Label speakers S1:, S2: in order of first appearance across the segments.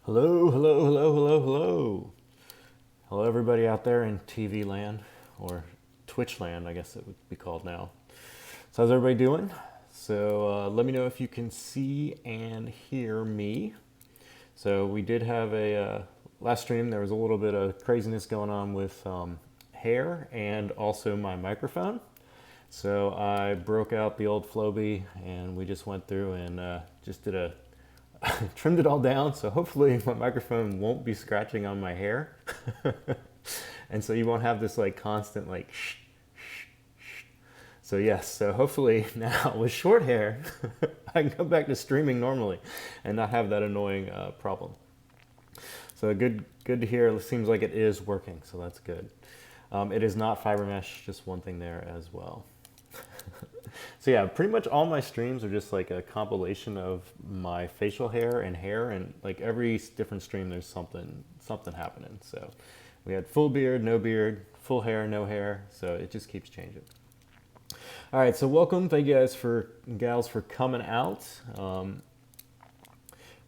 S1: Hello, hello, hello, hello, hello. Hello, everybody out there in TV land, or Twitch land, I guess it would be called now. So, how's everybody doing? So, let me know if you can see and hear me. So, we did have a last stream, there was a little bit of craziness going on with hair and also my microphone. So, I broke out the old Flowbee and we just went through and just did a trimmed it all down, so hopefully my microphone won't be scratching on my hair. And so you won't have this like constant like shh, shh, shh. So yes, so hopefully now with short hair, I can go back to streaming normally and not have that annoying problem. So good to hear. It seems like it is working, so that's good. It is not fiber mesh, just one thing there as well. So yeah, pretty much all my streams are just like a compilation of my facial hair, and like every different stream there's something happening. So we had full beard, no beard, full hair, no hair, so it just keeps changing. All right, so welcome, thank you guys gals for coming out.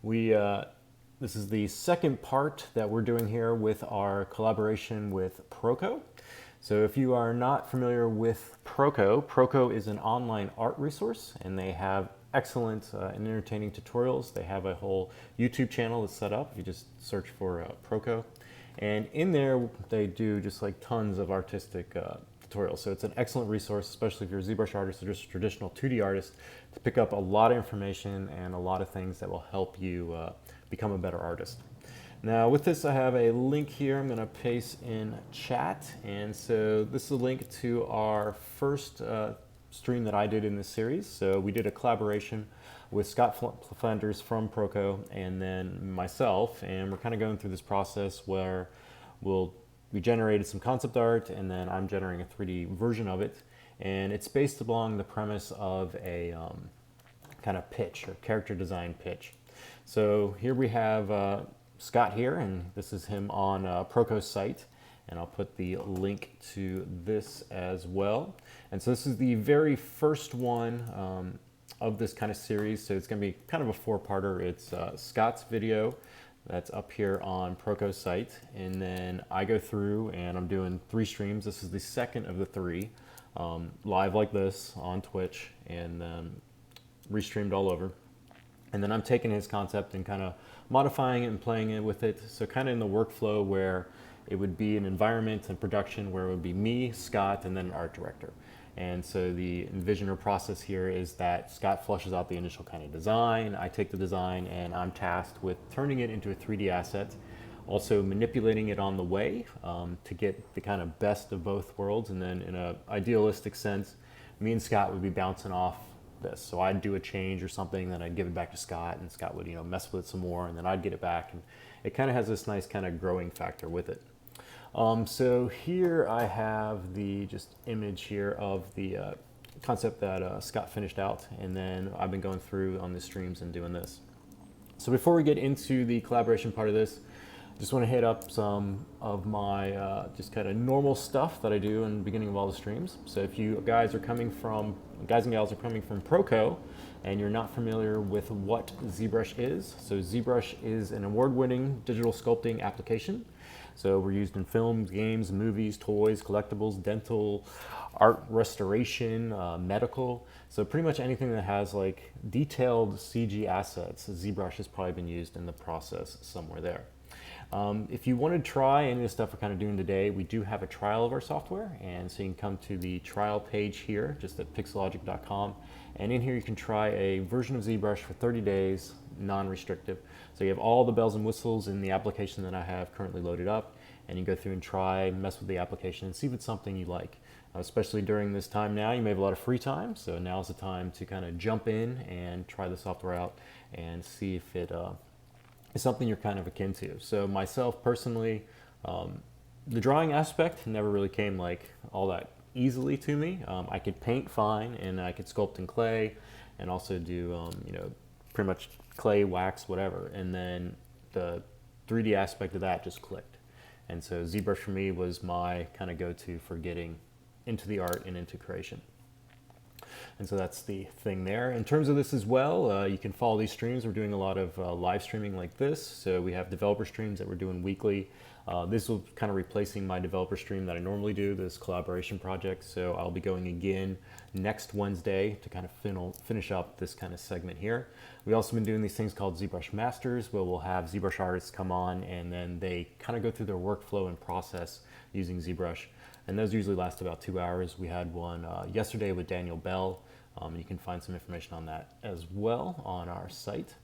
S1: This is the second part that we're doing here with our collaboration with Proko. So if you are not familiar with Proko, Proko is an online art resource, and they have excellent and entertaining tutorials. They have a whole YouTube channel that's set up. You just search for Proko. And in there, they do just like tons of artistic tutorials. So it's an excellent resource, especially if you're a ZBrush artist or just a traditional 2D artist, to pick up a lot of information and a lot of things that will help you become a better artist. Now with this, I have a link here I'm going to paste in chat, and so this is a link to our first stream that I did in this series. So we did a collaboration with Scott Flanders from Proko and then myself, and we're kind of going through this process where we generated some concept art, and then I'm generating a 3D version of it, and it's based along the premise of a kind of pitch or character design pitch. So here we have Scott here, and this is him on Proko's site, and I'll put the link to this as well. And so this is the very first one of this kind of series, so it's going to be kind of a four-parter. It's Scott's video that's up here on Proko's site, and then I go through and I'm doing 3 streams. This is the second of the 3, live like this on Twitch, and restreamed all over. And then I'm taking his concept and kind of modifying it and playing it with it. So kind of in the workflow where it would be an environment and production where it would be me, Scott, and then an art director. And so the envisioner process here is that Scott flushes out the initial kind of design. I take the design and I'm tasked with turning it into a 3D asset, also manipulating it on the way to get the kind of best of both worlds. And then in an idealistic sense, me and Scott would be bouncing off this. So I'd do a change or something, then I'd give it back to Scott, and Scott would, mess with it some more, and then I'd get it back, and it kind of has this nice kind of growing factor with it. So here I have the just image here of the concept that Scott finished out, and then I've been going through on the streams and doing this. So before we get into the collaboration part of this, just want to hit up some of my just kind of normal stuff that I do in the beginning of all the streams. So if you guys and gals are coming from Proko and you're not familiar with what ZBrush is, so ZBrush is an award-winning digital sculpting application. So we're used in films, games, movies, toys, collectibles, dental, art restoration, medical. So pretty much anything that has like detailed CG assets, ZBrush has probably been used in the process somewhere there. If you want to try any of the stuff we're kind of doing today, we do have a trial of our software, and so you can come to the trial page here, just at pixologic.com, and in here you can try a version of ZBrush for 30 days, non-restrictive. So you have all the bells and whistles in the application that I have currently loaded up, and you go through and try, mess with the application, and see if it's something you like. Especially during this time now, you may have a lot of free time, so now's the time to kind of jump in and try the software out and see if it is something you're kind of akin to. So myself personally, the drawing aspect never really came like all that easily to me. I could paint fine, and I could sculpt in clay, and also do pretty much clay, wax, whatever. And then the 3D aspect of that just clicked. And so ZBrush for me was my kind of go-to for getting into the art and into creation. And so that's the thing there. In terms of this as well, you can follow these streams. We're doing a lot of live streaming like this. So we have developer streams that we're doing weekly. This will kind of replacing my developer stream that I normally do, this collaboration project. So I'll be going again next Wednesday to kind of finish up this kind of segment here. We've also been doing these things called ZBrush Masters, where we'll have ZBrush artists come on and then they kind of go through their workflow and process using ZBrush. And those usually last about 2 hours. We had one yesterday with Daniel Bell. You can find some information on that as well on our site.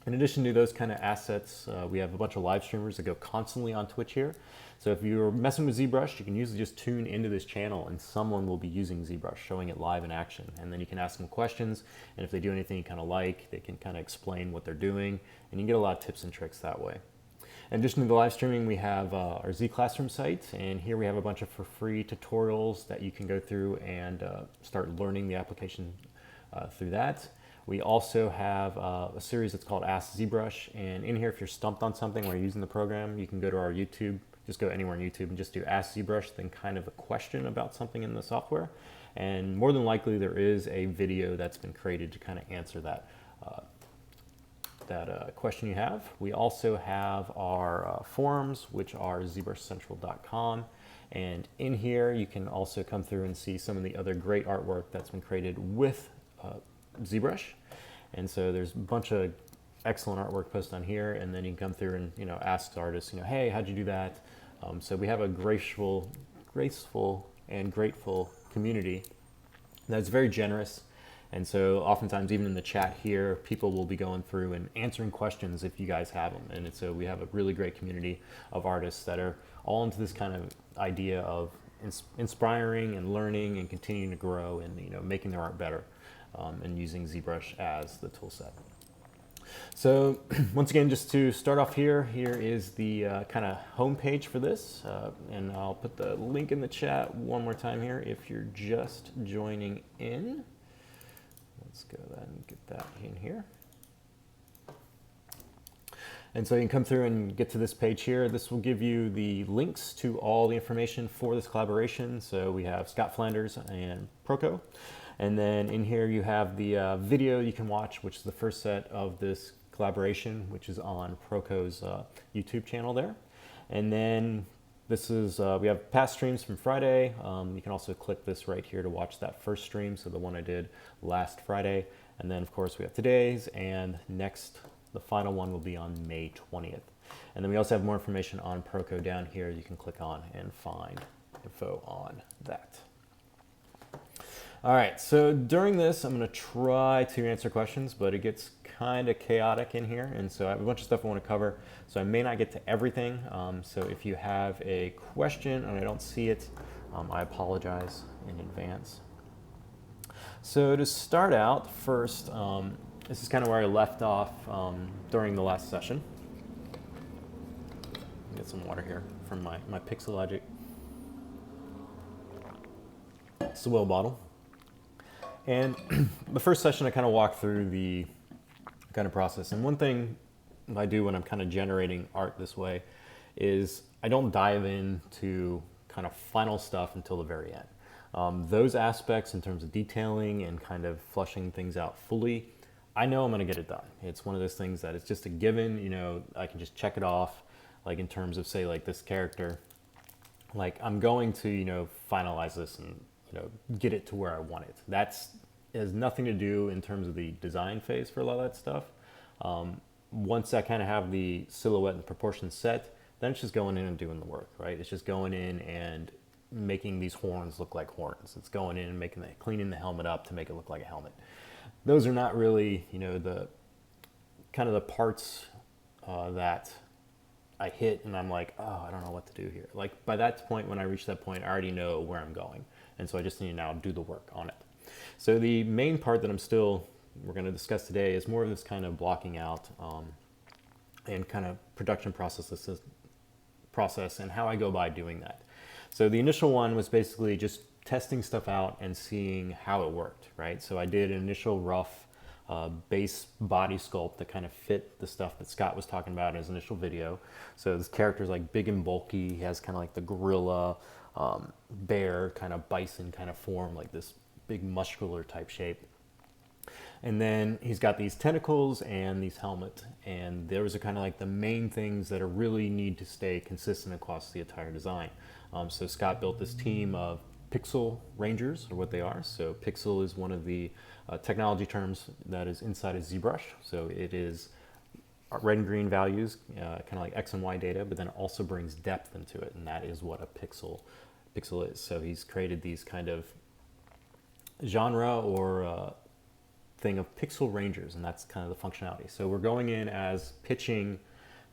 S1: In addition to those kind of assets, we have a bunch of live streamers that go constantly on Twitch here. So if you're messing with ZBrush, you can usually just tune into this channel and someone will be using ZBrush, showing it live in action. And then you can ask them questions, and if they do anything you kind of like, they can kind of explain what they're doing, and you can get a lot of tips and tricks that way. In addition to the live streaming, we have our Z Classroom site, and here we have a bunch of free tutorials that you can go through and start learning the application through that. We also have a series that's called Ask ZBrush, and in here, if you're stumped on something while you're using the program, you can go to our YouTube, just go anywhere on YouTube and just do Ask ZBrush, then kind of a question about something in the software. And more than likely, there is a video that's been created to kind of answer that question you have. We also have our forums, which are ZBrushCentral.com. And in here, you can also come through and see some of the other great artwork that's been created with ZBrush. And so there's a bunch of excellent artwork posted on here, and then you can come through and ask artists, hey, how'd you do that? So we have a graceful and grateful community that's very generous. And so oftentimes, even in the chat here, people will be going through and answering questions if you guys have them. And so we have a really great community of artists that are all into this kind of idea of inspiring and learning and continuing to grow and making their art better, and using ZBrush as the tool set. So once again, just to start off here is the kind of home page for this. And I'll put the link in the chat one more time here if you're just joining in. Let's go ahead and get that in here. And so you can come through and get to this page here. This will give you the links to all the information for this collaboration. So we have Scott Flanders and Proko. And then in here you have the video you can watch, which is the first set of this collaboration, which is on Proko's YouTube channel there. And then this is, we have past streams from Friday. You can also click this right here to watch that first stream, so the one I did last Friday. And then of course we have today's, and next, the final one will be on May 20th. And then we also have more information on Proko down here. You can click on and find info on that. All right, so during this, I'm gonna try to answer questions, but it gets kind of chaotic in here. And so I have a bunch of stuff I wanna cover. So I may not get to everything. So if you have a question and I don't see it, I apologize in advance. So to start out first, this is kind of where I left off during the last session. Get some water here from my Pixologic swill bottle. And the first session I kind of walked through the kind of process. And one thing I do when I'm kind of generating art this way is I don't dive into kind of final stuff until the very end. Those aspects in terms of detailing and kind of flushing things out fully, I know I'm going to get it done. It's one of those things that it's just a given, I can just check it off. Like in terms of say like this character, like I'm going to, finalize this and, get it to where I want it. It has nothing to do in terms of the design phase for a lot of that stuff. Once I kind of have the silhouette and proportions set, then it's just going in and doing the work, right? It's just going in and making these horns look like horns. It's going in and cleaning the helmet up to make it look like a helmet. Those are not really, the kind of the parts that I hit and I'm like, oh, I don't know what to do here. Like by that point, when I reach that point, I already know where I'm going. And so I just need to now do the work on it. So the main part that we're going to discuss today is more of this kind of blocking out and kind of production process and how I go by doing that. So the initial one was basically just testing stuff out and seeing how it worked, right? So I did an initial rough base body sculpt that kind of fit the stuff that Scott was talking about in his initial video. So this character is like big and bulky. He has kind of like the gorilla, bear, kind of bison kind of form, like this big muscular type shape. And then he's got these tentacles and these helmet, and those are kind of like the main things that are really need to stay consistent across the entire design. So Scott built this team of pixel rangers, or what they are. So pixel is one of the technology terms that is inside of ZBrush. So it is red and green values, kind of like X and Y data, but then it also brings depth into it, and that is what a pixel is. So he's created these kind of genre or thing of pixel rangers, and that's kind of the functionality. So we're going in as pitching,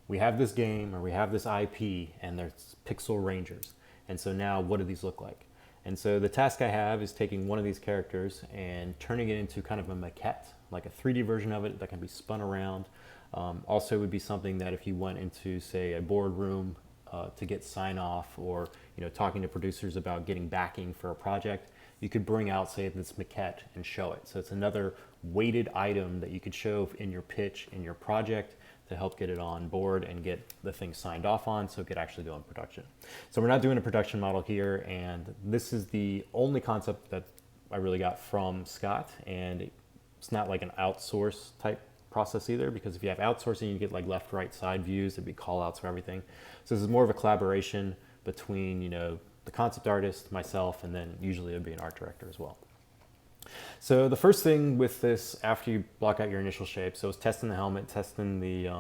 S1: we have this game or we have this IP and there's pixel rangers. And so now what do these look like? And so the task I have is taking one of these characters and turning it into kind of a maquette, like a 3D version of it that can be spun around. Also would be something that if you went into, say, a boardroom to get sign off, or talking to producers about getting backing for a project, you could bring out, say, this maquette and show it. So it's another weighted item that you could show in your pitch, in your project, to help get it on board and get the thing signed off on so it could actually go in production. So we're not doing a production model here, and this is the only concept that I really got from Scott, and it's not like an outsource type process either, because if you have outsourcing, you get like left, right, side views, there'd be call outs for everything. So this is more of a collaboration between, the concept artist, myself, and then usually it'd be an art director as well. So the first thing with this, after you block out your initial shape, so it's testing the helmet, testing the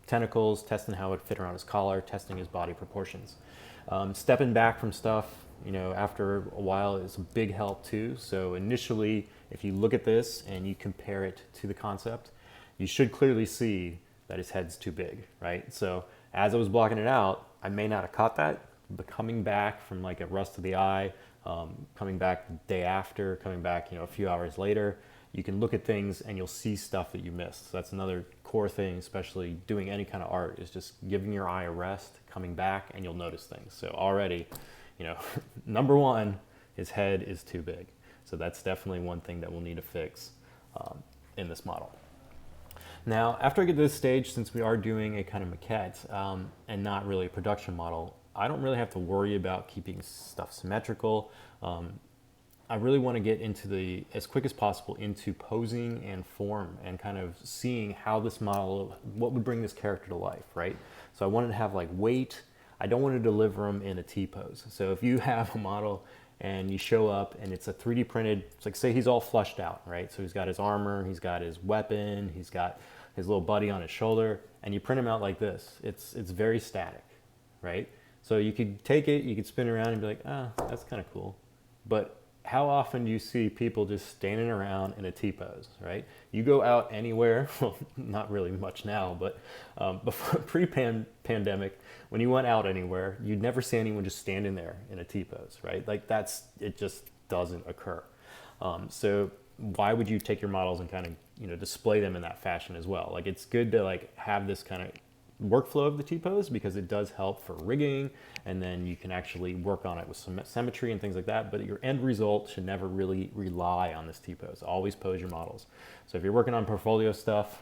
S1: tentacles, testing how it fit around his collar, testing his body proportions. Stepping back from stuff, after a while is a big help too. So initially, if you look at this and you compare it to the concept, you should clearly see that his head's too big, right? So as I was blocking it out, I may not have caught that, but coming back from like a rust of the eye, coming back the day after, coming back, a few hours later, you can look at things and you'll see stuff that you missed. So that's another core thing, especially doing any kind of art, is just giving your eye a rest, coming back, and you'll notice things. So already, number one, his head is too big. So that's definitely one thing that we'll need to fix in this model. Now, after I get to this stage, since we are doing a kind of maquette and not really a production model, I don't really have to worry about keeping stuff symmetrical. I really want to get into as quick as possible into posing and form and kind of seeing how this model, what would bring this character to life, right? So I wanted to have like weight. I don't want to deliver them in a T-pose. So if you have a model and you show up and it's a 3D printed, it's like, say he's all fleshed out, right? So he's got his armor, he's got his weapon, he's got his little buddy on his shoulder, and you print him out like this. It's very static, right? So you could take it, you could spin around and be like, that's kind of cool. But how often do you see people just standing around in a T-pose, right? You go out anywhere, well, not really much now, but before pre-pandemic, when you went out anywhere, you'd never see anyone just standing there in a T-pose, right? Like it just doesn't occur. So why would you take your models and kind of, display them in that fashion as well? Like, it's good to like have this kind of workflow of the T-pose, because it does help for rigging, and then you can actually work on it with some symmetry and things like that, but your end result should never really rely on this T-pose. Always pose your models. So if you're working on portfolio stuff,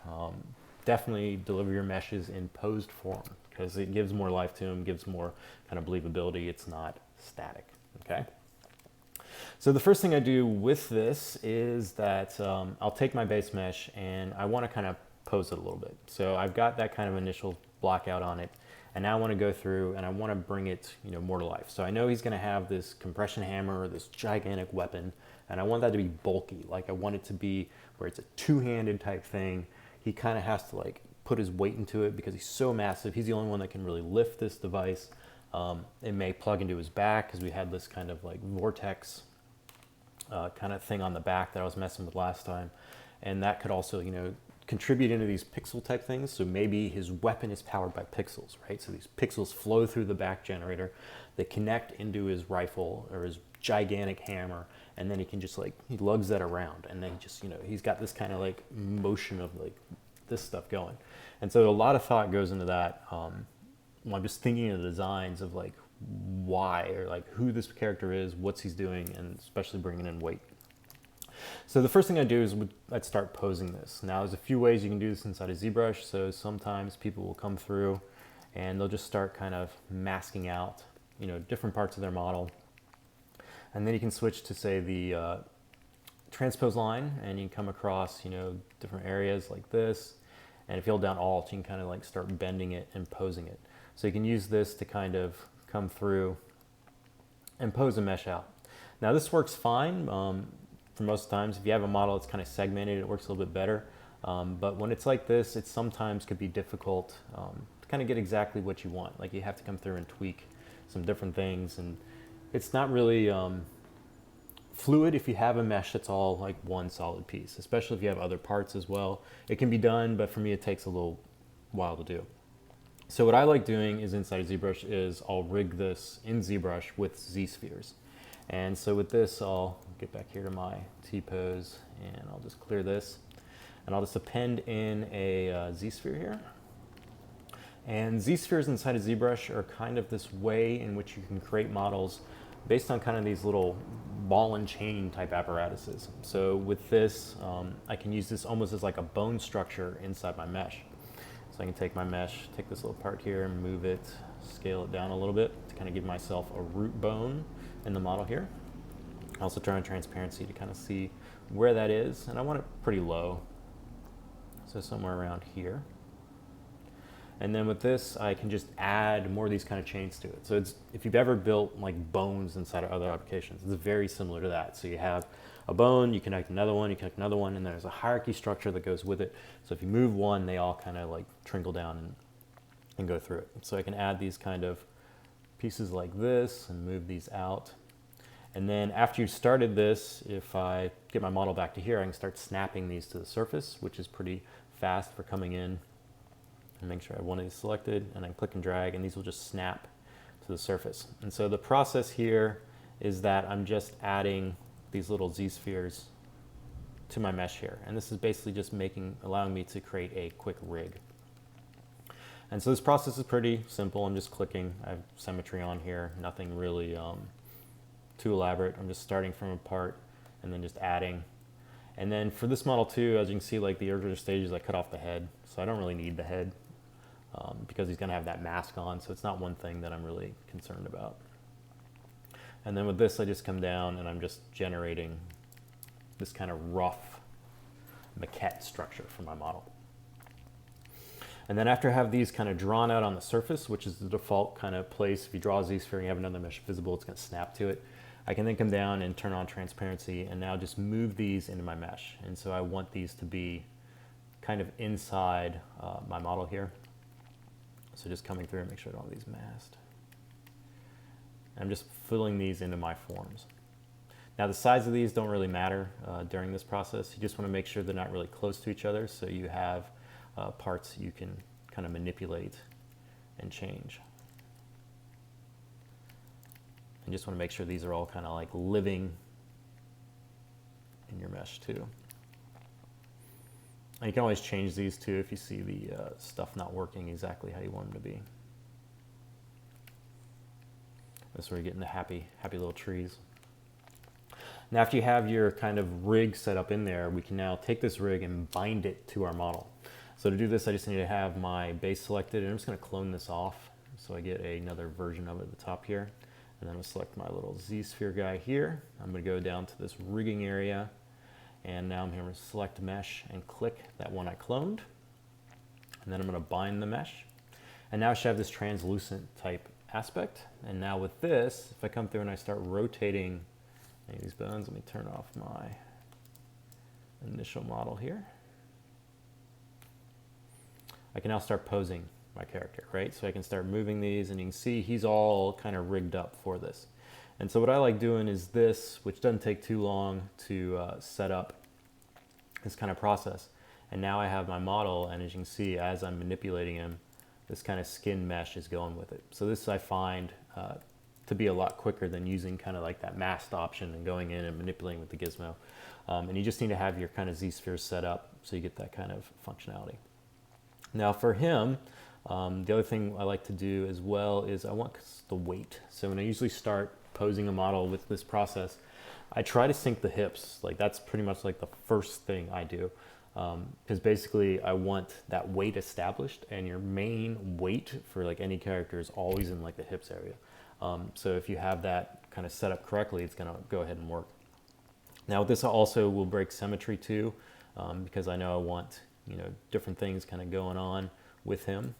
S1: definitely deliver your meshes in posed form, because it gives more life to them, gives more kind of believability. It's not static, okay? So the first thing I do with this is that I'll take my base mesh and I want to kind of pose it a little bit. So I've got that kind of initial block out on it, and now I want to go through and I want to bring it, more to life. So I know he's going to have this compression hammer, this gigantic weapon, and I want that to be bulky. Like, I want it to be where it's a two-handed type thing. He kind of has to like put his weight into it because he's so massive. He's the only one that can really lift this device. It may plug into his back, because we had this kind of like vortex kind of thing on the back that I was messing with last time, and that could also, contribute into these pixel type things. So maybe his weapon is powered by pixels, right? So these pixels flow through the back generator, they connect into his rifle or his gigantic hammer, and then he can just he lugs that around, and then just, he's got this kind of like motion of like this stuff going. And so a lot of thought goes into that. When I'm just thinking of the designs of like why, or like who this character is, what's he's doing, and especially bringing in weight. So the first thing I do is I'd start posing this. Now there's a few ways you can do this inside of ZBrush. So sometimes people will come through and they'll just start kind of masking out, different parts of their model. And then you can switch to, say, the transpose line, and you can come across, you know, different areas like this. And if you hold down Alt, you can kind of like start bending it and posing it. So you can use this to kind of come through and pose a mesh out. Now this works fine for most times. If you have a model that's kind of segmented, it works a little bit better. But when it's like this, it sometimes could be difficult to kind of get exactly what you want. Like you have to come through and tweak some different things, and it's not really fluid if you have a mesh that's all like one solid piece, especially if you have other parts as well. It can be done, but for me it takes a little while to do. So what I like doing is inside of ZBrush is I'll rig this in ZBrush with ZSpheres. And so with this, I'll get back here to my T-pose, and I'll just clear this. And I'll just append in a ZSphere here. And ZSpheres inside of ZBrush are kind of this way in which you can create models based on kind of these little ball and chain type apparatuses. So with this, I can use this almost as like a bone structure inside my mesh. So I can take my mesh, take this little part here and move it, scale it down a little bit to kind of give myself a root bone in the model here. I also turn on transparency to kind of see where that is, and I want it pretty low. So somewhere around here. And then with this, I can just add more of these kind of chains to it. So it's, if you've ever built like bones inside of other applications, it's very similar to that. So you have a bone, you connect another one, you connect another one, and there's a hierarchy structure that goes with it. So if you move one, they all kind of like trickle down and go through it. So I can add these kind of pieces like this and move these out. And then after you've started this, if I get my model back to here, I can start snapping these to the surface, which is pretty fast for coming in. And make sure I have one of these selected, and then click and drag, and these will just snap to the surface. And so the process here is that I'm just adding these little ZSpheres to my mesh here. And this is basically just allowing me to create a quick rig. And so this process is pretty simple. I'm just clicking, I have symmetry on here, nothing really too elaborate. I'm just starting from a part and then just adding. And then for this model too, as you can see, like the earlier stages, I cut off the head. So I don't really need the head because he's gonna have that mask on. So it's not one thing that I'm really concerned about. And then with this, I just come down and I'm just generating this kind of rough maquette structure for my model. And then after I have these kind of drawn out on the surface, which is the default kind of place, if you draw a Z-sphere and you have another mesh visible, it's gonna snap to it. I can then come down and turn on transparency and now just move these into my mesh. And so I want these to be kind of inside my model here. So just coming through and make sure I don't have these masked. I'm just filling these into my forms. Now the size of these don't really matter during this process. You just want to make sure they're not really close to each other, so you have parts you can kind of manipulate and change. And just want to make sure these are all kind of like living in your mesh too. And you can always change these too if you see the stuff not working exactly how you want them to be. That's where you're getting the happy little trees. Now after you have your kind of rig set up in there, we can now take this rig and bind it to our model. So to do this, I just need to have my base selected, and I'm just going to clone this off so I get another version of it at the top here. And then I'm going to select my little Z-sphere guy here. I'm going to go down to this rigging area, and now I'm going to select mesh and click that one I cloned. And then I'm going to bind the mesh. And now I should have this translucent type aspect. And now with this, if I come through and I start rotating any of these bones, let me turn off my initial model here. I can now start posing my character, right? So I can start moving these, and you can see he's all kind of rigged up for this. And so what I like doing is this, which doesn't take too long to set up this kind of process. And now I have my model, and as you can see, as I'm manipulating him, this kind of skin mesh is going with it. So this I find to be a lot quicker than using kind of like that masked option and going in and manipulating with the gizmo. And you just need to have your kind of Z-spheres set up so you get that kind of functionality. Now for him, the other thing I like to do as well is I want the weight. So when I usually start posing a model with this process, I try to sync the hips. Like that's pretty much like the first thing I do. Because basically I want that weight established, and your main weight for like any character is always in like the hips area. So if you have that kind of set up correctly, it's gonna go ahead and work. Now this also will break symmetry too, because I know I want, different things kind of going on with him.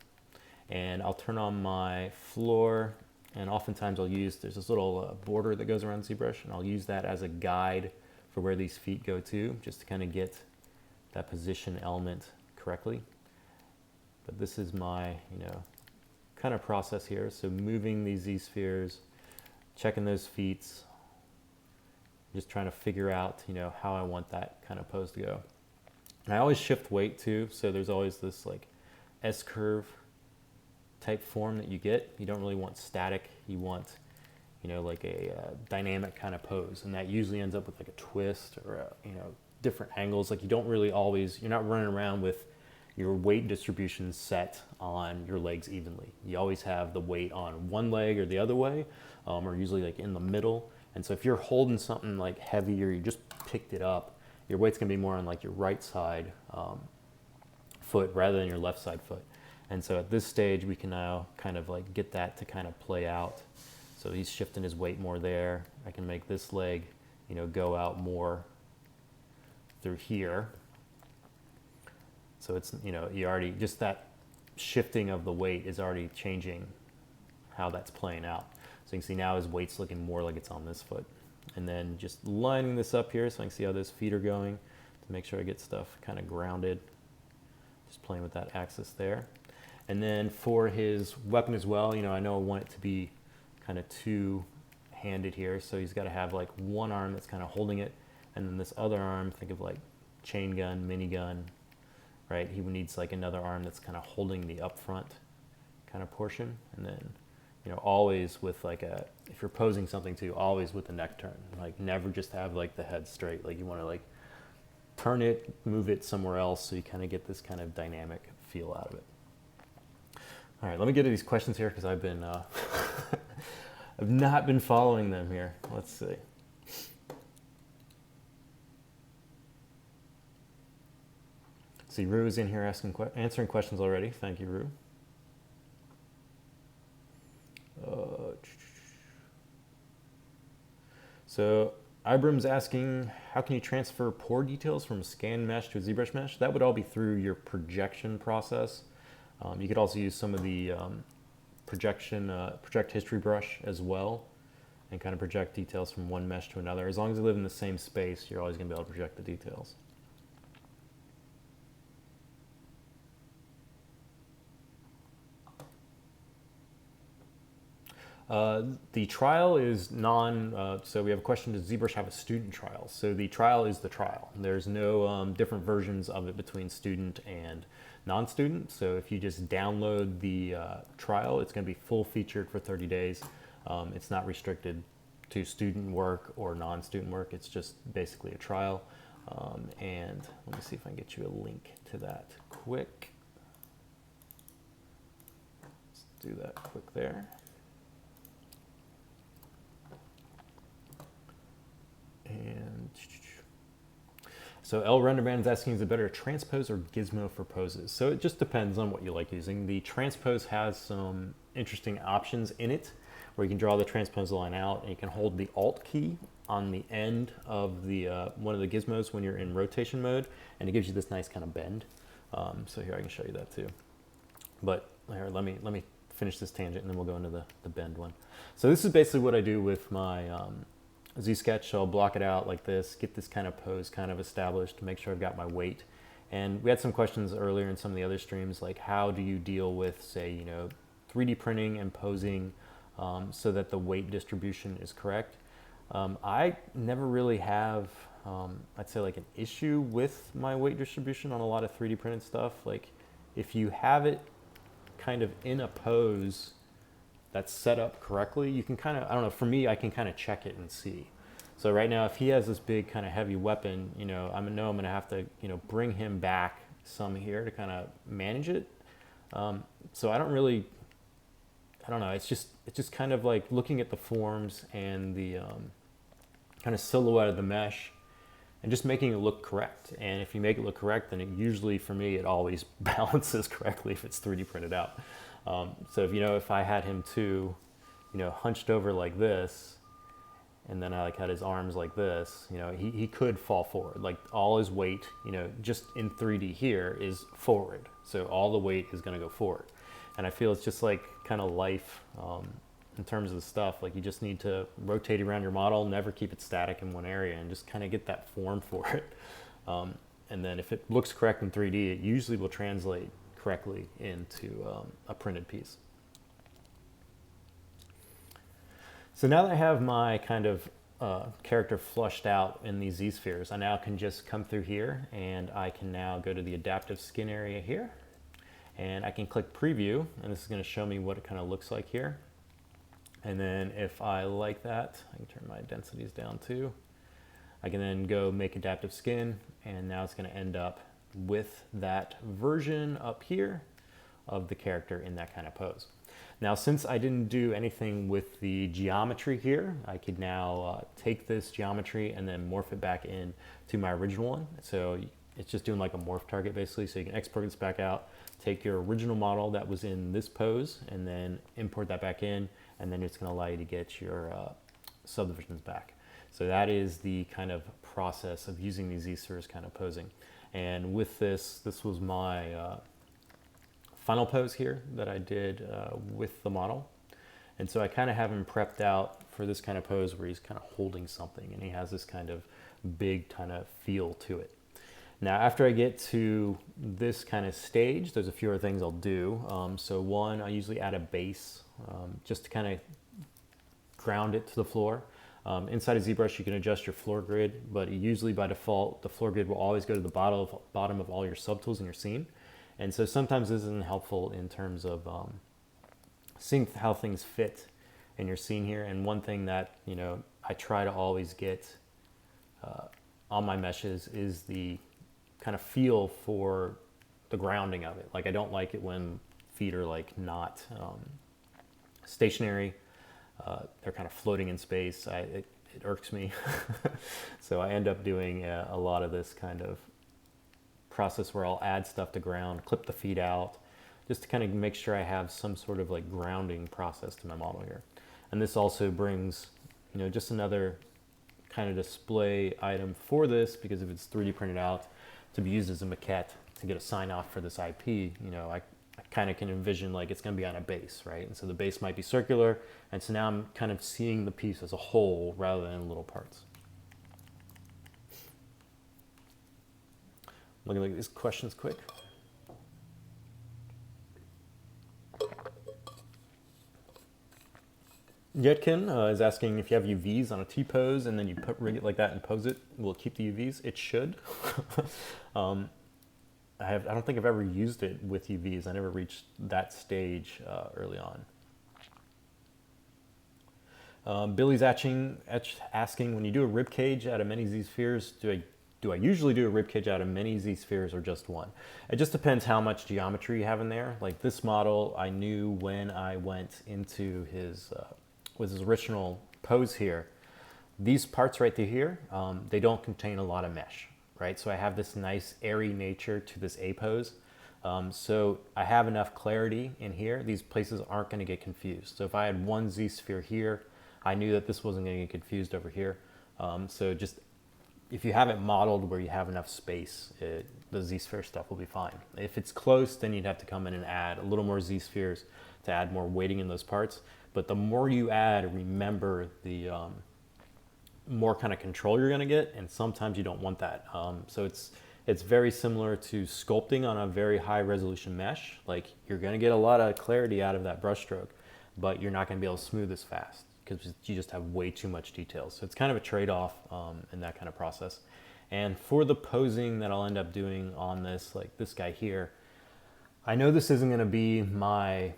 S1: And I'll turn on my floor, and oftentimes there's this little border that goes around ZBrush, and I'll use that as a guide for where these feet go to, just to kind of get that position element correctly. But this is my, kind of process here. So moving these ZSpheres, checking those feet, just trying to figure out, how I want that kind of pose to go. And I always shift weight too, so there's always this like S-curve type form that you get. You don't really want static, you want, like a dynamic kind of pose, and that usually ends up with like a twist or different angles. Like you're not running around with your weight distribution set on your legs evenly. You always have the weight on one leg or the other way, or usually like in the middle. And so if you're holding something like heavy, or you just picked it up, your weight's gonna be more on like your right side foot rather than your left side foot. And so at this stage, we can now kind of like get that to kind of play out. So he's shifting his weight more there. I can make this leg, go out more through here. So it's, you already, just that shifting of the weight is already changing how that's playing out. So you can see now his weight's looking more like it's on this foot. And then just lining this up here so I can see how those feet are going to make sure I get stuff kind of grounded. Just playing with that axis there. And then for his weapon as well, I know I want it to be kind of two-handed here. So he's got to have like one arm that's kind of holding it, and then this other arm, think of like chain gun, minigun, right? He needs like another arm that's kind of holding the up front kind of portion. And then, always with like if you're posing something too, always with the neck turn. Like never just have like the head straight. Like you want to like turn it, move it somewhere else, so you kind of get this kind of dynamic feel out of it. All right, let me get to these questions here, because I've been, I've not been following them here. Let's see. See, Rue is in here answering questions already. Thank you, Rue. So Ibram's asking, how can you transfer pore details from a scan mesh to a ZBrush mesh? That would all be through your projection process. You could also use some of the project history brush as well, and kind of project details from one mesh to another. As long as you live in the same space, you're always going to be able to project the details. The trial is so we have a question, does ZBrush have a student trial? So the trial is the trial. There's no different versions of it between student and non-student. So if you just download the trial, it's going to be full featured for 30 days. It's not restricted to student work or non-student work. It's just basically a trial. And let me see if I can get you a link to that quick. Let's do that quick there. And so L Renderband is asking, is it better to transpose or gizmo for poses? So it just depends on what you like using. The transpose has some interesting options in it, where you can draw the transpose line out, and you can hold the Alt key on the end of the one of the gizmos when you're in rotation mode, and it gives you this nice kind of bend. So here I can show you that too. But here, let me finish this tangent, and then we'll go into the bend one. So this is basically what I do with my Z-sketch. So I'll block it out like this, get this kind of pose kind of established to make sure I've got my weight. And we had some questions earlier in some of the other streams, like how do you deal with, say, 3D printing and posing so that the weight distribution is correct. I never really have, I'd say, like an issue with my weight distribution on a lot of 3D printed stuff. Like if you have it kind of in a pose that's set up correctly, you can kind of, I don't know, for me, I can kind of check it and see. So right now, if he has this big kind of heavy weapon, I know I'm going to have to, bring him back some here to kind of manage it. So I don't know, it's just kind of like looking at the forms and the kind of silhouette of the mesh and just making it look correct. And if you make it look correct, then it usually, for me, it always balances correctly if it's 3D printed out. So if I had him too, hunched over like this, and then I like had his arms like this, you know, he could fall forward. Like all his weight, you know, just in 3D here is forward. So all the weight is going to go forward. And I feel it's just like kind of life in terms of the stuff. Like you just need to rotate around your model, never keep it static in one area, and just kind of get that form for it. And then if it looks correct in 3D, it usually will translate correctly into a printed piece. So now that I have my kind of character flushed out in these ZSpheres, I now can just come through here and I can now go to the adaptive skin area here, and I can click preview, and this is going to show me what it kind of looks like here. And then if I like that, I can turn my densities down too. I can then go make adaptive skin, and now it's going to end up with that version up here of the character in that kind of pose. Now, since I didn't do anything with the geometry here, I could now take this geometry and then morph it back in to my original one. So it's just doing like a morph target basically. So you can export this back out, take your original model that was in this pose, and then import that back in, and then it's going to allow you to get your subdivisions back. So that is the kind of process of using these ZSpheres kind of posing. And with this was my final pose here that I did with the model. And so I kind of have him prepped out for this kind of pose where he's kind of holding something and he has this kind of big kind of feel to it. Now, after I get to this kind of stage, there's a few other things I'll do. So one, I usually add a base just to kind of ground it to the floor. Inside of ZBrush, you can adjust your floor grid, but usually by default, the floor grid will always go to the bottom of all your subtools in your scene. And so sometimes this isn't helpful in terms of seeing how things fit in your scene here. And one thing that, you know, I try to always get on my meshes is the kind of feel for the grounding of it. Like I don't like it when feet are like not stationary. They're kind of floating in space. It irks me. So I end up doing a lot of this kind of process where I'll add stuff to ground, clip the feet out, just to kind of make sure I have some sort of like grounding process to my model here. And this also brings, you know, just another kind of display item for this, because if it's 3D printed out to be used as a maquette to get a sign off for this IP, you know, I kind of can envision like it's going to be on a base, right? And so the base might be circular, and so now I'm kind of seeing the piece as a whole rather than little parts. Looking at these questions quick. Yetkin is asking if you have UVs on a T-pose and then you rig it like that and pose it, will it keep the UVs? It should. I don't think I've ever used it with UVs. I never reached that stage early on. Billy's asking, when you do a rib cage out of many ZSpheres, do I usually do a rib cage out of many ZSpheres or just one? It just depends how much geometry you have in there. Like this model, I knew when I went into his, with his original pose here, these parts right through here, they don't contain a lot of mesh. Right? So I have this nice airy nature to this A pose. So I have enough clarity in here. These places aren't going to get confused. So if I had one ZSphere here, I knew that this wasn't going to get confused over here. So just if you have it modeled where you have enough space, the ZSphere stuff will be fine. If it's close, then you'd have to come in and add a little more ZSpheres to add more weighting in those parts. But the more you add, remember the more kind of control you're going to get, and sometimes you don't want that. So it's very similar to sculpting on a very high resolution mesh. Like you're going to get a lot of clarity out of that brush stroke, but you're not going to be able to smooth as fast because you just have way too much detail. So it's kind of a trade-off in that kind of process. And for the posing that I'll end up doing on this, like this guy here, I know this isn't going to be my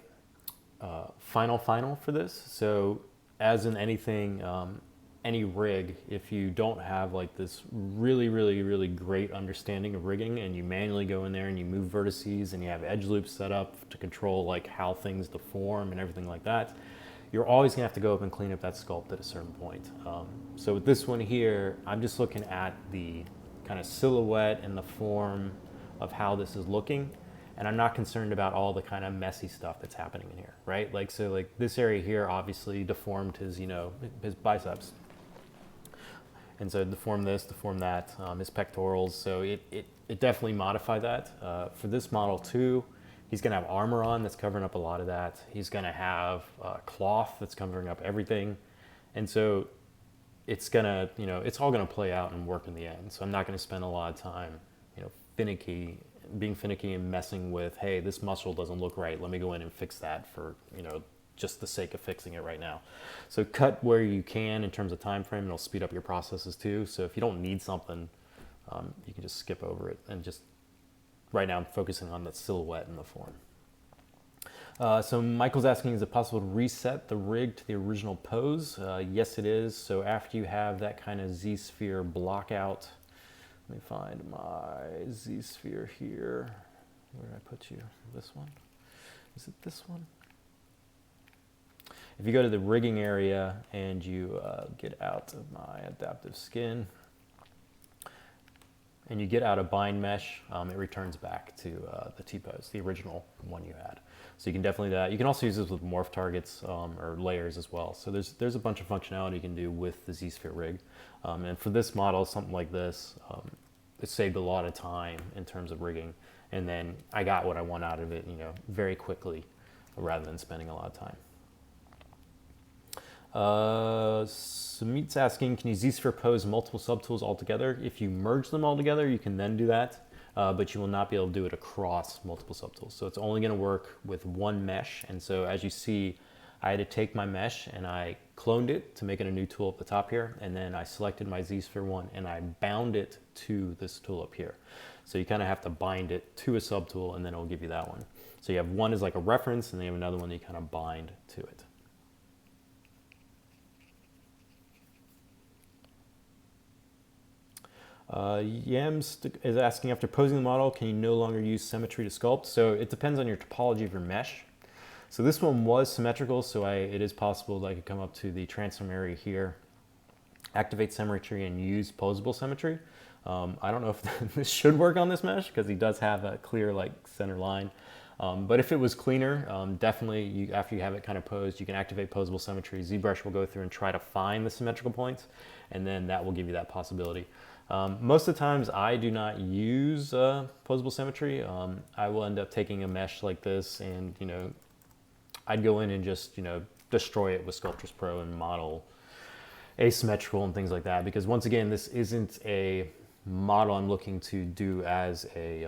S1: final for this. So as in anything, any rig, if you don't have like this really great understanding of rigging and you manually go in there and you move vertices and you have edge loops set up to control like how things deform and everything like that, you're always gonna have to go up and clean up that sculpt at a certain point. So with this one here, I'm just looking at the kind of silhouette and the form of how this is looking, and I'm not concerned about all the kind of messy stuff that's happening in here, right? Like, so like this area here obviously deformed his, you know, his biceps. And so to form this, to form that, his pectorals. So it definitely modified that. For this model too, he's gonna have armor on that's covering up a lot of that. He's gonna have cloth that's covering up everything. And so it's gonna, it's all gonna play out and work in the end. So I'm not gonna spend a lot of time, being finicky and messing with, hey, this muscle doesn't look right. Let me go in and fix that for, just the sake of fixing it right now. So cut where you can in terms of time frame, and it'll speed up your processes too. So if you don't need something, you can just skip over it, and just right now I'm focusing on the silhouette and the form. So Michael's asking, is it possible to reset the rig to the original pose? Yes, it is. So after you have that kind of Z-sphere block out, let me find my Z-sphere here. Where did I put you? This one? Is it this one? If you go to the rigging area and you get out of my adaptive skin and you get out of bind mesh, it returns back to the T-pose, the original one you had. So you can definitely do that. You can also use this with morph targets or layers as well. So there's a bunch of functionality you can do with the Z-sphere rig. And for this model, something like this, it saved a lot of time in terms of rigging. And then I got what I want out of it, very quickly, rather than spending a lot of time. Sumit's asking, can you Z-sphere pose multiple subtools altogether? If you merge them all together, you can then do that, but you will not be able to do it across multiple subtools. So it's only going to work with one mesh. And so as you see, I had to take my mesh and I cloned it to make it a new tool at the top here. And then I selected my Z-sphere one and I bound it to this tool up here. So you kind of have to bind it to a subtool, and then it'll give you that one. So you have one as like a reference, and then you have another one that you kind of bind to it. Yams is asking, after posing the model, can you no longer use symmetry to sculpt? So it depends on your topology of your mesh. So this one was symmetrical, so it is possible that I could come up to the transform area here, activate symmetry, and use posable symmetry. I don't know if this should work on this mesh because he does have a clear center line. But if it was cleaner, definitely after you have it kind of posed, you can activate posable symmetry. ZBrush will go through and try to find the symmetrical points, and then that will give you that possibility. Most of the times I do not use posable symmetry. I will end up taking a mesh like this, and I'd go in and just destroy it with Sculptris Pro and model asymmetrical and things like that, because once again, this isn't a model I'm looking to do as a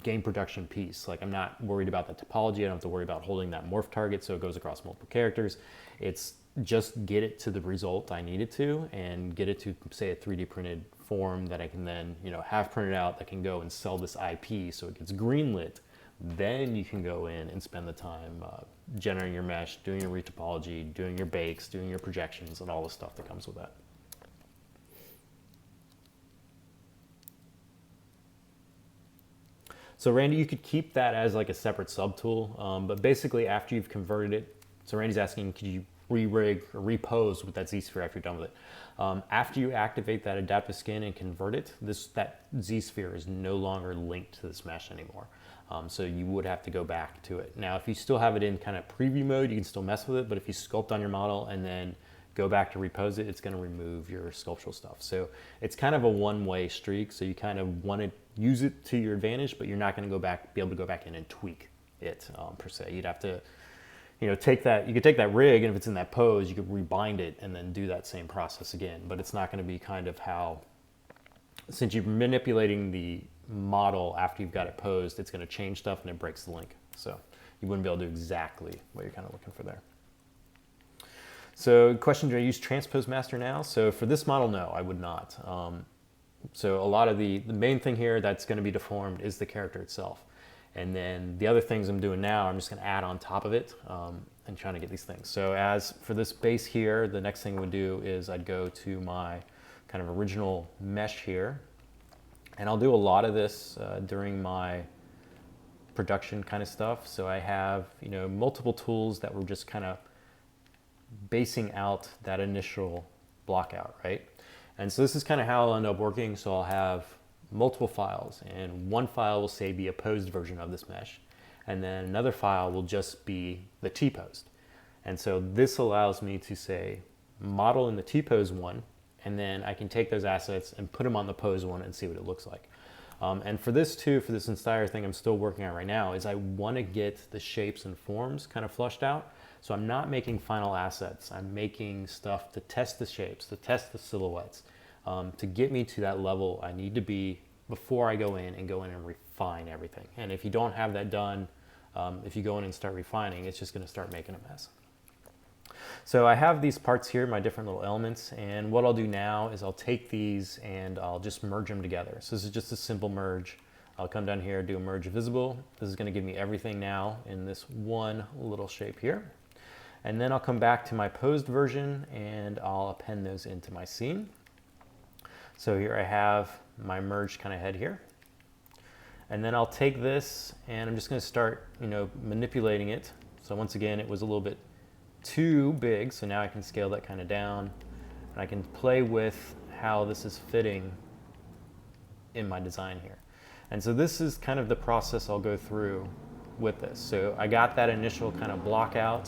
S1: game production piece. I'm not worried about the topology. I don't have to worry about holding that morph target so it goes across multiple characters. It's just get it to the result I need it to, and get it to, say, a 3D printed form that I can then have printed out, that can go and sell this IP so it gets greenlit. Then you can go in and spend the time generating your mesh, doing your retopology, doing your bakes, doing your projections, and all the stuff that comes with that. So Randy, you could keep that as a separate subtool, but basically after you've converted it, so Randy's asking, could you re-rig or repose with that Z-sphere after you're done with it? After you activate that adaptive skin and convert it, that Z-sphere is no longer linked to this mesh anymore. So you would have to go back to it. Now, if you still have it in kind of preview mode, you can still mess with it, but if you sculpt on your model and then go back to repose it, it's going to remove your sculptural stuff. So it's kind of a one-way streak. So you kind of want to use it to your advantage, but you're not going to be able to go back in and tweak it per se. You'd have to, take that. You could take that rig, and if it's in that pose, you could rebind it and then do that same process again. But it's not going to be kind of how, since you're manipulating the model after you've got it posed, it's going to change stuff and it breaks the link. So you wouldn't be able to do exactly what you're kind of looking for there. So question, do I use Transpose Master now? So for this model, no, I would not. So a lot of the main thing here that's going to be deformed is the character itself. And then the other things I'm doing now, I'm just going to add on top of it and trying to get these things. So as for this base here, the next thing I would do is I'd go to my kind of original mesh here. And I'll do a lot of this during my production kind of stuff. So I have, multiple tools that were just kind of basing out that initial block out, right? And so this is kind of how I'll end up working. So I'll have multiple files, and one file will say be a posed version of this mesh, and then another file will just be the T-posed. And so this allows me to say model in the T-pose one, and then I can take those assets and put them on the pose one and see what it looks like. And for this too, for this entire thing I'm still working on right now, is I want to get the shapes and forms kind of flushed out. So I'm not making final assets. I'm making stuff to test the shapes, to test the silhouettes, to get me to that level I need to be before I go in and refine everything. And if you don't have that done, if you go in and start refining, it's just going to start making a mess. So I have these parts here, my different little elements, and what I'll do now is I'll take these and I'll just merge them together. So this is just a simple merge. I'll come down here, do a merge visible. This is going to give me everything now in this one little shape here. And then I'll come back to my posed version and I'll append those into my scene. So here I have my merged kind of head here. And then I'll take this and I'm just going to start, manipulating it. So once again, it was a little bit too big, so now I can scale that kind of down, and I can play with how this is fitting in my design here. And so this is kind of the process I'll go through with this. So I got that initial kind of block out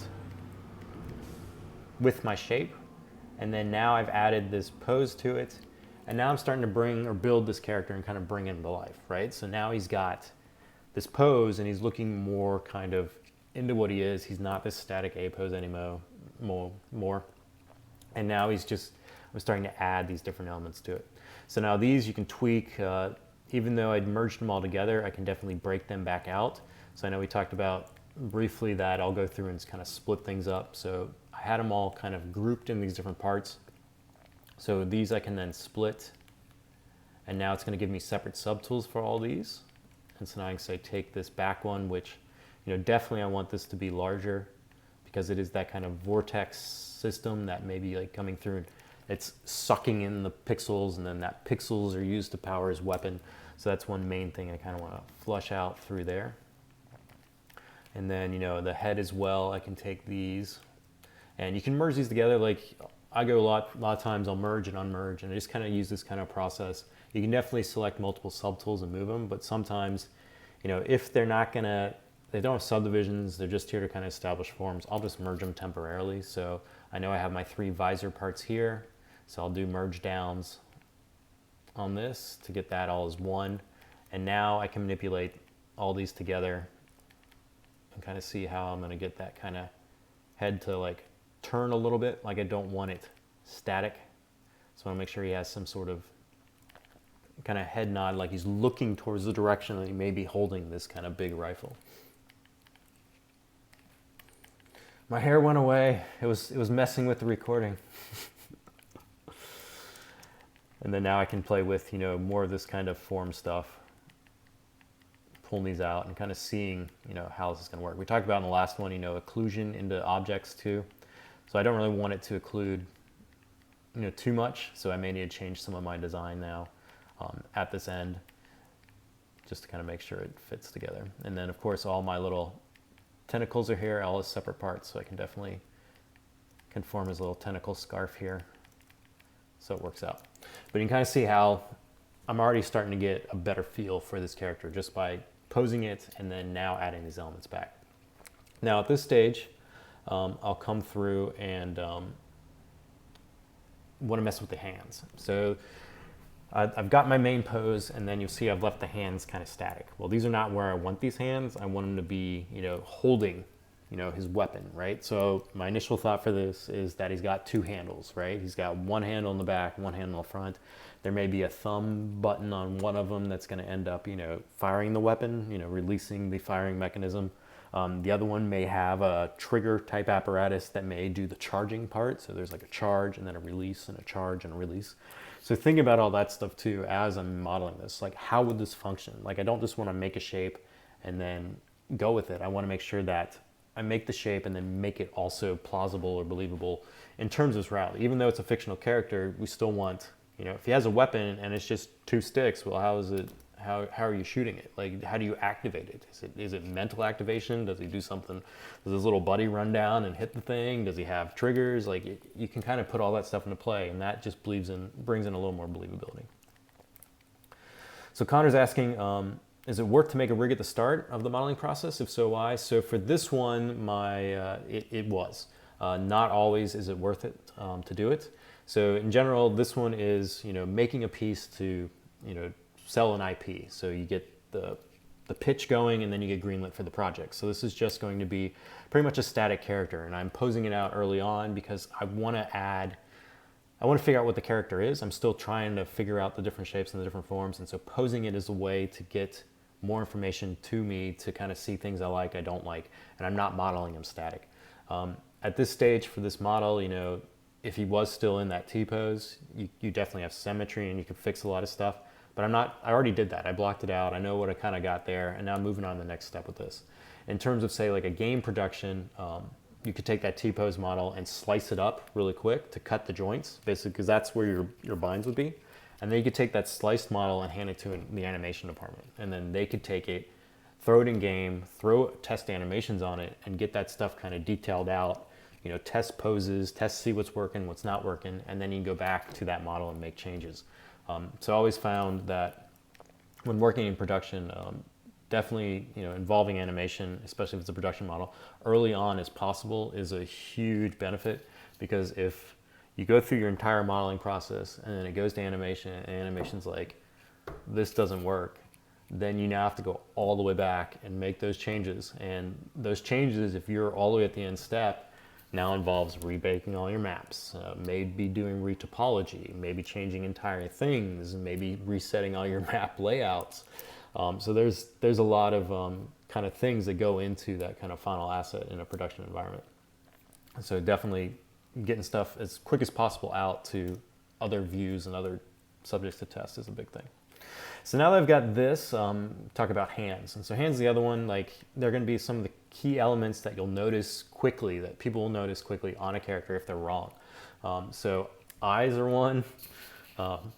S1: with my shape, and then now I've added this pose to it, and now I'm starting to bring or build this character and kind of bring him to life, right? So now he's got this pose and he's looking more kind of into what he is. He's not this static A pose anymore. And now I'm starting to add these different elements to it. So now these you can tweak. Even though I'd merged them all together, I can definitely break them back out. So I know we talked about briefly that I'll go through and just kind of split things up. So I had them all kind of grouped in these different parts. So these I can then split, and now it's going to give me separate subtools for all these. And so now I can say take this back one, which definitely I want this to be larger because it is that kind of vortex system that may be like coming through and it's sucking in the pixels, and then that pixels are used to power his weapon. So that's one main thing I kind of want to flush out through there. And then, the head as well, I can take these and you can merge these together. Like I go a lot of times I'll merge and unmerge, and I just kind of use this kind of process. You can definitely select multiple subtools and move them, but sometimes, if they don't have subdivisions, they're just here to kind of establish forms, I'll just merge them temporarily. So I know I have my 3 visor parts here, so I'll do merge downs on this to get that all as one. And now I can manipulate all these together and kind of see how I'm going to get that kind of head to like turn a little bit. Like I don't want it static, so I want to make sure he has some sort of kind of head nod, like he's looking towards the direction that he may be holding this kind of big rifle. My hair went away. It was messing with the recording. And then now I can play with, more of this kind of form stuff, pulling these out and kind of seeing, how this is going to work. We talked about in the last one, occlusion into objects too. So I don't really want it to occlude, too much. So I may need to change some of my design now at this end, just to kind of make sure it fits together. And then of course all my little tentacles are here, all as separate parts, so I can definitely conform his little tentacle scarf here, so it works out. But you can kind of see how I'm already starting to get a better feel for this character just by posing it and then now adding these elements back. Now at this stage, I'll come through and want to mess with the hands. So I've got my main pose, and then you'll see I've left the hands kind of static. Well, these are not where I want these hands. I want them to be, holding, his weapon, right? So my initial thought for this is that he's got 2 handles, right? He's got one handle in the back, one handle in the front. There may be a thumb button on one of them that's going to end up, firing the weapon, releasing the firing mechanism. The other one may have a trigger type apparatus that may do the charging part. So there's like a charge and then a release and a charge and a release. So think about all that stuff too as I'm modeling this. Like, how would this function? Like, I don't just want to make a shape and then go with it. I want to make sure that I make the shape and then make it also plausible or believable in terms of its reality. Even though it's a fictional character, we still want, if he has a weapon and it's just 2 sticks, well, how are you shooting it? Like, how do you activate it? Is it mental activation? Does he do something? Does his little buddy run down and hit the thing? Does he have triggers? Like, you can kind of put all that stuff into play, and that just brings in a little more believability. So Connor's asking, is it worth to make a rig at the start of the modeling process? If so, why? So for this one, it was. Not always is it worth it to do it. So in general, this one is, making a piece to, sell an IP. So you get the pitch going and then you get greenlit for the project. So this is just going to be pretty much a static character, and I'm posing it out early on because I want to figure out what the character is. I'm still trying to figure out the different shapes and the different forms, and so posing it is a way to get more information to me to kind of see things I like, I don't like, and I'm not modeling them static. At this stage for this model, if he was still in that T-pose, you definitely have symmetry and you can fix a lot of stuff. But I already did that. I blocked it out. I know what I kind of got there, and now I'm moving on to the next step with this. In terms of, say, like a game production, you could take that T-pose model and slice it up really quick to cut the joints, basically, because that's where your binds would be. And then you could take that sliced model and hand it to the animation department. And then they could take it, throw it in game, throw test animations on it, and get that stuff kind of detailed out, test poses, see what's working, what's not working, and then you can go back to that model and make changes. So I always found that when working in production, definitely involving animation, especially if it's a production model, early on as possible is a huge benefit, because if you go through your entire modeling process and then it goes to animation and animation's like, this doesn't work, then you now have to go all the way back and make those changes. And those changes, if you're all the way at the end step, now involves rebaking all your maps, maybe doing retopology, maybe changing entire things, maybe resetting all your map layouts. So there's a lot of kind of things that go into that kind of final asset in a production environment. So definitely getting stuff as quick as possible out to other views and other subjects to test is a big thing. So now that I've got this, talk about hands. And so hands is the other one. Like, they're going to be some of the key elements that you'll notice quickly, that people will notice quickly on a character if they're wrong. So eyes are one,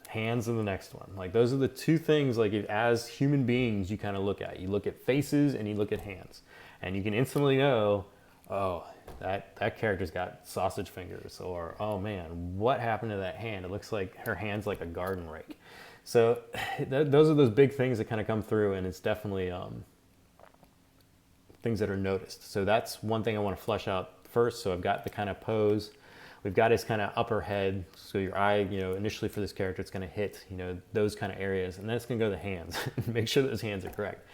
S1: hands are the next one. Like, those are the two things, like, as human beings, you kind of look at. You look at faces and you look at hands. And you can instantly know, oh, that character's got sausage fingers, or, oh man, what happened to that hand? It looks like her hand's like a garden rake. So those are those big things that kind of come through, and it's definitely things that are noticed. So that's one thing I want to flesh out first. So I've got the kind of pose. We've got his kind of upper head. So your eye, initially for this character, it's going to hit, those kind of areas. And then it's going to go to the hands. Make sure that his hands are correct.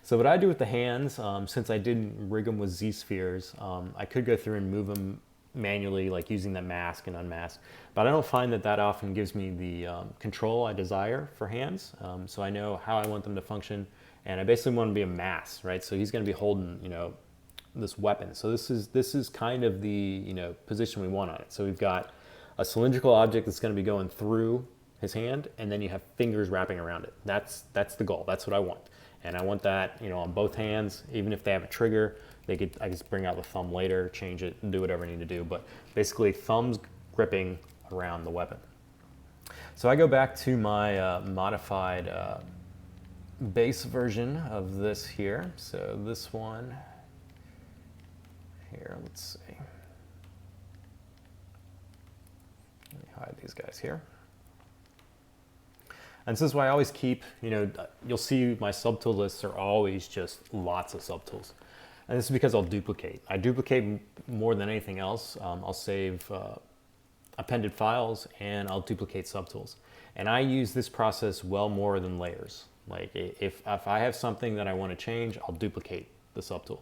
S1: So what I do with the hands, since I didn't rig them with ZSpheres, I could go through and move them manually, like using the mask and unmask. But I don't find that often gives me the control I desire for hands. So I know how I want them to function. And I basically want to be a mass, right? So he's going to be holding, this weapon. So this is kind of the, position we want on it. So we've got a cylindrical object that's going to be going through his hand, and then you have fingers wrapping around it. That's the goal. That's what I want. And I want that, on both hands. Even if they have a trigger, I just bring out the thumb later, change it, and do whatever I need to do. But basically, thumbs gripping around the weapon. So I go back to my modified base version of this here. So this one here, let's see. Let me hide these guys here. And this is why I always keep, you'll see my subtool lists are always just lots of subtools. And this is because I'll duplicate. I duplicate more than anything else. I'll save appended files and I'll duplicate subtools. And I use this process well more than layers. Like if I have something that I want to change, I'll duplicate the subtool.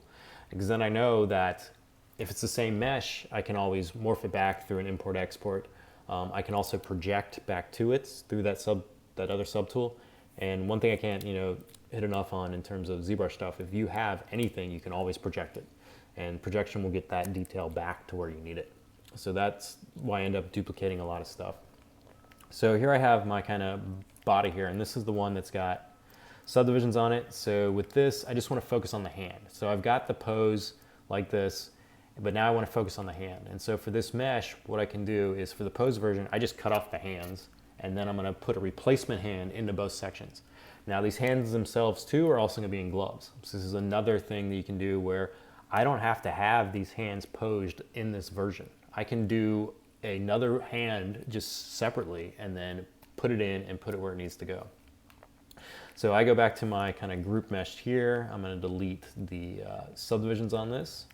S1: Because then I know that if it's the same mesh, I can always morph it back through an import-export. I can also project back to it through that other subtool. And one thing I can't, hit enough on in terms of ZBrush stuff, if you have anything, you can always project it. And projection will get that detail back to where you need it. So that's why I end up duplicating a lot of stuff. So here I have my kind of body here, and this is the one that's got subdivisions on it. So with this, I just want to focus on the hand. So I've got the pose like this, but now I want to focus on the hand. And so for this mesh, what I can do is for the pose version, I just cut off the hands, and then I'm going to put a replacement hand into both sections. Now these hands themselves too are also going to be in gloves. So this is another thing that you can do where I don't have to have these hands posed in this version. I can do another hand just separately and then put it in and put it where it needs to go. So I go back to my kind of group mesh here. I'm going to delete the subdivisions on this.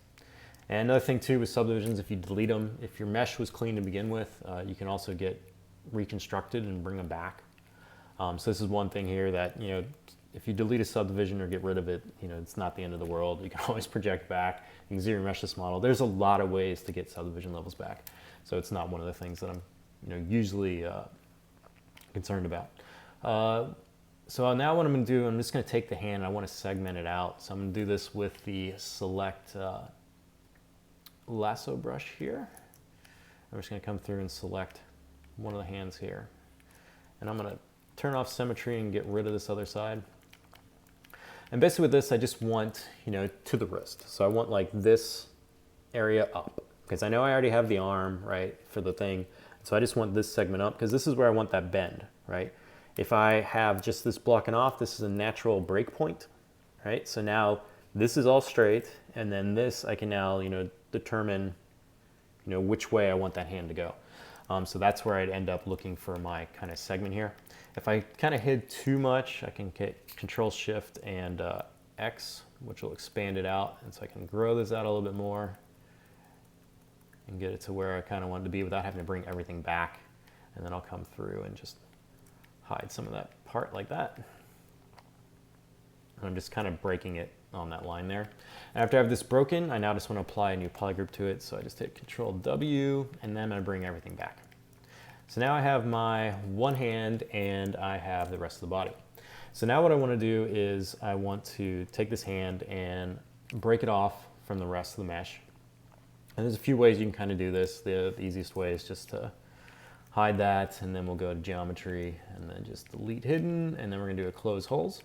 S1: And another thing too with subdivisions, if you delete them, if your mesh was clean to begin with, you can also get reconstructed and bring them back. So this is one thing here that, you know, if you delete a subdivision or get rid of it, you know, it's not the end of the world. You can always project back. You can zero mesh this model. There's a lot of ways to get subdivision levels back. So it's not one of the things that I'm, you know, usually concerned about. So now what I'm going to do, I'm just going to take the hand. I want to segment it out. So I'm going to do this with the select lasso brush here. I'm just going to come through and select one of the hands here. And I'm going to turn off symmetry and get rid of this other side. And basically with this, I just want, you know, to the wrist. So I want like this area up, because I know I already have the arm, right, for the thing. So I just want this segment up, because this is where I want that bend, right? If I have just this blocking off, this is a natural break point, right? So now this is all straight, and then this I can now, you know, determine, you know, which way I want that hand to go. So that's where I'd end up looking for my kind of segment here. If I kind of hid too much, I can hit Control Shift and X, which will expand it out. And so I can grow this out a little bit more and get it to where I kind of want it to be without having to bring everything back. And then I'll come through and just hide some of that part like that. And I'm just kind of breaking it on that line there. And after I have this broken, I now just want to apply a new polygroup to it. So I just hit Control W, and then I bring everything back. So now I have my one hand and I have the rest of the body. So now what I want to do is I want to take this hand and break it off from the rest of the mesh. And there's a few ways you can kind of do this. The easiest way is just to hide that, and then we'll go to geometry and then just delete hidden, and then we're going to do a close holes.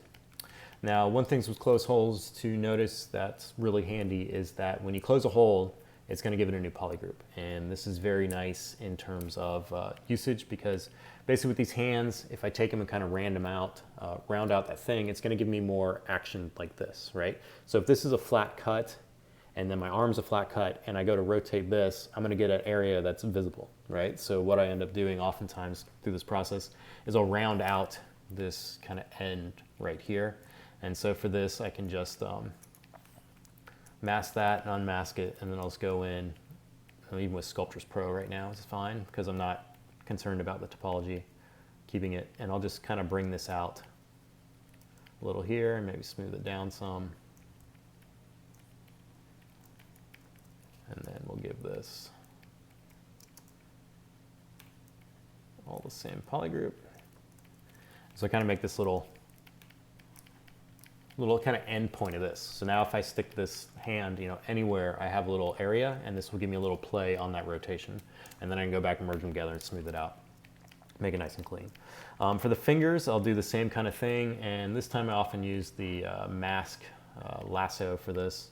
S1: Now, one thing with close holes to notice that's really handy is that when you close a hole, it's going to give it a new polygroup. And this is very nice in terms of usage, because basically with these hands, if I take them and kind of round out that thing, it's going to give me more action like this, right? So if this is a flat cut, and then my arm's a flat cut, and I go to rotate this, I'm going to get an area that's visible, right? So what I end up doing oftentimes through this process is I'll round out this kind of end right here. And so for this, I can just mask that and unmask it, and then I'll just go in, even with Sculptris Pro right now, it's fine, because I'm not concerned about the topology, keeping it, and I'll just kind of bring this out a little here, and maybe smooth it down some. And then we'll give this all the same polygroup. So I kind of make this little kind of end point of this. So now if I stick this hand, you know, anywhere, I have a little area, and this will give me a little play on that rotation. And then I can go back and merge them together and smooth it out, make it nice and clean. For the fingers, I'll do the same kind of thing, and this time I often use the mask lasso for this,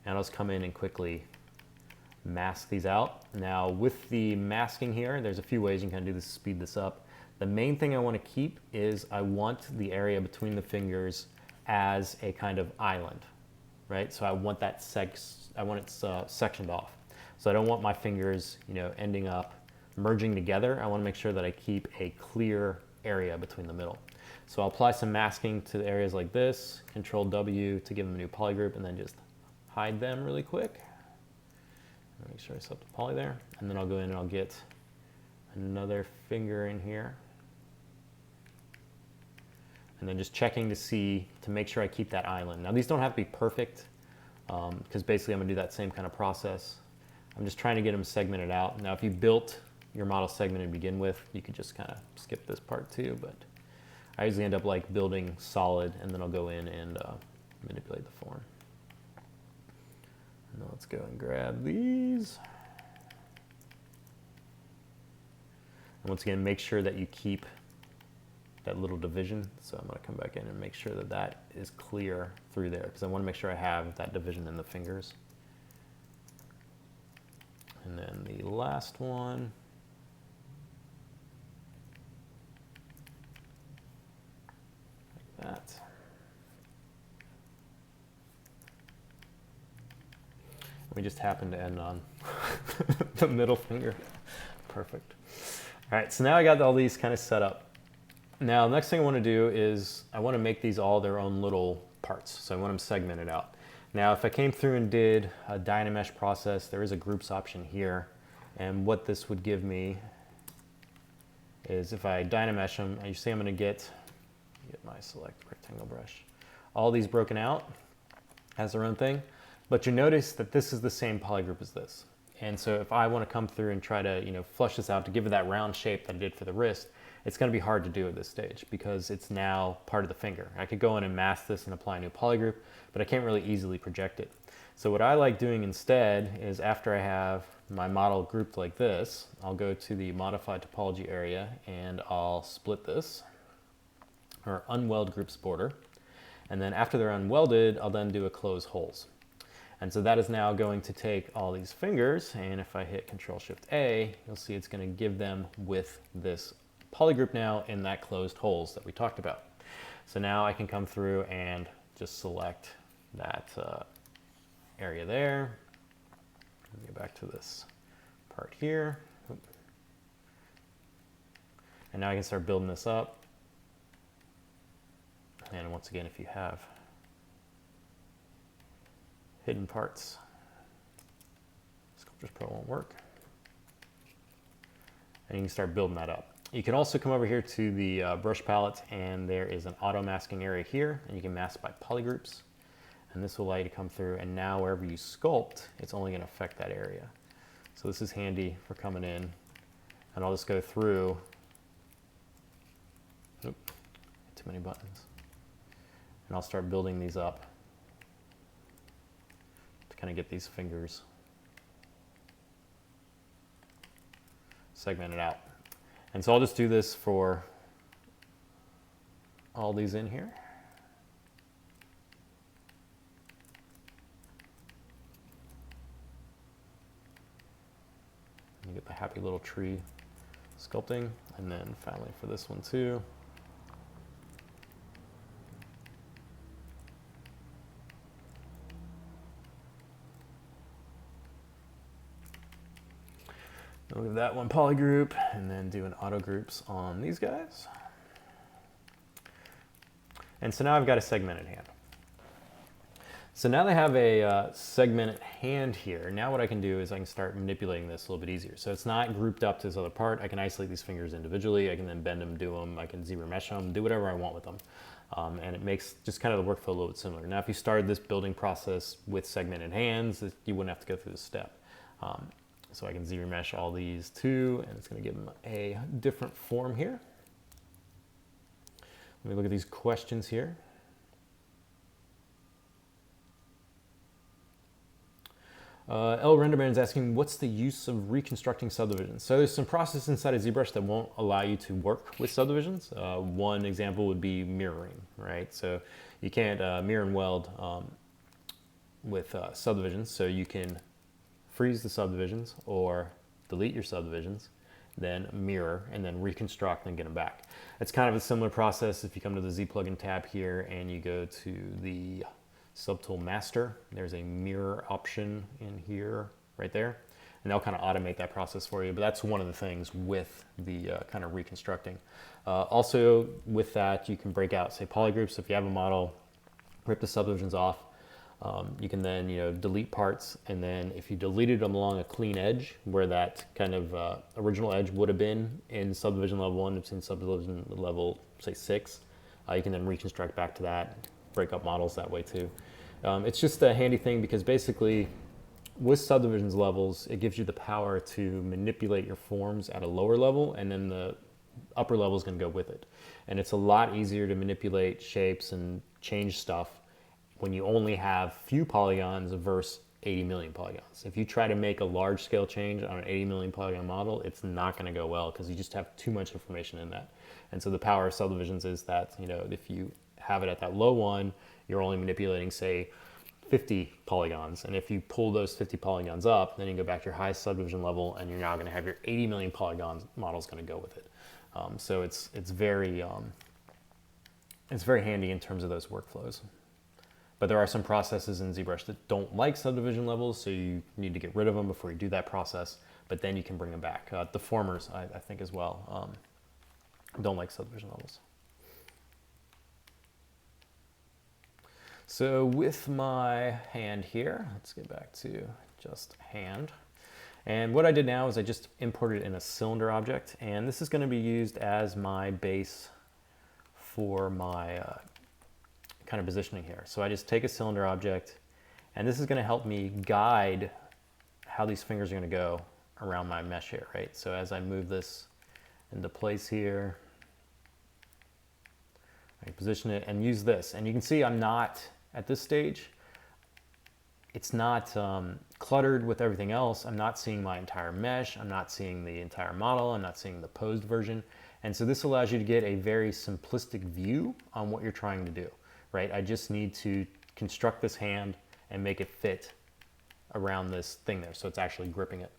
S1: and I'll just come in and quickly mask these out. Now with the masking here, there's a few ways you can kind of do this, speed this up. The main thing I want to keep is I want the area between the fingers as a kind of island, right? So I want that sectioned off. So I don't want my fingers, you know, ending up merging together. I want to make sure that I keep a clear area between the middle. So I'll apply some masking to the areas like this, Control W to give them a new polygroup, and then just hide them really quick. Make sure I set the poly there, and then I'll go in and I'll get another finger in here. And then just checking to make sure I keep that island. Now these don't have to be perfect, because basically I'm gonna do that same kind of process. I'm just trying to get them segmented out. Now if you built your model segment to begin with, you could just kind of skip this part too, but I usually end up like building solid, and then I'll go in and manipulate the form. Now let's go and grab these. And once again, make sure that you keep that little division. So I'm going to come back in and make sure that that is clear through there, because I want to make sure I have that division in the fingers. And then the last one. Like that. We just happen to end on the middle finger. Perfect. All right, so now I got all these kind of set up. Now, the next thing I want to do is I want to make these all their own little parts. So I want them segmented out. Now, if I came through and did a Dynamesh process, there is a groups option here. And what this would give me is if I Dynamesh them, you see I'm going to get my select rectangle brush. All these broken out as their own thing, but you notice that this is the same polygroup as this. And so if I want to come through and try to, flush this out to give it that round shape that I did for the wrist, it's going to be hard to do at this stage because it's now part of the finger. I could go in and mask this and apply a new polygroup, but I can't really easily project it. So what I like doing instead is after I have my model grouped like this, I'll go to the Modify Topology area and I'll split this, or unweld groups border. And then after they're unwelded, I'll then do a close holes. And so that is now going to take all these fingers, and if I hit Control-Shift-A, you'll see it's going to give them with this polygroup now in that closed holes that we talked about. So now I can come through and just select that area there. Let me go back to this part here. And now I can start building this up. And once again, if you have hidden parts, Sculptris Pro won't work. And you can start building that up. You can also come over here to the brush palette, and there is an auto masking area here, and you can mask by polygroups. And this will allow you to come through, and now wherever you sculpt, it's only going to affect that area. So this is handy for coming in, and I'll just go through. Oop, too many buttons. And I'll start building these up to kind of get these fingers segmented out. And so I'll just do this for all these in here. You get the happy little tree sculpting. And then finally for this one too. I'll leave that one polygroup and then do an auto groups on these guys. And so now I've got a segmented hand. So now they have a segmented hand here. Now what I can do is I can start manipulating this a little bit easier. So it's not grouped up to this other part. I can isolate these fingers individually. I can then bend them, do them. I can ZBrush them, do whatever I want with them. And it makes just kind of the workflow a little bit similar. Now if you started this building process with segmented hands, you wouldn't have to go through this step. So I can ZBrush all these too, and it's going to give them a different form here. Let me look at these questions here. L. Renderman is asking, what's the use of reconstructing subdivisions? So there's some process inside of ZBrush that won't allow you to work with subdivisions. One example would be mirroring, right? So you can't mirror and weld with subdivisions, so you can freeze the subdivisions or delete your subdivisions, then mirror, and then reconstruct and get them back. It's kind of a similar process if you come to the Z plugin tab here and you go to the subtool master. There's a mirror option in here, right there, and they'll kind of automate that process for you. But that's one of the things with the kind of reconstructing. Also with that, you can break out, say, polygroups. If you have a model, rip the subdivisions off. You can then delete parts, and then if you deleted them along a clean edge where that kind of original edge would have been in subdivision level 1, it's in subdivision level, say, 6, you can then reconstruct back to that, break up models that way too. It's just a handy thing because basically with subdivisions levels, it gives you the power to manipulate your forms at a lower level, and then the upper level is going to go with it. And it's a lot easier to manipulate shapes and change stuff when you only have few polygons versus 80 million polygons. If you try to make a large scale change on an 80 million polygon model, it's not going to go well because you just have too much information in that. And so the power of subdivisions is that, if you have it at that low one, you're only manipulating, say, 50 polygons. And if you pull those 50 polygons up, then you go back to your highest subdivision level, and you're now going to have your 80 million polygon models going to go with it. So it's very handy in terms of those workflows. But there are some processes in ZBrush that don't like subdivision levels, so you need to get rid of them before you do that process, but then you can bring them back. Deformers, I think, as well, don't like subdivision levels. So with my hand here, let's get back to just hand. And what I did now is I just imported in a cylinder object, and this is going to be used as my base for my kind of positioning here. So I just take a cylinder object, and this is going to help me guide how these fingers are going to go around my mesh here, right? So as I move this into place here, I position it and use this. And you can see I'm not, at this stage, it's not cluttered with everything else. I'm not seeing my entire mesh. I'm not seeing the entire model. I'm not seeing the posed version. And so this allows you to get a very simplistic view on what you're trying to do, right? I just need to construct this hand and make it fit around this thing there, so it's actually gripping it.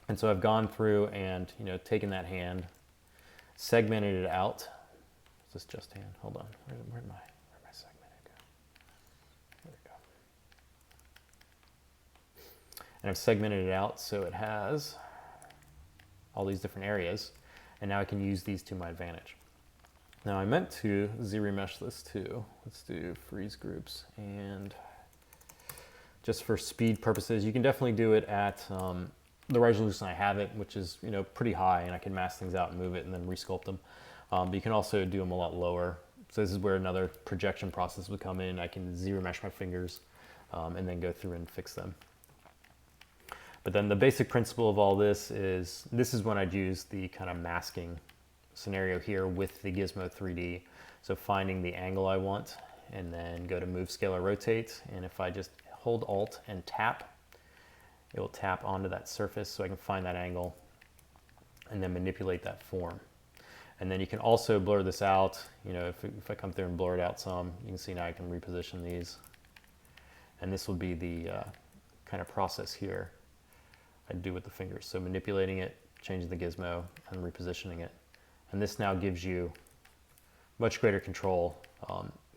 S1: And so I've gone through and, you know, taken that hand, segmented it out. Is this just hand? Hold on. Where'd my segmented go? There we go. And I've segmented it out so it has all these different areas, and now I can use these to my advantage. Now I meant to Z-remesh this too. Let's do freeze groups, and just for speed purposes, you can definitely do it at the resolution I have it, which is, you know, pretty high, and I can mask things out and move it and then resculpt them. But you can also do them a lot lower. So this is where another projection process would come in. I can Z-remesh my fingers and then go through and fix them. But then the basic principle of all this is when I'd use the kind of masking scenario here with the Gizmo 3D. So finding the angle I want, and then go to move, scale, or rotate. And if I just hold Alt and tap, it will tap onto that surface so I can find that angle and then manipulate that form. And then you can also blur this out. You know, if I come through and blur it out some, you can see now I can reposition these. And this will be the kind of process here I do with the fingers. So manipulating it, changing the gizmo, and repositioning it. And this now gives you much greater control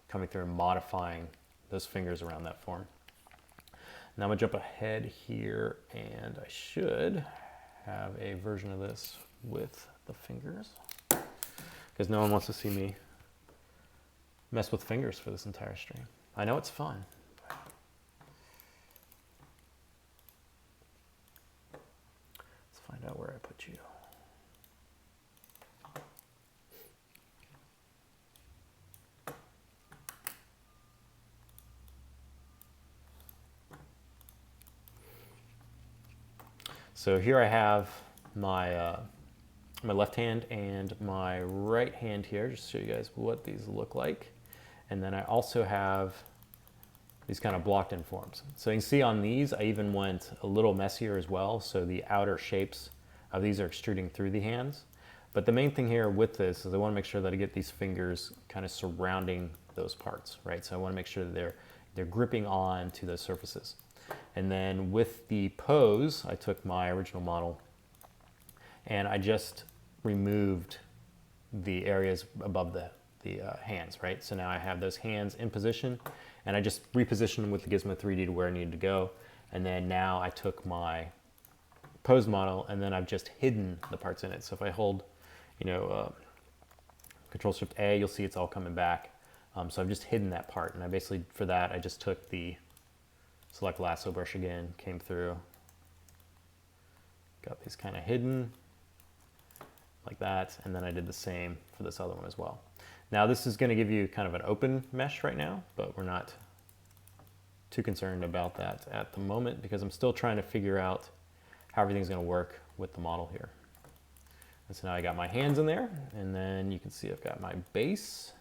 S1: coming through and modifying those fingers around that form. Now I'm gonna jump ahead here, and I should have a version of this with the fingers, because no one wants to see me mess with fingers for this entire stream. I know it's fun. Let's find out where I put you. So here I have my my left hand and my right hand here, just to show you guys what these look like. And then I also have these kind of blocked in forms. So you can see on these, I even went a little messier as well. So the outer shapes of these are extruding through the hands. But the main thing here with this is I want to make sure that I get these fingers kind of surrounding those parts, right? So I want to make sure that they're gripping on to those surfaces. And then with the pose, I took my original model and I just removed the areas above the hands, right? So now I have those hands in position, and I just repositioned them with the Gizmo 3D to where I needed to go. And then now I took my pose model and then I've just hidden the parts in it. So if I hold, you know, Control-Shift-A, you'll see it's all coming back. So I've just hidden that part, and I basically, for that, I just took the select lasso brush again, came through, got these kind of hidden like that, and then I did the same for this other one as well. Now this is going to give you kind of an open mesh right now, but we're not too concerned about that at the moment because I'm still trying to figure out how everything's going to work with the model here. And so now I got my hands in there, and then you can see I've got my base.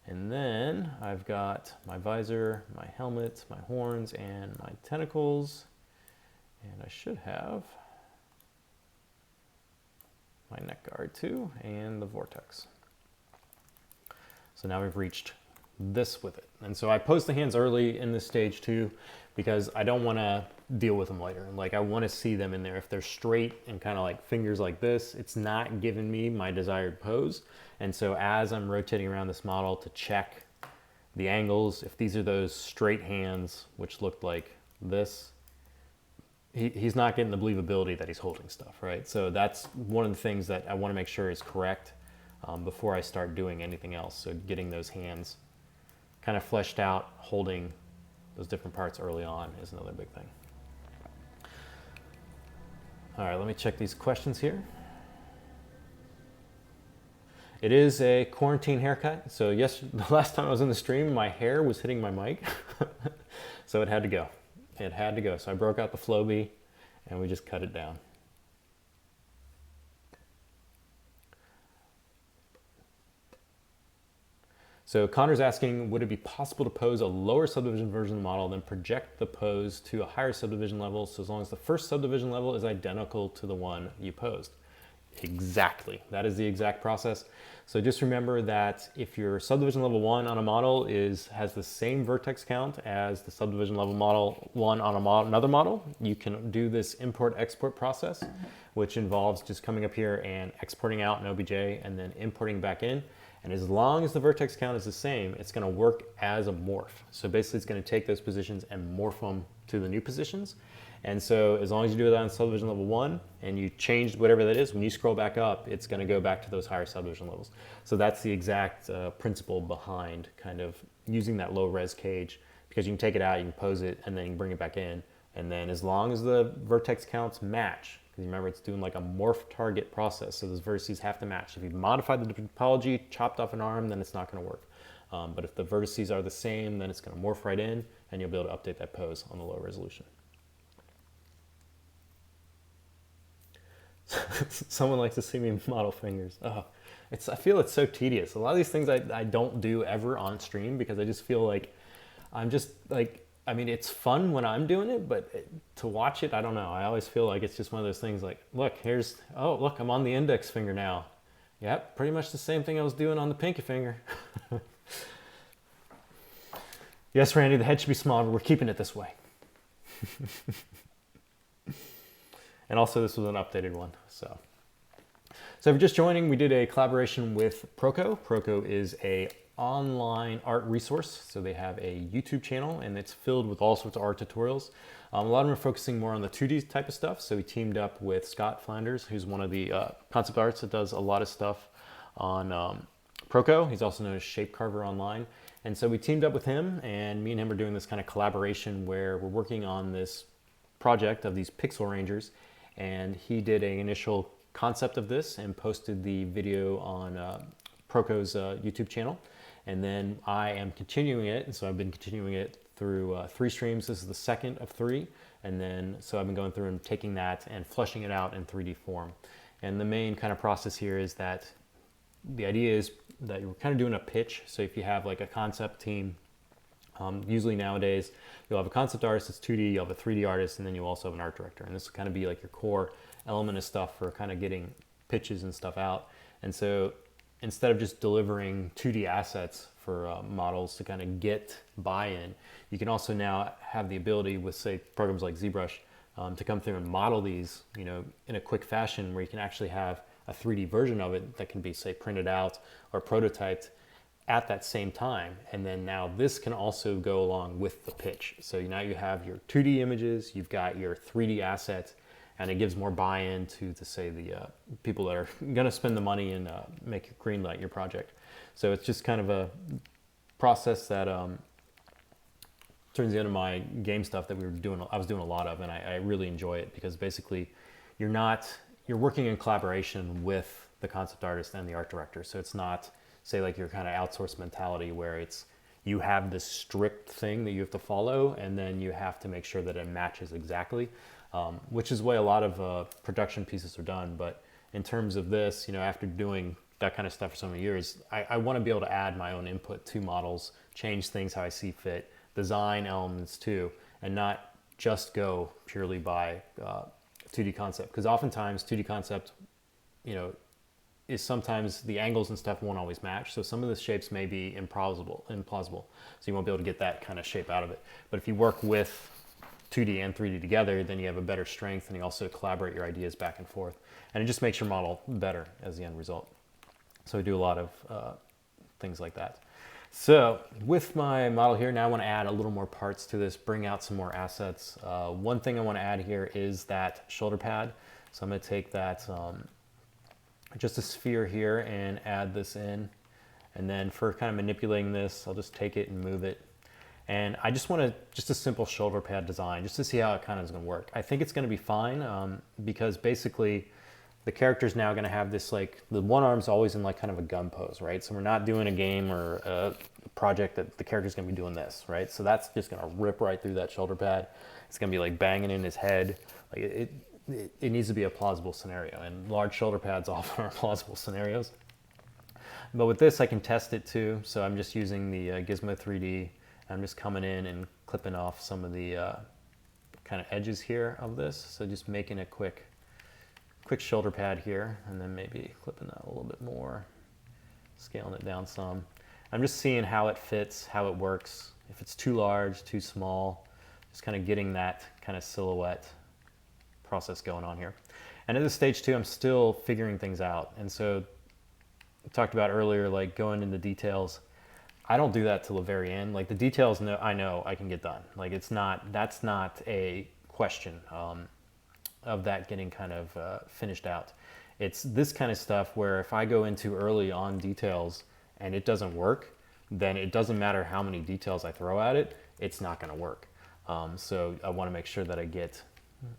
S1: And then I've got my visor, my helmet, my horns, and my tentacles. And I should have my neck guard too, and the vortex. So now we've reached this with it. And so I posed the hands early in this stage too, because I don't want to deal with them later. Like I want to see them in there. If they're straight and kind of like fingers like this, it's not giving me my desired pose. And so as I'm rotating around this model to check the angles, if these are those straight hands, which looked like this, he's not getting the believability that he's holding stuff, right? So that's one of the things that I want to make sure is correct before I start doing anything else. So getting those hands kind of fleshed out, holding those different parts early on is another big thing. All right, let me check these questions here. It is a quarantine haircut. So yes, the last time I was in the stream, my hair was hitting my mic. So it had to go. It had to go. So I broke out the Flowbee and we just cut it down. So Connor's asking, would it be possible to pose a lower subdivision version of the model, then project the pose to a higher subdivision level, so as long as the first subdivision level is identical to the one you posed? Exactly. That is the exact process. So just remember that if your subdivision level 1 on a model has the same vertex count as the subdivision level model 1 on another model, you can do this import-export process, which involves just coming up here and exporting out an OBJ and then importing back in. And as long as the vertex count is the same, it's going to work as a morph. So basically it's going to take those positions and morph them to the new positions. And so as long as you do that on subdivision level 1 and you change whatever that is, when you scroll back up, it's going to go back to those higher subdivision levels. So that's the exact principle behind kind of using that low res cage, because you can take it out, you can pose it, and then you can bring it back in. And then as long as the vertex counts match, because remember it's doing like a morph target process, so those vertices have to match. If you've modified the topology, chopped off an arm, then it's not going to work. But if the vertices are the same, then it's going to morph right in, and you'll be able to update that pose on the low resolution. Someone likes to see me model fingers. Oh, I feel it's so tedious. A lot of these things I don't do ever on stream because I just feel like I'm just like, I mean, it's fun when I'm doing it, but to watch it, I don't know. I always feel like it's just one of those things like, look, oh, look, I'm on the index finger now. Yep, pretty much the same thing I was doing on the pinky finger. Yes, Randy, the head should be smaller. We're keeping it this way. And also this was an updated one. So if you're just joining, we did a collaboration with Proko. Proko is a online art resource. So they have a YouTube channel and it's filled with all sorts of art tutorials. A lot of them are focusing more on the 2D type of stuff. So we teamed up with Scott Flanders, who's one of the concept arts that does a lot of stuff on Proko. He's also known as Shape Carver online. And so we teamed up with him, and me and him are doing this kind of collaboration where we're working on this project of these pixel rangers. And he did an initial concept of this and posted the video on Proko's YouTube channel. And then I am continuing it. And so I've been continuing it through 3 streams. This is the second of 3. And then, so I've been going through and taking that and fleshing it out in 3D form. And the main kind of process here is that the idea is that you're kind of doing a pitch. So if you have like a concept team, usually nowadays you'll have a concept artist that's 2D, you'll have a 3D artist, and then you'll also have an art director. And this will kind of be like your core element of stuff for kind of getting pitches and stuff out. And so instead of just delivering 2D assets for models to kind of get buy-in, you can also now have the ability with, say, programs like ZBrush to come through and model these, you know, in a quick fashion where you can actually have a 3D version of it that can be, say, printed out or prototyped at that same time. And then now this can also go along with the pitch. So now you have your 2D images, you've got your 3D assets, and it gives more buy-in to say, the people that are gonna spend the money and make your green light your project. So it's just kind of a process that turns into my game stuff that I was doing a lot of, and I really enjoy it because basically you're working in collaboration with the concept artist and the art director. So it's not, say, like your kind of outsourced mentality where it's you have this strict thing that you have to follow and then you have to make sure that it matches exactly, which is the way a lot of production pieces are done. But in terms of this, you know, after doing that kind of stuff for so many years, I want to be able to add my own input to models, change things how I see fit, design elements too, and not just go purely by 2D concept. Because oftentimes 2D concept, you know, is sometimes the angles and stuff won't always match. So some of the shapes may be implausible. So you won't be able to get that kind of shape out of it. But if you work with 2D and 3D together, then you have a better strength and you also collaborate your ideas back and forth. And it just makes your model better as the end result. So I do a lot of things like that. So with my model here, now I want to add a little more parts to this, bring out some more assets. One thing I want to add here is that shoulder pad. So I'm going to take that, just a sphere here and add this in. And then for kind of manipulating this, I'll just take it and move it. And I just want just a simple shoulder pad design, just to see how it kind of is going to work. I think it's going to be fine because basically the character's now going to have this, like, the one arm's always in like kind of a gun pose, right? So we're not doing a game or a project that the character's going to be doing this, right? So that's just going to rip right through that shoulder pad. It's going to be like banging in his head. Like it needs to be a plausible scenario, and large shoulder pads often are plausible scenarios. But with this, I can test it too. So I'm just using the Gizmo 3D. I'm just coming in and clipping off some of the kind of edges here of this. So just making a quick shoulder pad here, and then maybe clipping that a little bit more, scaling it down some. I'm just seeing how it fits, how it works. If it's too large, too small, just kind of getting that kind of silhouette process going on here. And at this stage too, I'm still figuring things out. And so I talked about earlier, like going into details. I don't do that till the very end. Like the details, I know I can get done. Like that's not a question of that getting kind of finished out. It's this kind of stuff where if I go into early on details and it doesn't work, then it doesn't matter how many details I throw at it, it's not gonna work. So I wanna make sure that I get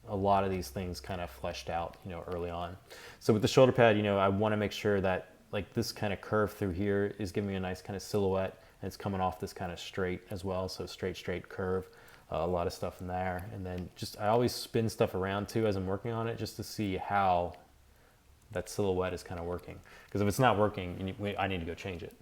S1: a lot of these things kind of fleshed out, early on. So with the shoulder pad, I wanna make sure that like this kind of curve through here is giving me a nice kind of silhouette, and it's coming off this kind of straight as well. So straight curve, a lot of stuff in there. And then I always spin stuff around too as I'm working on it, just to see how that silhouette is kind of working. Because if it's not working, I need to go change it.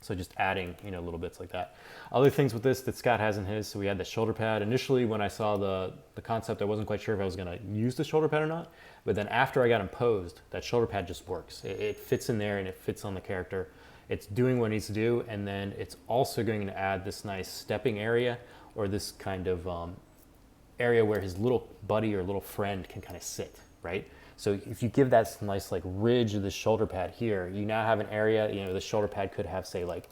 S1: So just adding, little bits like that. Other things with this that Scott has in his, so we had the shoulder pad. Initially, when I saw the concept, I wasn't quite sure if I was gonna use the shoulder pad or not. But then after I got him posed, that shoulder pad just works. It fits in there and it fits on the character. It's doing what it needs to do, and then it's also going to add this nice stepping area, or this kind of area where his little buddy or little friend can kind of sit, right? So if you give that nice like ridge of the shoulder pad here, you now have an area, the shoulder pad could have, say, like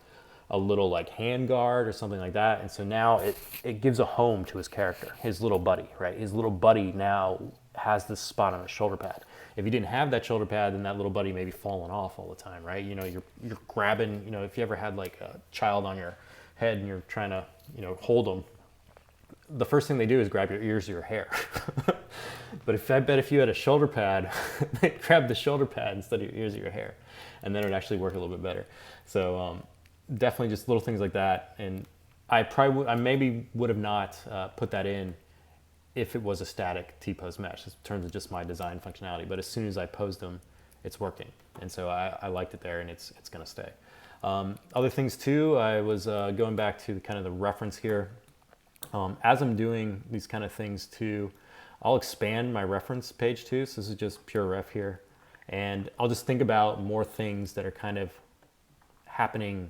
S1: a little like hand guard or something like that. And so now it gives a home to his character, his little buddy, right? His little buddy now has this spot on the shoulder pad. If you didn't have that shoulder pad, then that little buddy may be falling off all the time, right? You're grabbing, if you ever had like a child on your head and you're trying to, hold them, the first thing they do is grab your ears or your hair. But I bet if you had a shoulder pad, they'd grab the shoulder pad instead of your ears or your hair, and then it would actually work a little bit better. So definitely just little things like that. And I maybe would have not put that in if it was a static T-pose mesh in terms of just my design functionality. But as soon as I posed them, it's working. And so I liked it there, and it's gonna stay. Other things too, I was going back to kind of the reference here. As I'm doing these kind of things too, I'll expand my reference page too. So this is just pure ref here. And I'll just think about more things that are kind of happening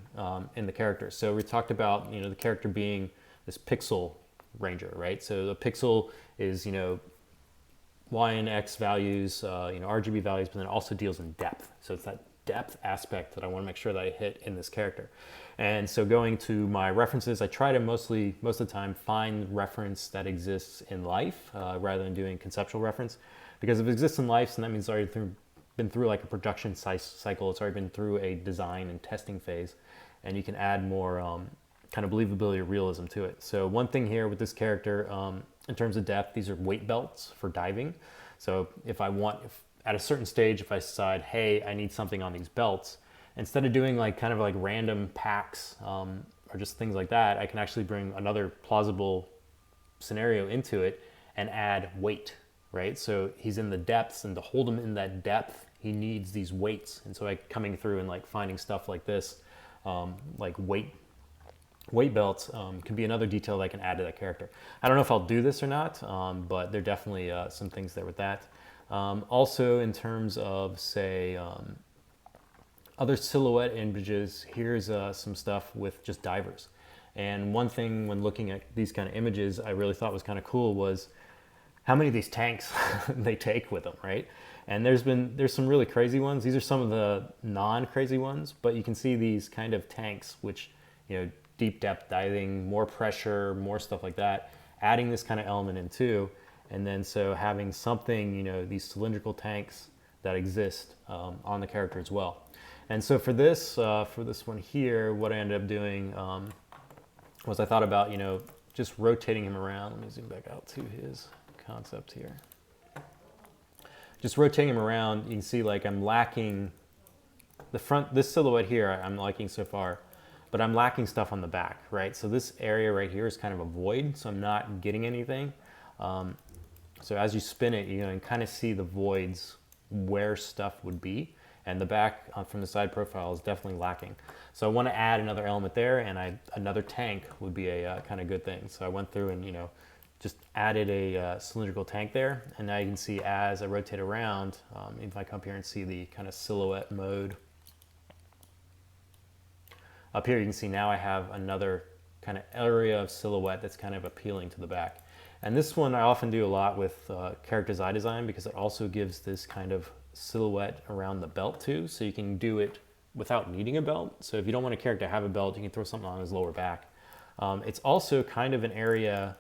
S1: in the character. So we talked about, the character being this pixel ranger, right? So the pixel is, Y and X values, RGB values, but then it also deals in depth. So it's that depth aspect that I want to make sure that I hit in this character. And so going to my references, I try to most of the time find reference that exists in life rather than doing conceptual reference. Because if it exists in life, then that means it's already been through like a production cycle. It's already been through a design and testing phase, and you can add more kind of believability or realism to it. So one thing here with this character, in terms of depth, these are weight belts for diving. So if at a certain stage, if I decide, hey, I need something on these belts, instead of doing like kind of like random packs or just things like that, I can actually bring another plausible scenario into it and add weight, right? So he's in the depths, and to hold him in that depth, he needs these weights. And so like coming through and like finding stuff like this, like weight belts can be another detail that I can add to that character. I don't know if I'll do this or not, but there are definitely some things there with that. Also in terms of, say, other silhouette images, here's some stuff with just divers. And one thing when looking at these kind of images I really thought was kind of cool was how many of these tanks they take with them, right? And there's some really crazy ones. These are some of the non-crazy ones, but you can see these kind of tanks which, deep depth diving, more pressure, more stuff like that, adding this kind of element in too. And then so having something, these cylindrical tanks that exist on the character as well. And so for this one here, what I ended up doing was I thought about, you know, just rotating him around. Let me zoom back out to his concept here. Just rotating him around, you can see like I'm lacking the front, this silhouette here I'm liking so far, but I'm lacking stuff on the back, right? So this area right here is kind of a void, so I'm not getting anything. So as you spin it, you can kind of see the voids where stuff would be, and the back from the side profile is definitely lacking. So I want to add another element there, and another tank would be a kind of good thing. So I went through and, you know, just added a cylindrical tank there, and now you can see as I rotate around, if I come up here and see the kind of silhouette mode, up here you can see now I have another kind of area of silhouette that's kind of appealing to the back. And this one I often do a lot with character's eye design, because it also gives this kind of silhouette around the belt too, so you can do it without needing a belt. So if you don't want a character to have a belt, you can throw something on his lower back. It's also kind of an area,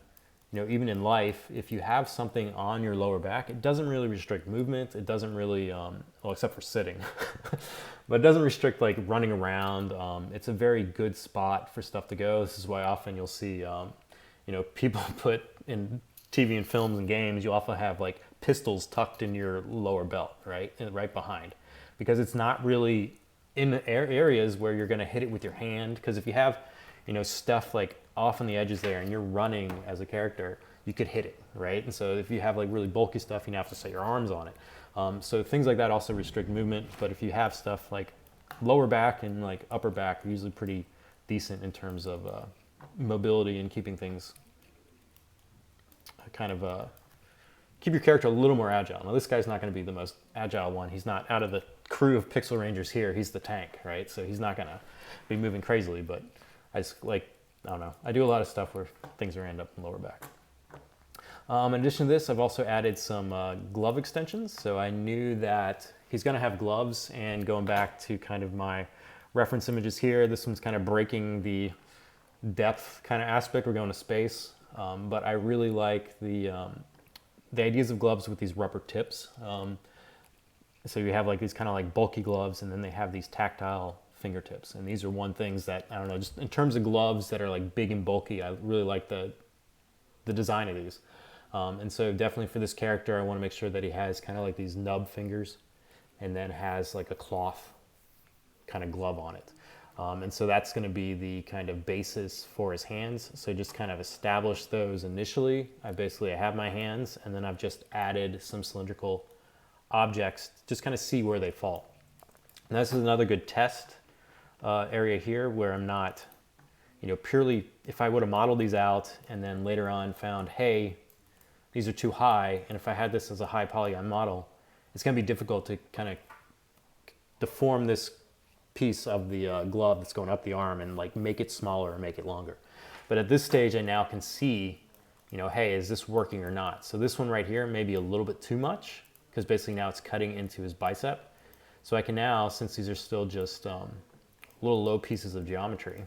S1: you know, even in life, if you have something on your lower back, it doesn't really restrict movement. It doesn't really, well, except for sitting, but it doesn't restrict like running around. It's a very good spot for stuff to go. This is why often you'll see, you know, people put in TV and films and games, you often have like pistols tucked in your lower belt, right? And right behind, because it's not really in areas where you're going to hit it with your hand. Because if you have, you know, stuff like off on the edges there and you're running as a character, you could hit it, right? And so if you have like really bulky stuff, you have to set your arms on it. So things like that also restrict movement. But if you have stuff like lower back and like upper back, are usually pretty decent in terms of mobility and keeping things kind of keep your character a little more agile. Now this guy's not going to be the most agile one. He's not, out of the crew of Pixel Rangers here, he's the tank, right? So he's not going to be moving crazily, but I just like, I don't know, I do a lot of stuff where things are end up in lower back. In addition to this, I've also added some glove extensions. So I knew that he's going to have gloves, and going back to kind of my reference images here, this one's kind of breaking the depth kind of aspect. We're going to space, but I really like the ideas of gloves with these rubber tips. So you have like these kind of like bulky gloves, and then they have these tactile fingertips. And these are one things that, I don't know, just in terms of gloves that are like big and bulky, I really like the design of these. And so definitely for this character, I want to make sure that he has kind of like these nub fingers, and then has like a cloth kind of glove on it. And so that's going to be the kind of basis for his hands. So just kind of establish those initially. I have my hands, and then I've just added some cylindrical objects, just kind of see where they fall. And this is another good test area here, where I'm not, you know, purely, if I would have modeled these out and then later on found, hey, these are too high, and if I had this as a high polygon model, it's going to be difficult to kind of deform this piece of the glove that's going up the arm and like make it smaller or make it longer. But at this stage, I now can see, you know, hey, is this working or not? So this one right here may be a little bit too much, because basically now it's cutting into his bicep. So I can now, since these are still just little low pieces of geometry,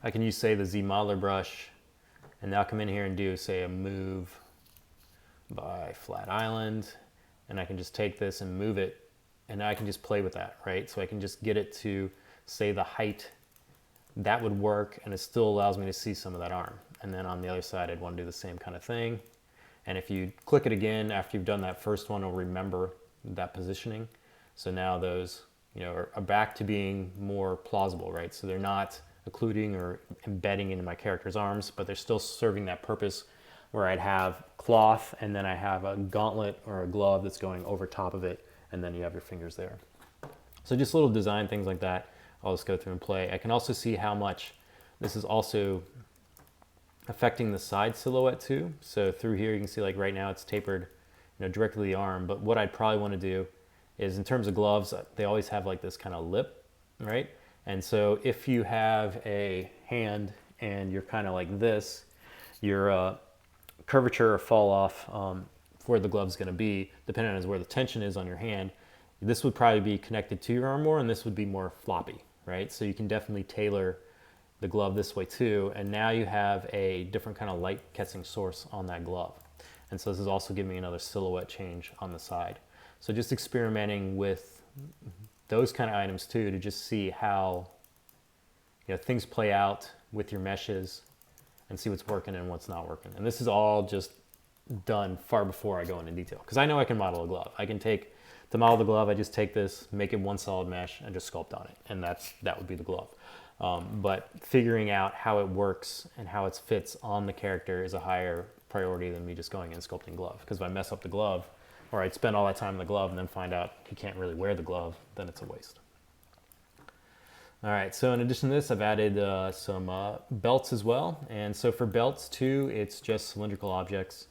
S1: I can use, say, the Z modeler brush, and now come in here and do, say, a move by flat island, and I can just take this and move it, and now I can just play with that, right? So I can just get it to, say, the height that would work, and it still allows me to see some of that arm. And then on the other side, I'd want to do the same kind of thing. And if you click it again after you've done that first one, it'll remember that positioning. So now those, you know, are back to being more plausible, right? So they're not occluding or embedding into my character's arms, but they're still serving that purpose where I'd have cloth, and then I have a gauntlet or a glove that's going over top of it, and then you have your fingers there. So just little design things like that, I'll just go through and play. I can also see how much this is also affecting the side silhouette too. So through here, you can see like right now it's tapered, you know, directly to the arm. But what I'd probably want to do is, in terms of gloves, they always have like this kind of lip, right? And so if you have a hand and you're kind of like this, your curvature or fall off where the glove's going to be, depending on where the tension is on your hand, this would probably be connected to your arm more, and this would be more floppy, right? So you can definitely tailor the glove this way too, and now you have a different kind of light catching source on that glove. And so this is also giving me another silhouette change on the side. So just experimenting with those kind of items too, to just see how, you know, things play out with your meshes and see what's working and what's not working. And this is all just done far before I go into detail, because I know I can model a glove. I can take, to model the glove, I just take this, make it one solid mesh, and just sculpt on it, and that would be the glove. But figuring out how it works and how it fits on the character is a higher priority than me just going and sculpting glove. Because if I mess up the glove, or I'd spend all that time in the glove and then find out he can't really wear the glove, then it's a waste. All right, so in addition to this, I've added some belts as well. And so for belts too, it's just cylindrical objects.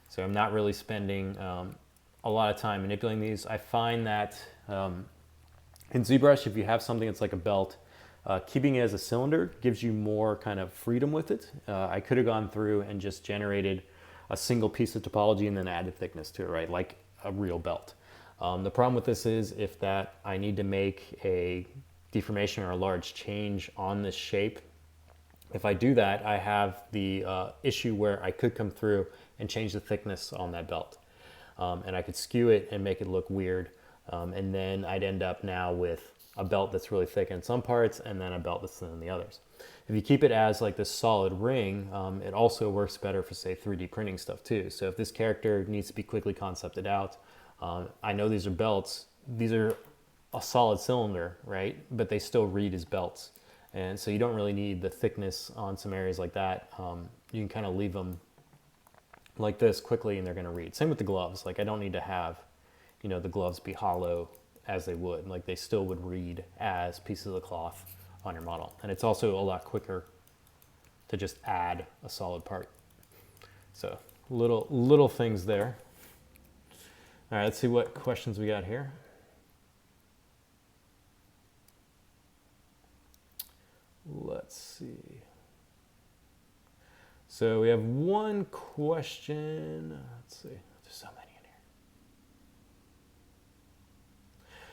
S1: So I'm not really spending a lot of time manipulating these. I find that in ZBrush, if you have something that's like a belt, keeping it as a cylinder gives you more kind of freedom with it. I could have gone through and just generated a single piece of topology and then added thickness to it, right? Like a real belt. The problem with this is if that I need to make a deformation or a large change on this shape, if I do that, I have the issue where I could come through and change the thickness on that belt. And I could skew it and make it look weird. And then I'd end up now with a belt that's really thick in some parts and then a belt that's thin in the others. If you keep it as like this solid ring, it also works better for, say, 3D printing stuff too. So if this character needs to be quickly concepted out, I know these are belts. These are a solid cylinder, right? But they still read as belts. And so you don't really need the thickness on some areas like that. You can kind of leave them like this quickly and they're gonna read. Same with the gloves. Like I don't need to have, you know, the gloves be hollow as they would. Like they still would read as pieces of cloth on your model. And it's also a lot quicker to just add a solid part. So little things there. All right, let's see what questions we got here. Let's see. So we have one question. Let's see. There's so many in here.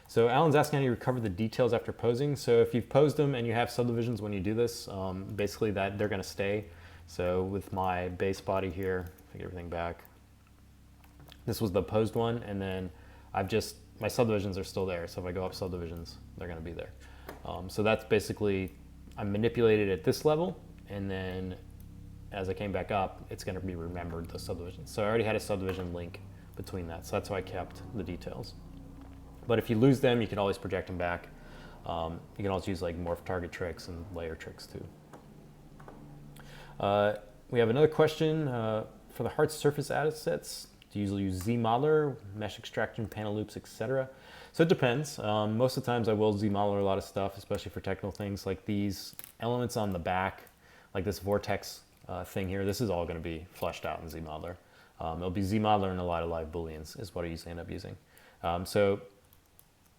S1: So Alan's asking how you recover the details after posing. So if you've posed them and you have subdivisions when you do this, basically that they're going to stay. So with my base body here, if I get everything back, this was the posed one, and then my subdivisions are still there. So if I go up subdivisions, they're going to be there. So that's basically, I manipulated at this level, and then as I came back up, it's going to be remembered the subdivision. So I already had a subdivision link between that. So that's why I kept the details. But if you lose them, you can always project them back. You can also use like morph target tricks and layer tricks too. We have another question for the hard surface assets. Do you usually use ZModeler, mesh extraction, panel loops, etc.? So it depends. Most of the times I will ZModeler a lot of stuff, especially for technical things like these elements on the back, like this vortex thing here. This is all going to be fleshed out in ZModeler. It'll be ZModeler and a lot of live booleans is what I usually end up using. So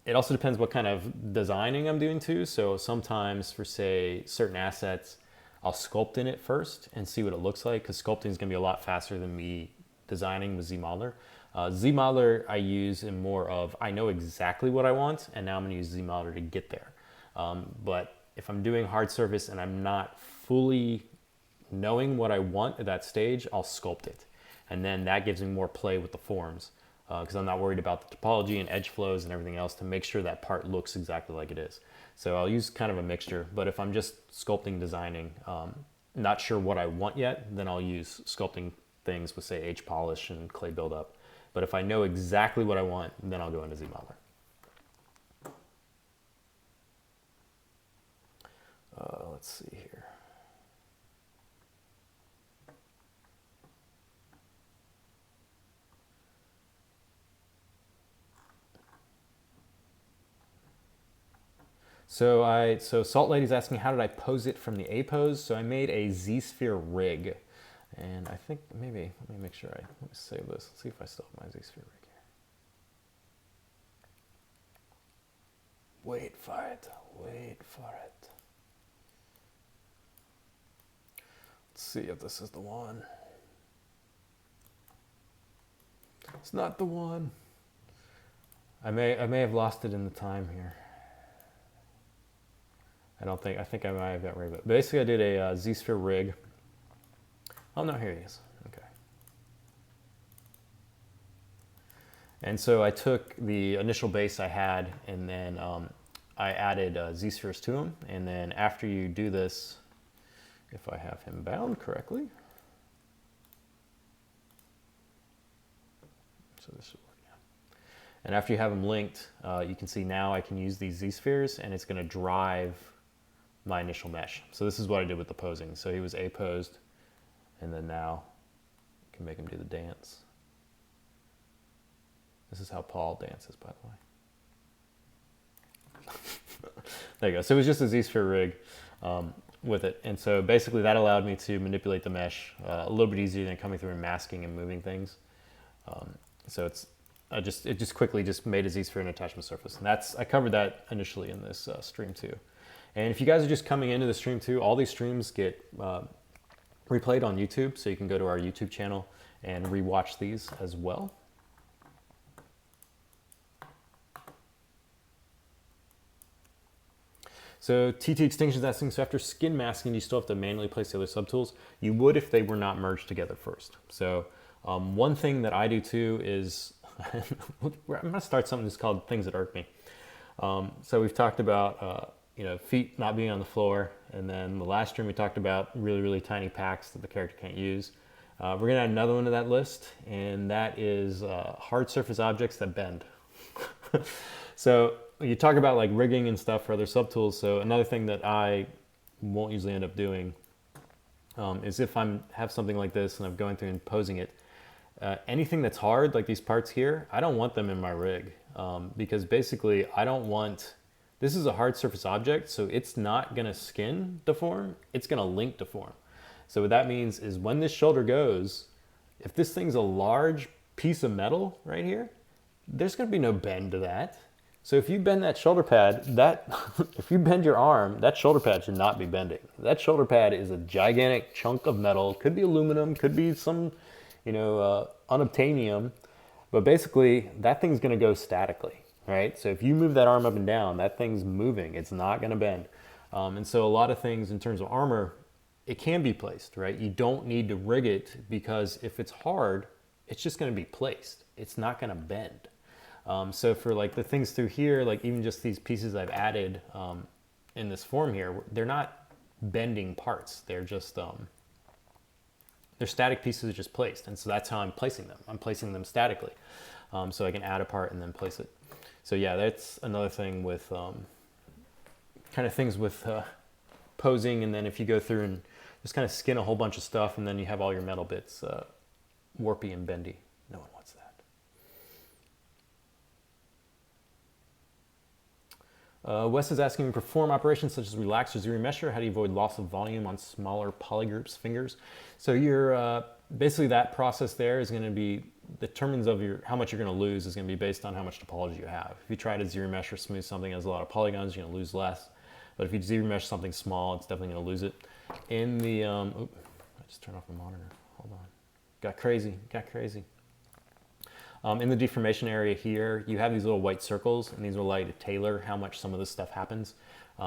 S1: it also depends what kind of designing I'm doing too. So sometimes for, say, certain assets, I'll sculpt in it first and see what it looks like, because sculpting is going to be a lot faster than me designing with ZModeler. ZModeler I use in more of, I know exactly what I want, and now I'm going to use ZModeler to get there. But if I'm doing hard surface and I'm not fully knowing what I want at that stage, I'll sculpt it. And then that gives me more play with the forms, because I'm not worried about the topology and edge flows and everything else to make sure that part looks exactly like it is. So I'll use kind of a mixture, but if I'm just sculpting, designing, not sure what I want yet, then I'll use sculpting things with, say, H polish and clay buildup. But if I know exactly what I want, then I'll go into ZModeler. Let's see here. So Salt Lady's asking, how did I pose it from the A pose? So I made a ZSphere rig, and I think maybe, let me make sure let me save this. Let's see if I still have my ZSphere rig here. Wait for it, wait for it. Let's see if this is the one. It's not the one. I may have lost it in the time here. I think I might have got rid of it. Basically, I did a ZSphere rig. Oh no, here he is. Okay. And so I took the initial base I had, and then I added ZSpheres to him, and then after you do this, if I have him bound correctly, so this will work now. And after you have them linked, you can see now I can use these ZSpheres, and it's going to drive my initial mesh. So this is what I did with the posing. So he was A-posed, and then now I can make him do the dance. This is how Paul dances, by the way. There you go. So it was just a Z-sphere rig with it. And so basically that allowed me to manipulate the mesh a little bit easier than coming through and masking and moving things. So it just quickly just made a Z-sphere and attachment surface. And I covered that initially in this stream too. And if you guys are just coming into the stream too, all these streams get replayed on YouTube. So you can go to our YouTube channel and rewatch these as well. So TT Extinction is asking, so after skin masking, do you still have to manually place the other subtools? You would if they were not merged together first. So one thing that I do too is, I'm gonna start something that's called things that irk me. So we've talked about feet not being on the floor, and then the last stream we talked about really, really tiny packs that the character can't use. We're gonna add another one to that list, and that is hard surface objects that bend. So you talk about like rigging and stuff for other subtools. So another thing that I won't usually end up doing is if I have something like this and I'm going through and posing it, anything that's hard, like these parts here, I don't want them in my rig because basically I don't want, this is a hard surface object, so it's not gonna skin deform, it's gonna link deform. So what that means is when this shoulder goes, if this thing's a large piece of metal right here, there's gonna be no bend to that. So if you bend that shoulder pad, if you bend your arm, that shoulder pad should not be bending. That shoulder pad is a gigantic chunk of metal. Could be aluminum, could be some, unobtainium, but basically that thing's gonna go statically, right? So if you move that arm up and down, that thing's moving, it's not gonna bend. And so a lot of things in terms of armor, it can be placed, right? You don't need to rig it because if it's hard, it's just gonna be placed. It's not gonna bend. So for like the things through here, like even just these pieces I've added in this form here, they're not bending parts. They're just, they're static pieces just placed. And so that's how I'm placing them. I'm placing them statically. So I can add a part and then place it. So yeah, that's another thing with kind of things with posing. And then if you go through and just kind of skin a whole bunch of stuff and then you have all your metal bits warpy and bendy. No one wants that. Wes is asking, perform operations such as relax or zero mesher. How do you avoid loss of volume on smaller polygroups fingers? So you're basically that process there is going to be determines of how much you're going to lose is going to be based on how much topology you have. If you try to zero mesh or smooth something that has a lot of polygons, you're going to lose less. But if you zero mesh something small, it's definitely going to lose it. In the I just turned off my monitor. Hold on. Got crazy. In the deformation area here, you have these little white circles, and these will allow you to tailor how much some of this stuff happens.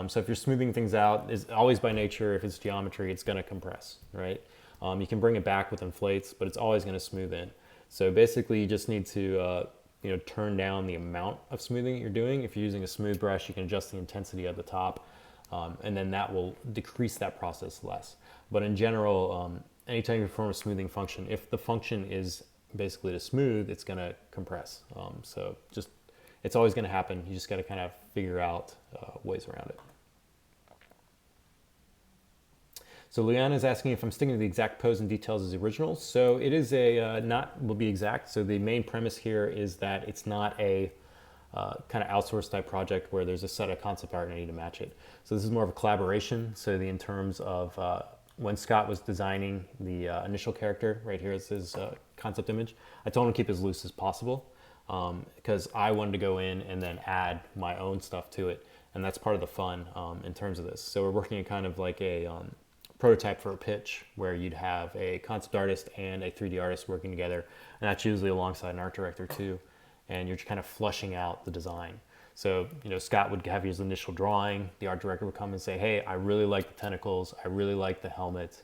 S1: So if you're smoothing things out, it's always by nature, if it's geometry, it's going to compress, right? You can bring it back with inflates, but it's always going to smooth in. So basically, you just need to turn down the amount of smoothing that you're doing. If you're using a smooth brush, you can adjust the intensity at the top, and then that will decrease that process less. But in general, anytime you perform a smoothing function, if the function is basically to smooth, it's going to compress. So just, it's always going to happen. You just got to kind of figure out ways around it. So Leanna is asking if I'm sticking to the exact pose and details as the original. So it is will be exact. So the main premise here is that it's not a kind of outsourced type project where there's a set of concept art and I need to match it. So this is more of a collaboration. So in terms of when Scott was designing the initial character, right here is his concept image, I told him to keep as loose as possible because I wanted to go in and then add my own stuff to it. And that's part of the fun in terms of this. So we're working in kind of like a prototype for a pitch where you'd have a concept artist and a 3D artist working together. And that's usually alongside an art director too. And you're kind of flushing out the design. So, Scott would have his initial drawing. The art director would come and say, hey, I really like the tentacles. I really like the helmet.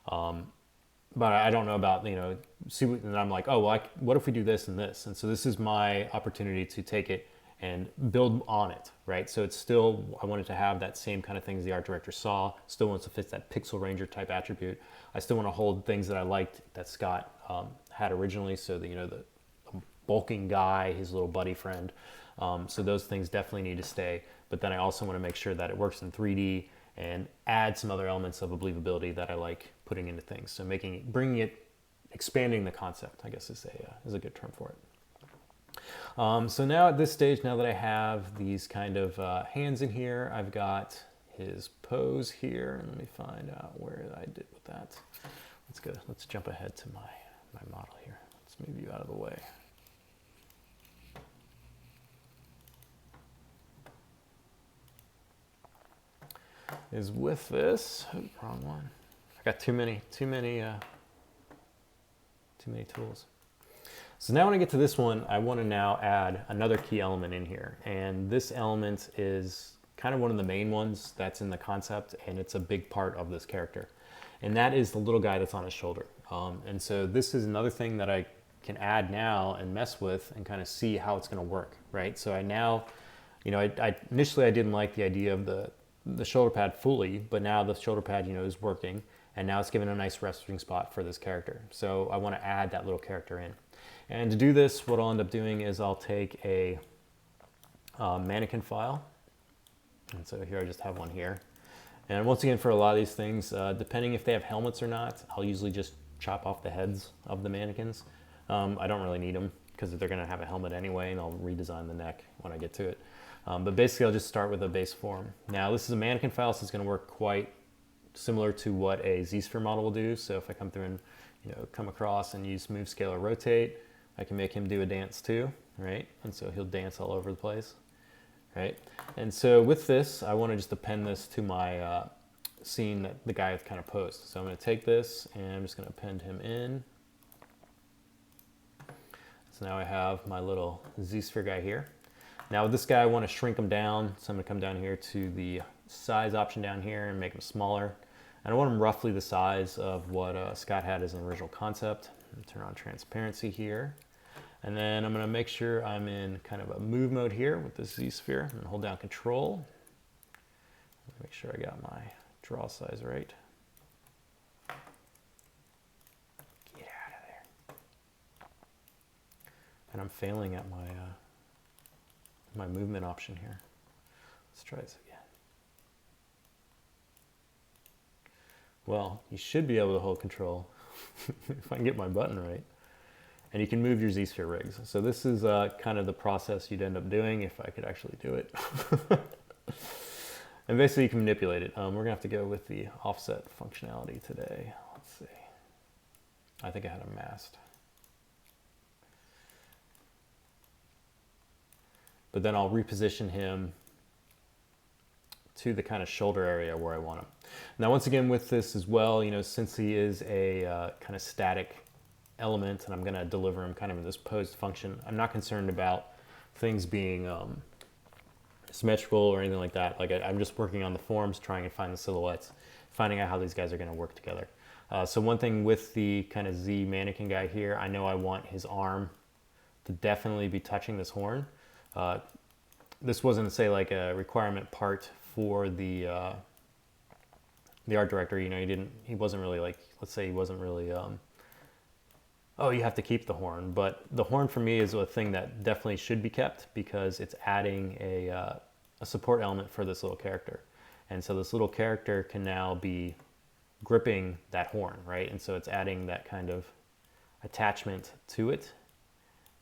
S1: But I don't know about, and I'm like, oh, well, what if we do this and this? And so this is my opportunity to take it and build on it, right? So it's still, I wanted to have that same kind of things the art director saw, still wants to fit that pixel ranger type attribute. I still want to hold things that I liked that Scott had originally, so that, you know, the bulking guy, his little buddy friend. So those things definitely need to stay, but then I also want to make sure that it works in 3D and add some other elements of a believability that I like putting into things. So bringing it, expanding the concept, I guess is a good term for it. So now at this stage, now that I have these kind of hands in here, I've got his pose here, and let me find out where I did with that. Let's jump ahead to my model here. Let's move you out of the way. Is with this, oh, wrong one. I got too many tools. So now when I get to this one, I want to now add another key element in here. And this element is kind of one of the main ones that's in the concept, and it's a big part of this character. And that is the little guy that's on his shoulder. And so this is another thing that I can add now and mess with and kind of see how it's going to work, right? So I now, you know, initially I didn't like the idea of the shoulder pad fully, but now the shoulder pad, you know, is working, and now it's given a nice resting spot for this character. So I want to add that little character in. And to do this, what I'll end up doing is I'll take a mannequin file. And so here I just have one here. And once again, for a lot of these things, depending if they have helmets or not, I'll usually just chop off the heads of the mannequins. I don't really need them because they're going to have a helmet anyway, and I'll redesign the neck when I get to it. But basically, I'll just start with a base form. Now, this is a mannequin file, so it's going to work quite similar to what a ZSphere model will do. So if I come through and, you know, come across and use move, scale, or rotate, I can make him do a dance too, right? And so he'll dance all over the place, right? And so with this, I want to just append this to my scene that the guy kind of posed. So I'm going to take this and I'm just going to append him in. So now I have my little ZSphere guy here. Now with this guy, I want to shrink him down. So I'm going to come down here to the size option down here and make him smaller. And I want him roughly the size of what Scott had as an original concept. Turn on transparency here. And then I'm going to make sure I'm in kind of a move mode here with the ZSphere. I'm going to hold down Control. Make sure I got my draw size right. Get out of there. And I'm failing at my movement option here. Let's try this again. Well, you should be able to hold Control if I can get my button right. And you can move your ZSphere rigs. So this is kind of the process you'd end up doing if I could actually do it. And basically you can manipulate it. We're gonna have to go with the offset functionality today. Let's see. I think I had them masked. But then I'll reposition him to the kind of shoulder area where I want him. Now, once again with this as well, you know, since he is a kind of static element and I'm going to deliver him kind of in this posed function, I'm not concerned about things being symmetrical or anything like that. Like I'm just working on the forms, trying to find the silhouettes, finding out how these guys are going to work together. So one thing with the kind of Z mannequin guy here, I know I want his arm to definitely be touching this horn. This wasn't, say, like a requirement part for the art director. You know, he wasn't really like, let's say he wasn't really, oh, you have to keep the horn. But the horn for me is a thing that definitely should be kept because it's adding a support element for this little character. And so this little character can now be gripping that horn, right? And so it's adding that kind of attachment to it.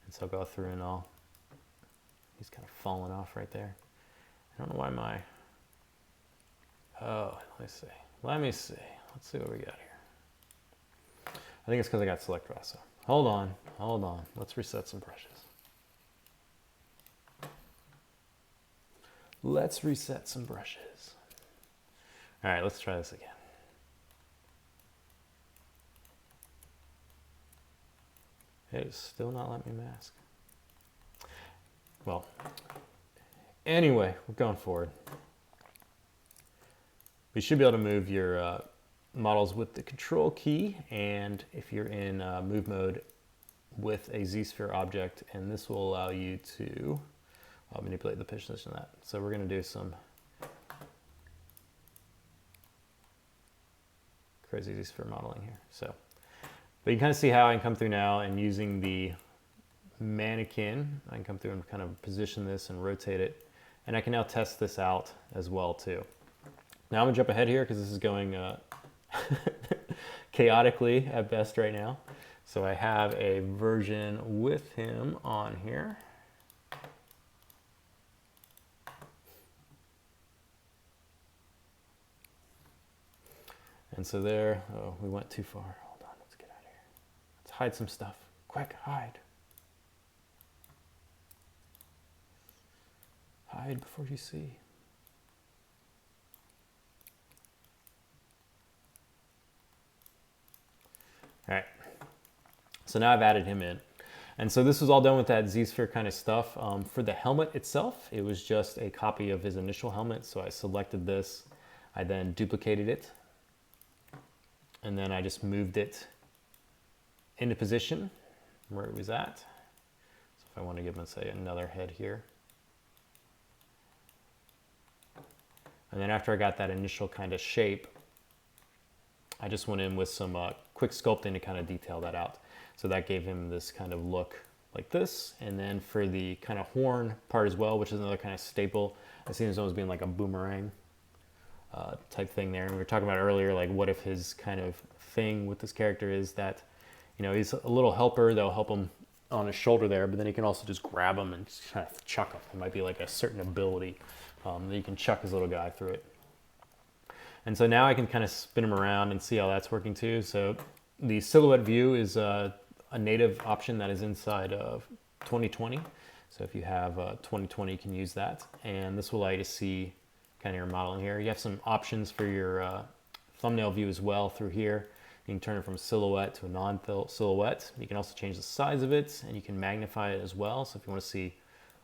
S1: And so I'll go through and he's kind of falling off right there. I don't know why oh, let me see. Let's see what we got here. I think it's because I got select draw. So hold on. Let's reset some brushes. All right, let's try this again. It is still not letting me mask. Well, anyway, we're going forward. You should be able to move your models with the Control key, and if you're in move mode with a ZSphere object, and this will allow you to manipulate the position of that. So we're going to do some crazy ZSphere modeling here. So, but you can kind of see how I can come through now and using the mannequin, I can come through and kind of position this and rotate it. And I can now test this out as well too. Now I'm gonna jump ahead here because this is going chaotically at best right now. So I have a version with him on here. And so there, oh, we went too far. Hold on, let's get out of here. Let's hide some stuff. Quick, hide. Hide before you see. All right, so now I've added him in. And so this was all done with that ZSphere kind of stuff. For the helmet itself, it was just a copy of his initial helmet. So I selected this, I then duplicated it, and then I just moved it into position where it was at. So if I want to give him, say, another head here. And then after I got that initial kind of shape, I just went in with some quick sculpting to kind of detail that out. So that gave him this kind of look like this. And then for the kind of horn part as well, which is another kind of staple, I see this almost being like a boomerang type thing there. And we were talking about earlier, like what if his kind of thing with this character is that, you know, he's a little helper that'll help him on his shoulder there, but then he can also just grab him and just kind of chuck him. It might be like a certain ability that you can chuck his little guy through it. And so now I can kind of spin him around and see how that's working too. So the silhouette view is a native option that is inside of 2020. So if you have 2020, you can use that. And this will allow you to see kind of your modeling here. You have some options for your thumbnail view as well through here. You can turn it from silhouette to a non-silhouette. You can also change the size of it, and you can magnify it as well. So if you want to see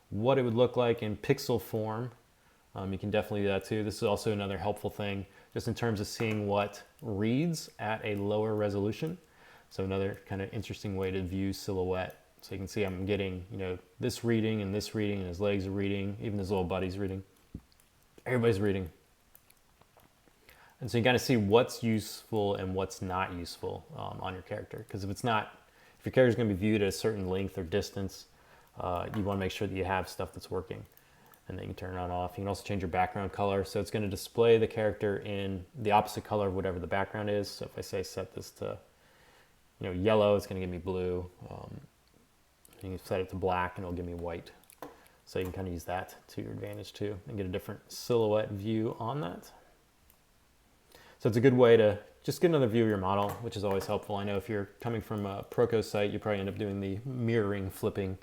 S1: what it would look like in pixel form, you can definitely do that too. This is also another helpful thing just in terms of seeing what reads at a lower resolution. So another kind of interesting way to view silhouette. So you can see I'm getting, you know, this reading, and his legs are reading, even his little buddy's reading. Everybody's reading. And so you kind of see what's useful and what's not useful on your character. Because if your character's going to be viewed at a certain length or distance, you want to make sure that you have stuff that's working. And then you can turn it on and off. You can also change your background color. So it's going to display the character in the opposite color of whatever the background is. So if I say set this to, you know, yellow, it's going to give me blue. You can set it to black and it'll give me white. So you can kind of use that to your advantage too and get a different silhouette view on that. So it's a good way to just get another view of your model, which is always helpful. I know if you're coming from a Proko site, you probably end up doing the mirroring flipping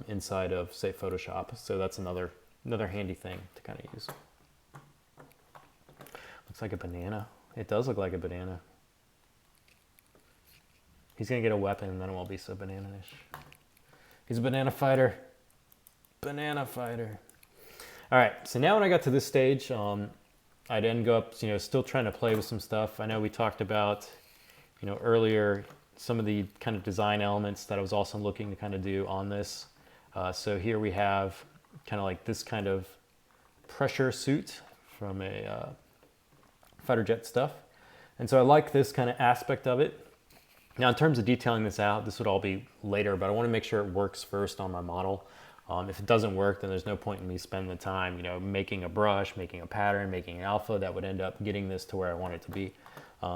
S1: inside of, say, Photoshop. So that's another handy thing to kind of use. Looks like a banana. It does look like a banana. He's gonna get a weapon and then it won't be so banana-ish. He's a banana fighter. Banana fighter. All right, so now when I got to this stage, I'd then go up, you know, still trying to play with some stuff. I know we talked about, you know, earlier, some of the kind of design elements that I was also looking to kind of do on this. So here we have kind of like this kind of pressure suit from a fighter jet stuff. And so I like this kind of aspect of it. Now in terms of detailing this out, this would all be later, but I want to make sure it works first on my model. If it doesn't work, then there's no point in me spending the time, you know, making a brush, making a pattern, making an alpha that would end up getting this to where I want it to be.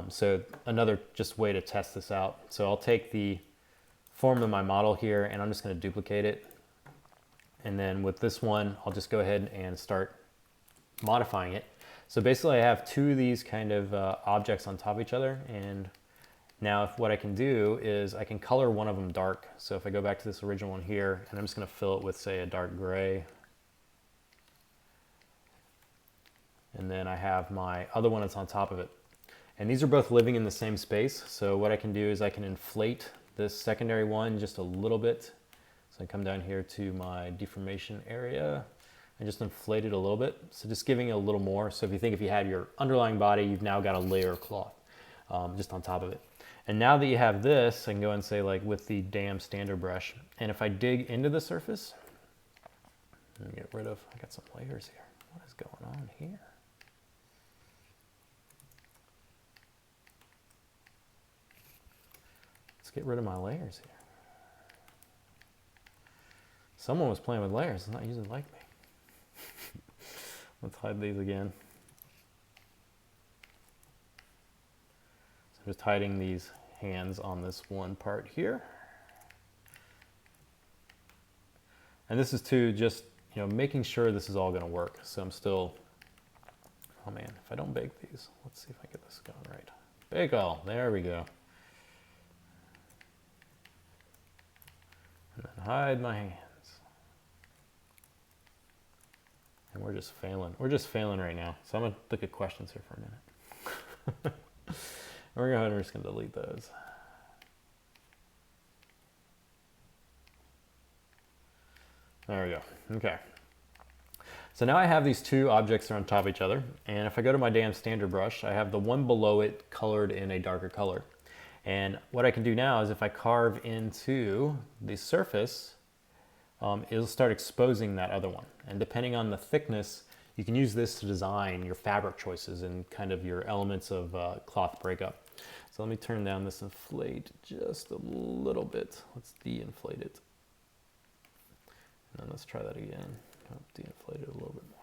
S1: So another just way to test this out. So I'll take the form of my model here and I'm just going to duplicate it. And then with this one, I'll just go ahead and start modifying it. So basically I have two of these kind of objects on top of each other. And now what I can do is I can color one of them dark. So if I go back to this original one here, and I'm just going to fill it with, say, a dark gray. And then I have my other one that's on top of it. And these are both living in the same space. So what I can do is I can inflate this secondary one just a little bit. So I come down here to my deformation area and just inflate it a little bit. So just giving it a little more. So if you had your underlying body, you've now got a layer of cloth just on top of it. And now that you have this, I can go and say, like, with the damn standard brush, and if I dig into the surface, Let me get rid of, I got some layers here. What is going on here? Let's get rid of my layers here. Someone was playing with layers, it's not usually like me. Let's hide these again. So I'm just hiding these hands on this one part here. And this is to just, making sure this is all going to work. So I'm still, oh man, if I don't bake these, let's see if I get this going right. Bake all, there we go. And then hide my hands. And we're just failing. We're just failing right now. So I'm going to look at questions here for a minute. We're just going to delete those. There we go. Okay. So now I have these two objects that are on top of each other. And if I go to my damn standard brush, I have the one below it colored in a darker color. And what I can do now is if I carve into the surface, it'll start exposing that other one. And depending on the thickness, you can use this to design your fabric choices and kind of your elements of cloth breakup. So let me turn down this inflate just a little bit. Let's de-inflate it. And then let's try that again. De-inflate it a little bit more.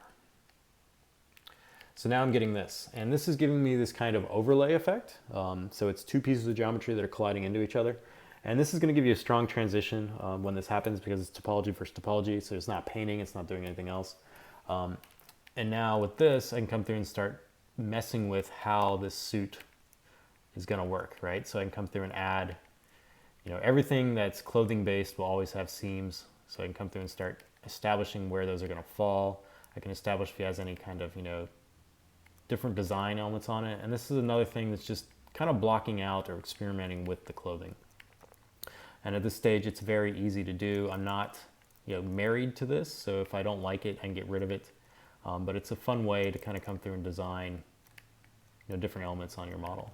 S1: So now I'm getting this. And this is giving me this kind of overlay effect. So it's two pieces of geometry that are colliding into each other. And this is going to give you a strong transition when this happens because it's topology versus topology. So it's not painting, it's not doing anything else. And now with this, I can come through and start messing with how this suit is going to work, right? So I can come through and add, everything that's clothing based will always have seams. So I can come through and start establishing where those are going to fall. I can establish if he has any kind of, different design elements on it. And this is another thing that's just kind of blocking out or experimenting with the clothing. And at this stage, it's very easy to do. I'm not, married to this. So if I don't like it, I can get rid of it. But it's a fun way to kind of come through and design, different elements on your model.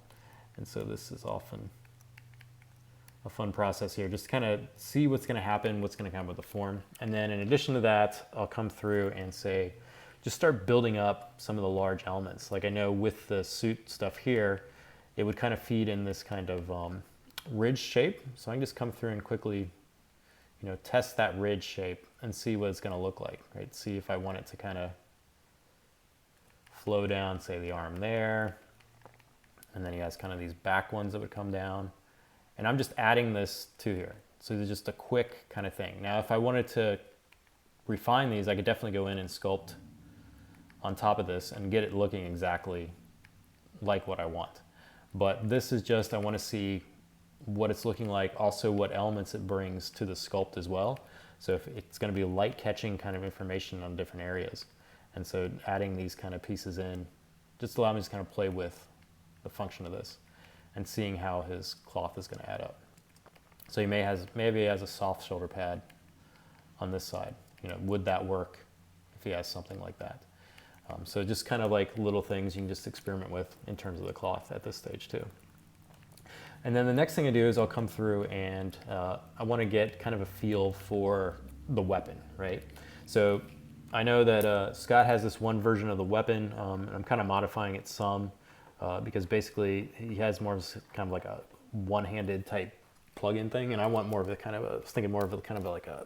S1: And so this is often a fun process here. Just kind of see what's going to happen, what's going to come with the form. And then in addition to that, I'll come through and say, just start building up some of the large elements. Like I know with the suit stuff here, it would kind of feed in this kind of ridge shape. So I can just come through and quickly, test that ridge shape and see what it's going to look like, right? See if I want it to kind of flow down, say the arm there. And then he has kind of these back ones that would come down. And I'm just adding this to here. So it's just a quick kind of thing. Now, if I wanted to refine these, I could definitely go in and sculpt on top of this and get it looking exactly like what I want. But this is just, I want to see what it's looking like, also what elements it brings to the sculpt as well. So if it's going to be light catching kind of information on different areas. And so adding these kind of pieces in just allow me to kind of play with the function of this and seeing how his cloth is going to add up. So he maybe he has a soft shoulder pad on this side. Would that work if he has something like that? So just kind of like little things you can just experiment with in terms of the cloth at this stage too. And then the next thing I do is I'll come through and I want to get kind of a feel for the weapon, right? So I know that Scott has this one version of the weapon, and I'm kind of modifying it some because basically he has more of kind of like a one-handed type plug-in thing, and I want more of a kind of I was thinking more of a kind of like a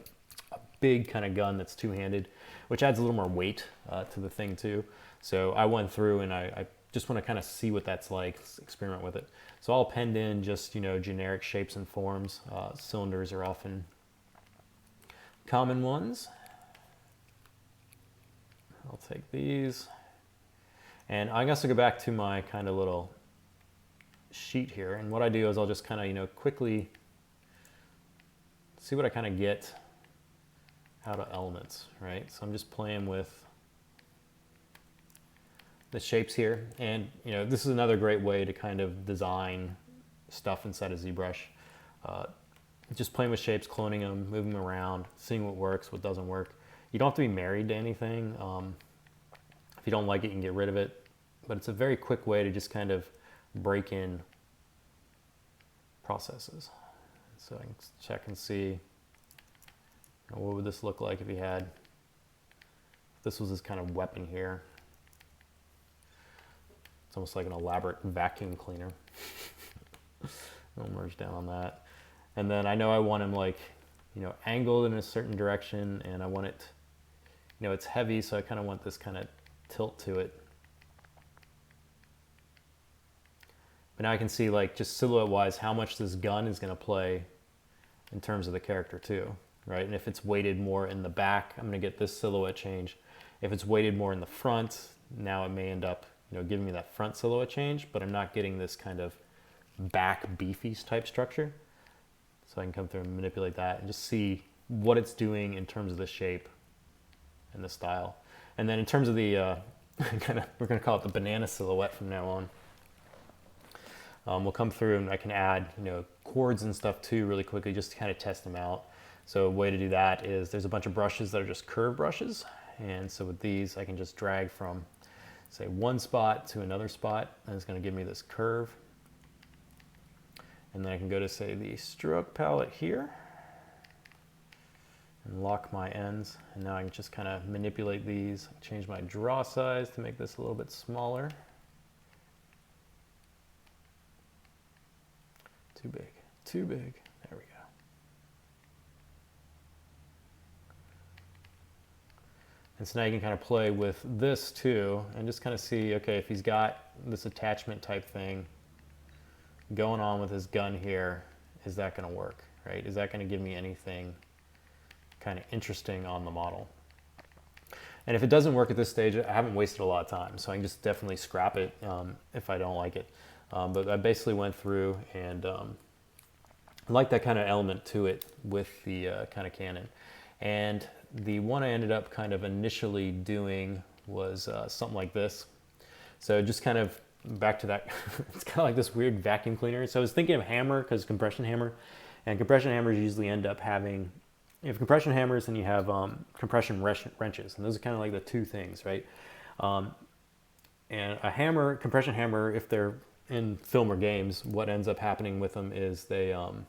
S1: big kind of gun that's two-handed, which adds a little more weight to the thing too. So I went through and I just want to kind of see what that's like, experiment with it. So I'll append in just, generic shapes and forms. Cylinders are often common ones. I'll take these. And I guess I'll go back to my kind of little sheet here. And what I do is I'll just kind of, quickly see what I kind of get out of elements, right? So I'm just playing with the shapes here. And, this is another great way to kind of design stuff inside of ZBrush. Just playing with shapes, cloning them, moving them around, seeing what works, what doesn't work. You don't have to be married to anything. If you don't like it, you can get rid of it. But it's a very quick way to just kind of break in processes. So I can check and see what would this look like if you had this was his kind of weapon here. It's almost like an elaborate vacuum cleaner. I'll merge down on that. And then I know I want him like, you know, angled in a certain direction, and I want it, you know, it's heavy, so I kind of want this kind of tilt to it. But now I can see, like, just silhouette-wise how much this gun is going to play in terms of the character too, right? And if it's weighted more in the back, I'm going to get this silhouette change. If it's weighted more in the front, now it may end up, you know, giving me that front silhouette change, but I'm not getting this kind of back beefy type structure. So I can come through and manipulate that and just see what it's doing in terms of the shape and the style. And then in terms of the, we're gonna call it the banana silhouette from now on. We'll come through and I can add, you know, chords and stuff too really quickly just to kind of test them out. So a way to do that is there's a bunch of brushes that are just curve brushes. And so with these, I can just drag from, say, one spot to another spot, and it's going to give me this curve. And then I can go to, say, the stroke palette here and lock my ends. And now I can just kind of manipulate these, change my draw size to make this a little bit smaller. Too big, too big. There we go. And so now you can kind of play with this too and just kind of see, okay, if he's got this attachment type thing going on with his gun here, is that going to work, right? Is that going to give me anything kind of interesting on the model? And if it doesn't work at this stage, I haven't wasted a lot of time, so I can just definitely scrap it if I don't like it. But I basically went through and like that kind of element to it with the kind of Canon. And the one I ended up kind of initially doing was something like this. So just kind of back to that, it's kind of like this weird vacuum cleaner. So I was thinking of hammer because compression hammer, and compression hammers usually end up having, you have compression hammers and you have compression wrenches, and those are kind of like the two things, right? And a hammer, compression hammer, if they're in film or games, what ends up happening with them is they'll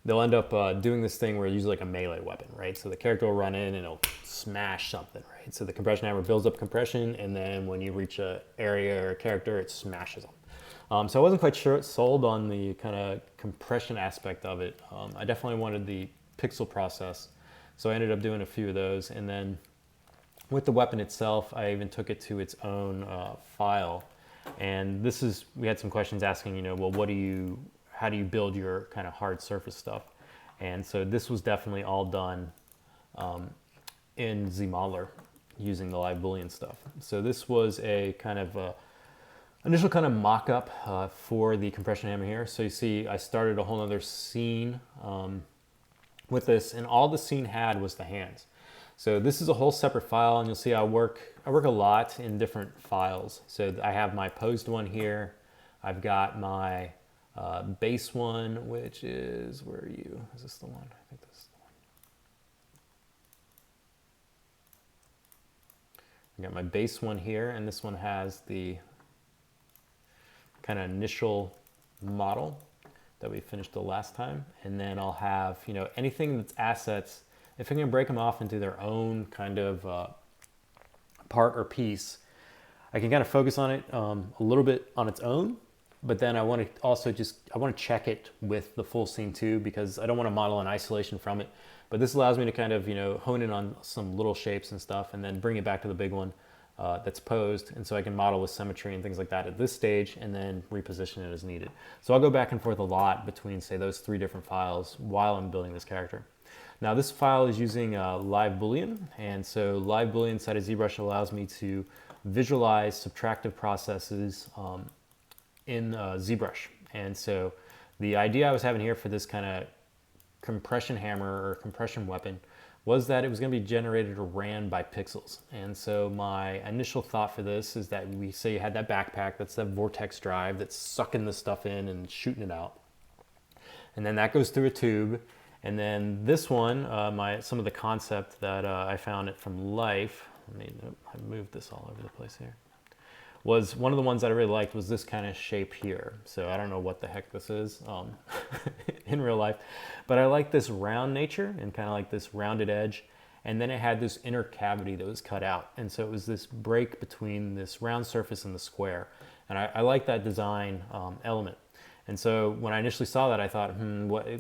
S1: end up doing this thing where it's usually like a melee weapon, right? So the character will run in and it'll smash something, right? So the compression hammer builds up compression, and then when you reach an area or a character, it smashes them. So I wasn't quite sold on the kind of compression aspect of it. I definitely wanted the pixel process, so I ended up doing a few of those. And then with the weapon itself, I even took it to its own file. And this is, we had some questions asking, you know, well, how do you build your kind of hard surface stuff? And so this was definitely all done in ZModeler using the live Boolean stuff. So this was a kind of initial kind of mock-up for the compression hammer here. So you see I started a whole other scene with this, and all the scene had was the hands. So this is a whole separate file, and you'll see I work a lot in different files. So I have my posed one here. I've got my base one, which is, where are you? Is this the one? I think this is the one. I got my base one here, and this one has the kind of initial model that we finished the last time. And then I'll have, you know, anything that's assets, if I can break them off into their own kind of part or piece, I can kind of focus on it a little bit on its own. But then I want to also I want to check it with the full scene too, because I don't want to model in isolation from it. But this allows me to kind of, you know, hone in on some little shapes and stuff, and then bring it back to the big one that's posed. And so I can model with symmetry and things like that at this stage, and then reposition it as needed. So I'll go back and forth a lot between, say, those three different files while I'm building this character. Now this file is using live Boolean, and so live Boolean inside of ZBrush allows me to visualize subtractive processes in ZBrush. And so the idea I was having here for this kind of compression hammer or compression weapon was that it was going to be generated or ran by pixels. And so my initial thought for this is that we say you had that backpack, that's that vortex drive that's sucking the stuff in and shooting it out. And then that goes through a tube. And then this one, some of the concept that I found it from Life, I moved this all over the place here, was one of the ones that I really liked was this kind of shape here. So I don't know what the heck this is in real life, but I like this round nature and kind of like this rounded edge. and then it had this inner cavity that was cut out. And so it was this break between this round surface and the square. And I like that design element. And so when I initially saw that, I thought,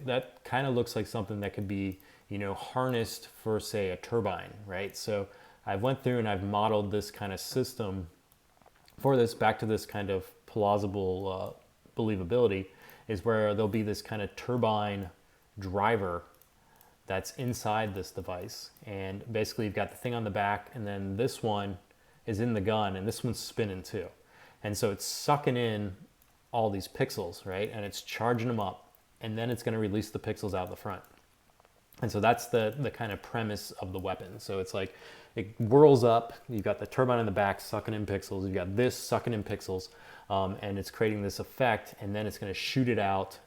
S1: that kind of looks like something that could be, you know, harnessed for, say, a turbine, right? So I went through and I've modeled this kind of system for this back to this kind of plausible believability, is where there'll be this kind of turbine driver that's inside this device. And basically you've got the thing on the back, and then this one is in the gun, and this one's spinning too. And so it's sucking in all these pixels, right? And it's charging them up, and then it's going to release the pixels out the front. And so that's the kind of premise of the weapon. So it's like it whirls up, you've got the turbine in the back sucking in pixels, you've got this sucking in pixels, and it's creating this effect, and then it's going to shoot it out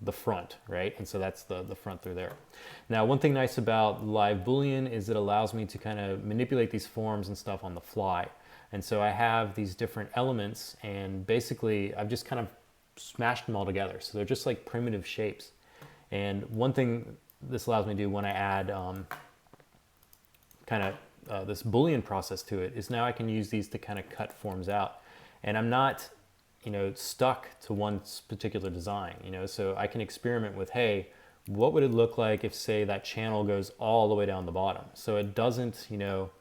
S1: the front, right? And so that's the front through there. Now, one thing nice about Live Boolean is it allows me to kind of manipulate these forms and stuff on the fly. And so I have these different elements, and basically I've just kind of smashed them all together. So they're just like primitive shapes. And one thing this allows me to do when I add this Boolean process to it is now I can use these to kind of cut forms out. And I'm not, you know, stuck to one particular design, you know, so I can experiment with, hey, what would it look like if, say, that channel goes all the way down the bottom? So it doesn't, you know,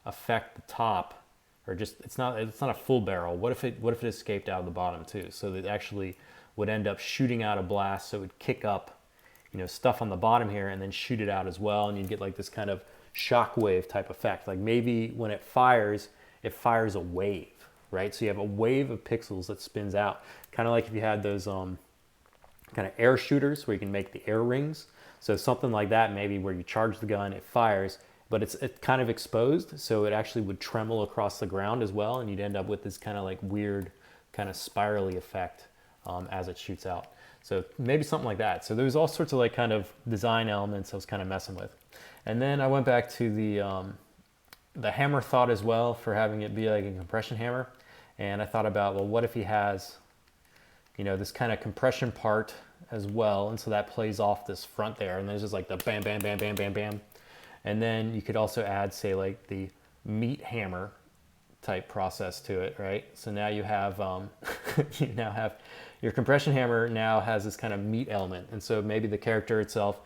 S1: affect the top, or just it's not a full barrel. What if it escaped out of the bottom too? So that actually would end up shooting out a blast, so it would kick up, you know, stuff on the bottom here and then shoot it out as well, and you'd get like this kind of shockwave type effect. Like maybe when it fires a wave, right? So you have a wave of pixels that spins out, kind of like if you had those kind of air shooters where you can make the air rings. So something like that, maybe where you charge the gun, it fires, but it's kind of exposed, so it actually would tremble across the ground as well, and you'd end up with this kind of like weird kind of spirally effect as it shoots out. So maybe something like that. So there's all sorts of like kind of design elements I was kind of messing with. And then I went back to the hammer thought as well, for having it be like a compression hammer. And I thought about, well, what if he has, you know, this kind of compression part as well, and so that plays off this front there, and there's just like the bam, bam, bam, bam, bam, bam. And then you could also add, say, like the meat hammer type process to it, right? So now you have, you now have your compression hammer now has this kind of meat element. And so maybe the character itself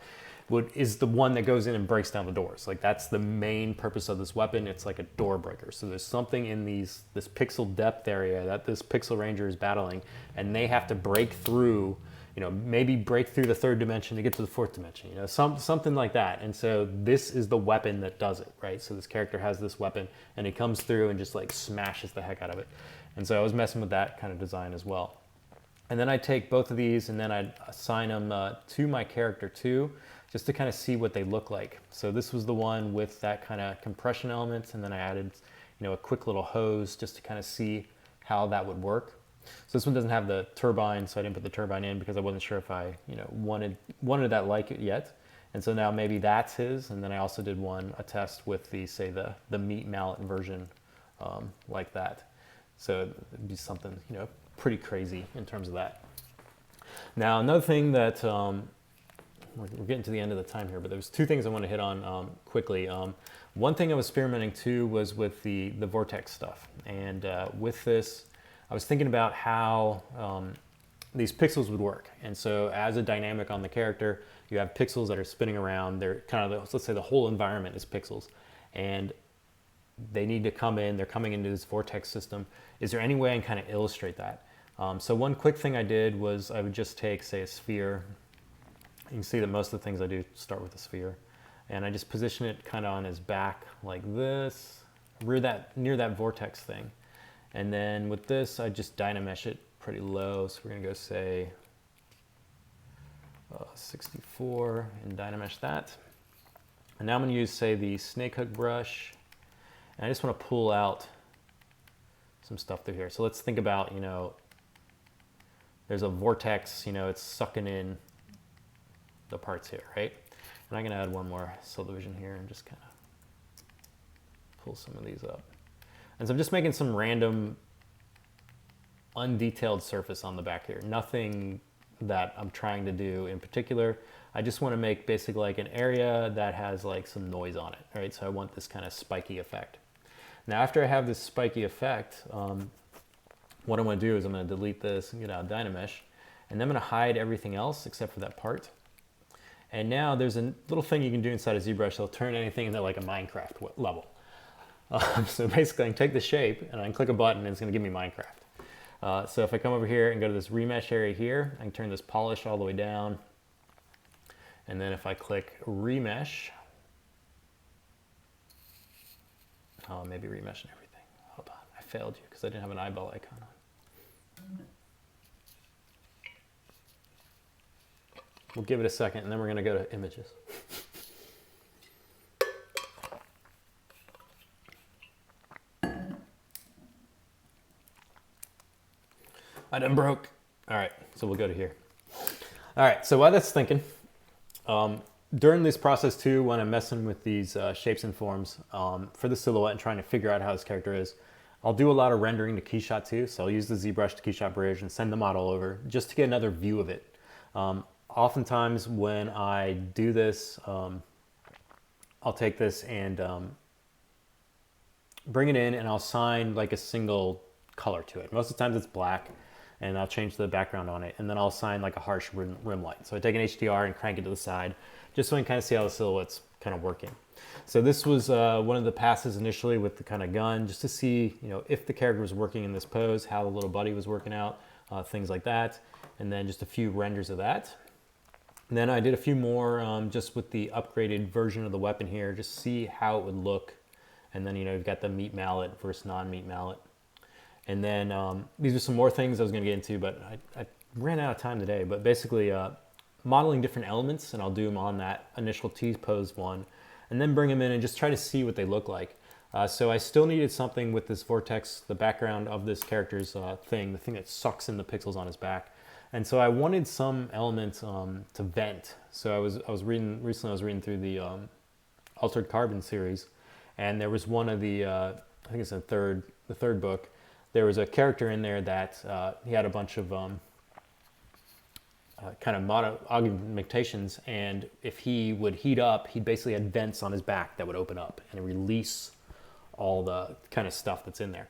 S1: is the one that goes in and breaks down the doors. Like that's the main purpose of this weapon. It's like a door breaker. So there's something in this pixel depth area that this pixel ranger is battling, and they have to break through, you know, maybe break through the third dimension to get to the fourth dimension, you know, something like that. And so this is the weapon that does it, right? So this character has this weapon, and he comes through and just like smashes the heck out of it. And so I was messing with that kind of design as well. And then I'd take both of these and then I'd assign them to my character too, just to kind of see what they look like. So this was the one with that kind of compression element, and then I added, you know, a quick little hose just to kind of see how that would work. So this one doesn't have the turbine, so I didn't put the turbine in because I wasn't sure if I, you know, wanted that like it yet. And so now maybe that's his. And then I also did a test with the meat mallet version like that. So it'd be something, you know, pretty crazy in terms of that. Now another thing that we're getting to the end of the time here, but there's two things I want to hit on quickly. One thing I was experimenting too was with the vortex stuff, and with this I was thinking about how these pixels would work. And so as a dynamic on the character, you have pixels that are spinning around. They're kind of, let's say the whole environment is pixels, and they need to come in, they're coming into this vortex system. Is there any way I can kind of illustrate that? So one quick thing I did was I would just take, say, a sphere. You can see that most of the things I do start with a sphere. And I just position it kind of on his back like this, near that vortex thing. And then with this, I just dynamesh it pretty low. So we're gonna go say 64 and dynamesh that. And now I'm gonna use, say, the snake hook brush. And I just wanna pull out some stuff through here. So let's think about, you know, there's a vortex, you know, it's sucking in the parts here, right? And I'm gonna add one more subdivision here and just kind of pull some of these up. And so I'm just making some random undetailed surface on the back here. Nothing that I'm trying to do in particular. I just want to make basically like an area that has like some noise on it, right? So I want this kind of spiky effect. Now after I have this spiky effect, what I'm going to do is I'm going to delete this and get out of Dynamesh, and then I'm going to hide everything else except for that part. And now there's a little thing you can do inside of ZBrush that'll turn anything into like a Minecraft level. So basically I can take the shape and I can click a button and it's going to give me Minecraft. So if I come over here and go to this remesh area here, I can turn this polish all the way down. And then if I click remesh, maybe remesh and everything. Hold on, I failed you because I didn't have an eyeball icon on. We'll give it a second and then we're going to go to images. I done broke. All right, so we'll go to here. All right, so while that's thinking, during this process too, when I'm messing with these shapes and forms for the silhouette and trying to figure out how this character is, I'll do a lot of rendering to keyshot too. So I'll use the ZBrush to keyshot bridge and send the model over just to get another view of it. Oftentimes when I do this, I'll take this and bring it in and I'll assign like a single color to it. Most of the times it's black, and I'll change the background on it, and then I'll assign like a harsh rim light. So I take an HDR and crank it to the side, just so I can kind of see how the silhouette's kind of working. So this was one of the passes initially with the kind of gun, just to see, you know, if the character was working in this pose, how the little buddy was working out, things like that, and then just a few renders of that. And then I did a few more just with the upgraded version of the weapon here, just to see how it would look. And then, you know, you've got the meat mallet versus non-meat mallet. And then these are some more things I was going to get into, but I ran out of time today. But basically modeling different elements, and I'll do them on that initial T-pose one, and then bring them in and just try to see what they look like. So I still needed something with this vortex, the background of this character's thing, the thing that sucks in the pixels on his back. And so I wanted some elements to vent. So I was reading recently through the Altered Carbon series, and there was one of the I think it's the third book. There was a character in there that he had a bunch of kind of augmentations, and if he would heat up, he basically had vents on his back that would open up and release all the kind of stuff that's in there.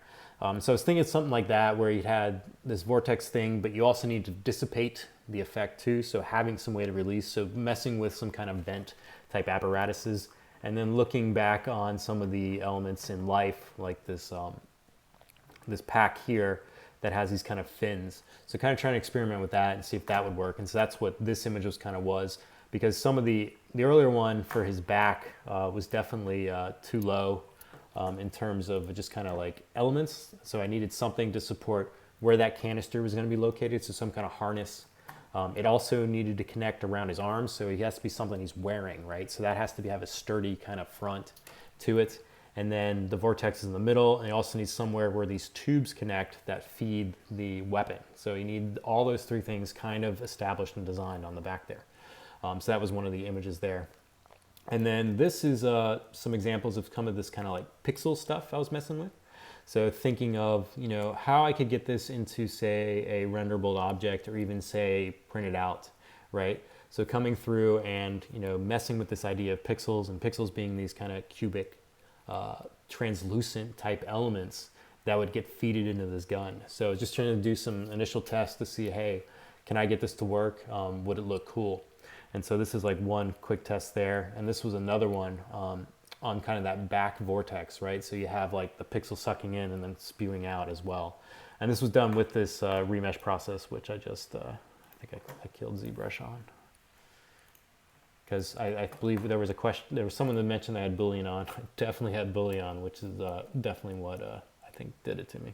S1: So I was thinking something like that, where you had this vortex thing, but you also need to dissipate the effect too, so having some way to release, so messing with some kind of vent type apparatuses, and then looking back on some of the elements in life, like this this pack here that has these kind of fins. So kind of trying to experiment with that and see if that would work. And so that's what this image was, because some of the earlier one for his back was definitely too low in terms of just kind of like elements. So I needed something to support where that canister was going to be located, so some kind of harness. It also needed to connect around his arms, so he has to be something he's wearing, right? So that has to have a sturdy kind of front to it. And then the vortex is in the middle, and you also need somewhere where these tubes connect that feed the weapon. So you need all those three things kind of established and designed on the back there. So that was one of the images there. And then this is some examples of some of this kind of like pixel stuff I was messing with. So thinking of, you know, how I could get this into, say, a renderable object, or even say print it out, right? So coming through and, you know, messing with this idea of pixels, and pixels being these kind of cubic translucent type elements that would get feeded into this gun. So just trying to do some initial tests to see, hey, can I get this to work? Would it look cool? And so this is like one quick test there. And this was another one on kind of that back vortex, right? So you have like the pixel sucking in and then spewing out as well. And this was done with this remesh process, which I just, I think I killed ZBrush on. Because I believe there was a question, there was someone that mentioned I had Boolean on. I definitely had Boolean on, which is definitely what I think did it to me.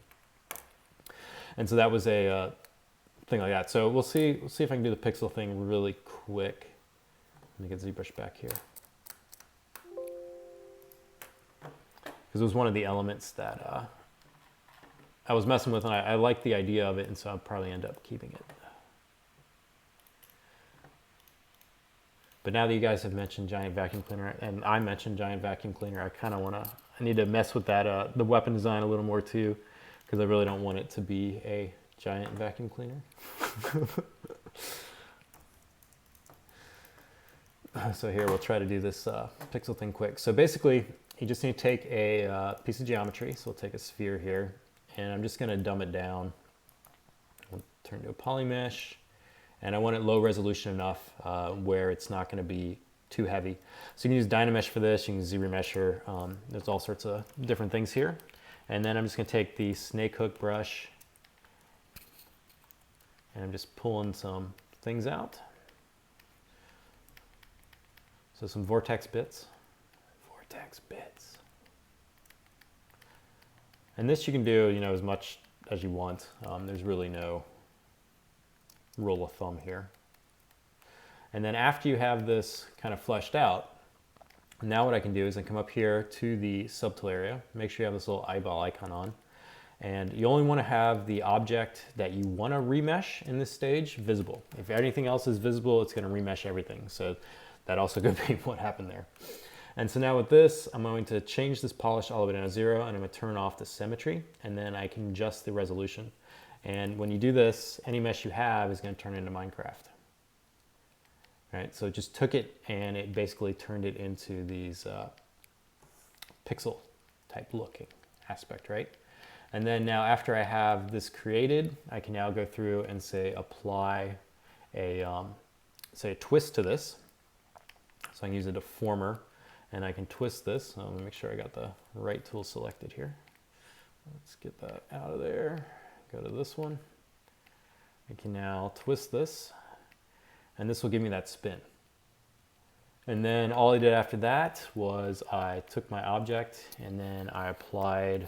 S1: And so that was a thing like that. So we'll see if I can do the pixel thing really quick. Let me get ZBrush back here. Because it was one of the elements that I was messing with, and I liked the idea of it, and so I'll probably end up keeping it. But now that you guys have mentioned giant vacuum cleaner, and I mentioned giant vacuum cleaner, I kind of I need to mess with that, the weapon design a little more too, because I really don't want it to be a giant vacuum cleaner. So here we'll try to do this pixel thing quick. So basically you just need to take a piece of geometry. So we'll take a sphere here and I'm just going to dumb it down. I'll turn to a poly mesh and I want it low resolution enough where it's not going to be too heavy. So you can use Dynamesh for this, you can use ZRemesher. There's all sorts of different things here. And then I'm just going to take the snake hook brush and I'm just pulling some things out. So some vortex bits. Vortex bits. And this you can do, you know, as much as you want. There's really no rule of thumb here. And then after you have this kind of fleshed out, now what I can do is I come up here to the subtool area, make sure you have this little eyeball icon on, and you only want to have the object that you want to remesh in this stage visible. If anything else is visible, it's going to remesh everything. So that also could be what happened there. And so now with this, I'm going to change this polish all the way down to 0, and I'm going to turn off the symmetry, and then I can adjust the resolution. And when you do this, any mesh you have is going to turn into Minecraft. Right, so it just took it and it basically turned it into these pixel type looking aspect, right? And then now after I have this created, I can now go through and say apply a say a twist to this. So I can use a deformer and I can twist this. So let me make sure I got the right tool selected here. Let's get that out of there. Go to this one. I can now twist this. And this will give me that spin. And then all I did after that was I took my object and then I applied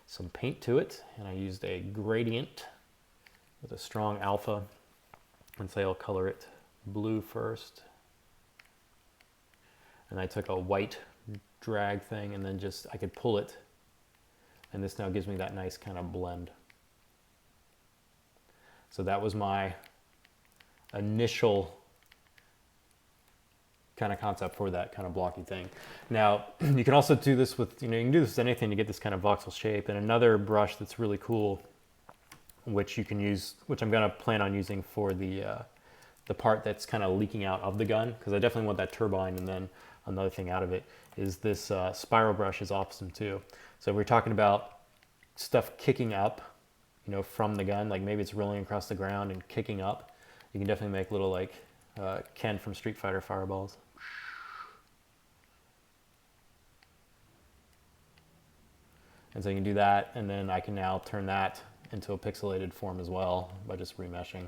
S1: some paint to it, and I used a gradient with a strong alpha, and say I'll color it blue first. And I took a white drag thing and then just I could pull it, and this now gives me that nice kind of blend. So that was my initial kind of concept for that kind of blocky thing. Now you can also do this with, you know, you can do this with anything to get this kind of voxel shape. And another brush that's really cool, which you can use, which I'm going to plan on using for the part that's kind of leaking out of the gun, because I definitely want that turbine. And then another thing out of it is this spiral brush is awesome too. So we're talking about stuff kicking up, you know, from the gun, like maybe it's rolling across the ground and kicking up. You can definitely make little like Ken from Street Fighter fireballs. And so you can do that, and then I can now turn that into a pixelated form as well by just remeshing.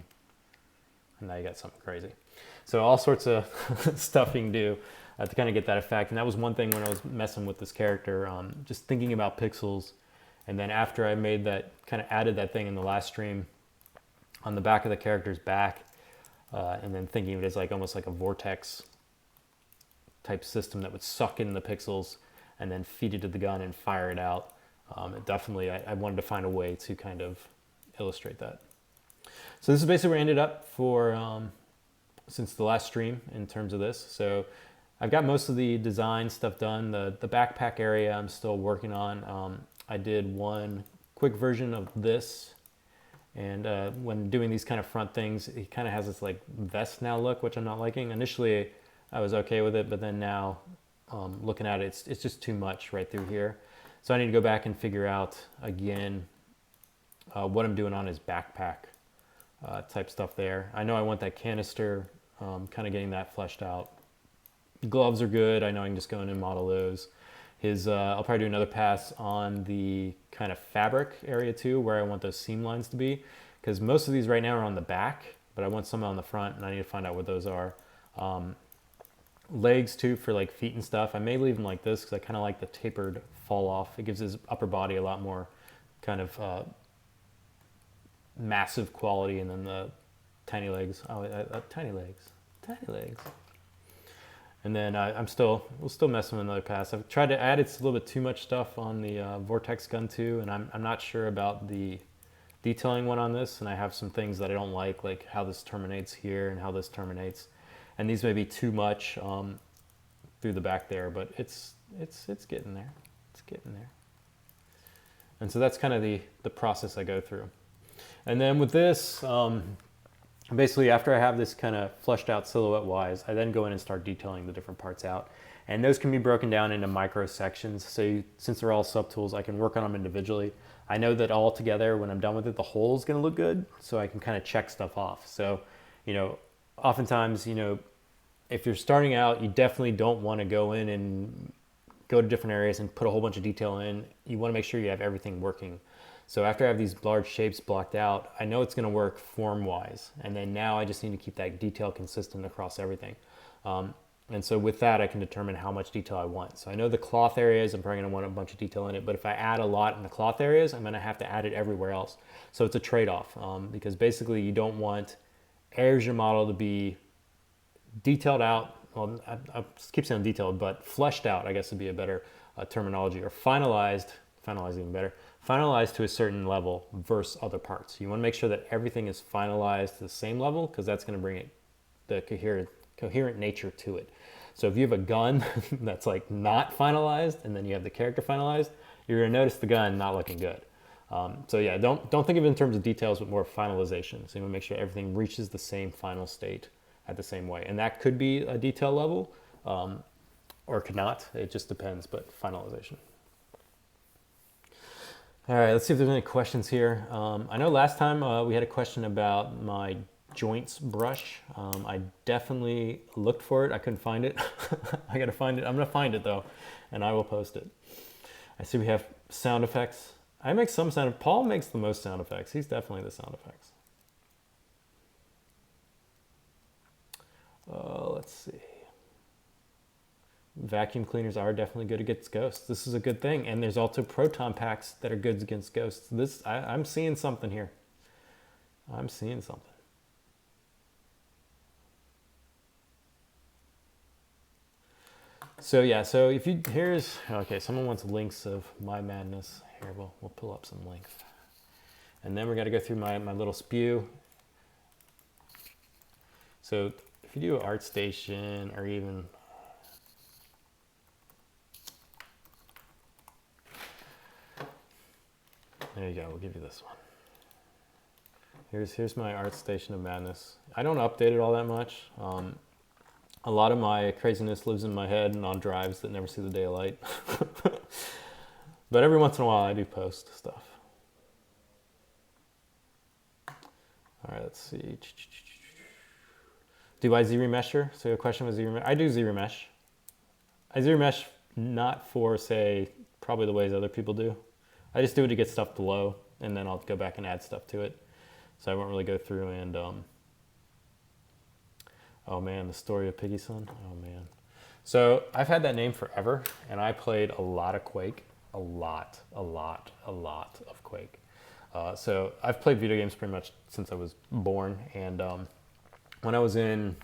S1: And now you got something crazy. So all sorts of stuff you can do to kind of get that effect. And that was one thing when I was messing with this character, just thinking about pixels. And then after I made that, kind of added that thing in the last stream on the back of the character's back, and then thinking of it as like almost like a vortex type system that would suck in the pixels and then feed it to the gun and fire it out. It definitely, I wanted to find a way to kind of illustrate that. So this is basically where I ended up for since the last stream in terms of this. So I've got most of the design stuff done. The backpack area I'm still working on. I did one quick version of this. And when doing these kind of front things, it kind of has this like vest now look, which I'm not liking. Initially, I was okay with it, but then now looking at it, it's just too much right through here. So I need to go back and figure out again what I'm doing on his backpack type stuff there. I know I want that canister, kind of getting that fleshed out. Gloves are good. I know I can just go in and model those. I'll probably do another pass on the kind of fabric area too, where I want those seam lines to be, because most of these right now are on the back, but I want some on the front, and I need to find out what those are. Legs too, for like feet and stuff. I may leave them like this because I kind of like the tapered fall off. It gives his upper body a lot more kind of massive quality, and then the tiny legs. Oh, tiny legs. And then we'll still mess with another pass. I've tried to add a little bit too much stuff on the Vortex gun too, and I'm not sure about the detailing one on this, and I have some things that I don't like how this terminates here and how this terminates. And these may be too much through the back there, but it's getting there. It's getting there. And so that's kind of the process I go through. And then with this, Basically, after I have this kind of fleshed out silhouette wise, I then go in and start detailing the different parts out. And those can be broken down into micro sections. So since they're all subtools, I can work on them individually. I know that all together, when I'm done with it, the whole is going to look good. So I can kind of check stuff off. So, you know, oftentimes, you know, if you're starting out, you definitely don't want to go in and go to different areas and put a whole bunch of detail in. You want to make sure you have everything working. So after I have these large shapes blocked out, I know it's going to work form-wise. And then now I just need to keep that detail consistent across everything. And so with that, I can determine how much detail I want. So I know the cloth areas, I'm probably going to want a bunch of detail in it. But if I add a lot in the cloth areas, I'm going to have to add it everywhere else. So it's a trade-off because basically you don't want areas of your model to be detailed out. Well, I keep saying detailed, but fleshed out, I guess would be a better terminology, or finalized even better, finalized to a certain level versus other parts. You want to make sure that everything is finalized to the same level because that's going to bring it the coherent nature to it. So if you have a gun that's like not finalized and then you have the character finalized, you're going to notice the gun not looking good. So yeah, don't think of it in terms of details, but more finalization. So you want to make sure everything reaches the same final state at the same way. And that could be a detail level or could not. It just depends, but finalization. All right, let's see if there's any questions here. I know last time we had a question about my joints brush. I definitely looked for it. I couldn't find it. I got to find it. I'm going to find it though, and I will post it. I see we have sound effects. I make some sound. Paul makes the most sound effects. He's definitely the sound effects. Let's see. Vacuum cleaners are definitely good against ghosts. This is a good thing. And there's also proton packs that are good against ghosts. I'm seeing something here. I'm seeing something. So yeah, so if you, okay, someone wants links of my madness. Here, we'll pull up some links. And then we're gonna go through my little spew. So if you do ArtStation or even, there you go, we'll give you this one. Here's my ArtStation of madness. I don't update it all that much. A lot of my craziness lives in my head and on drives that never see the day of light. But every once in a while I do post stuff. All right, let's see. Do I ZRemesher? So your question was ZRemesh. I do ZRemesh. I ZRemesh not for, say, probably the ways other people do. I just do it to get stuff below, and then I'll go back and add stuff to it. So I won't really go through and, oh man, the story of Piggy Son. Oh man. So I've had that name forever, and I played a lot of Quake. A lot of Quake. So I've played video games pretty much since I was born, and when I was in,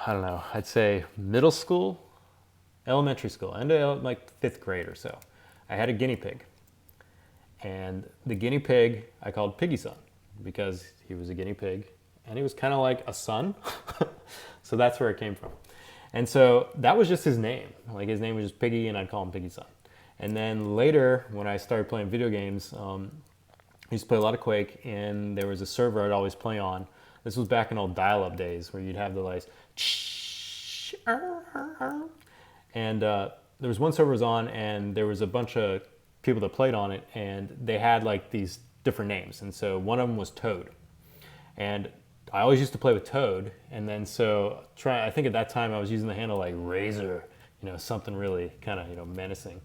S1: I don't know, I'd say middle school, elementary school, and like 5th grade or so, I had a guinea pig. And the guinea pig I called Piggy Son because he was a guinea pig and he was kind of like a son. So that's where it came from. And so that was just his name. Like his name was just Piggy and I'd call him Piggy Son. And then later when I started playing video games, I used to play a lot of Quake, and there was a server I'd always play on. This was back in old dial-up days where you'd have the like, and there was one server was on, and there was a bunch of people that played on it, and they had like these different names. And so one of them was Toad. And I always used to play with Toad. And then so I think at that time I was using the handle like Razor, you know, something really kind of, you know, menacing.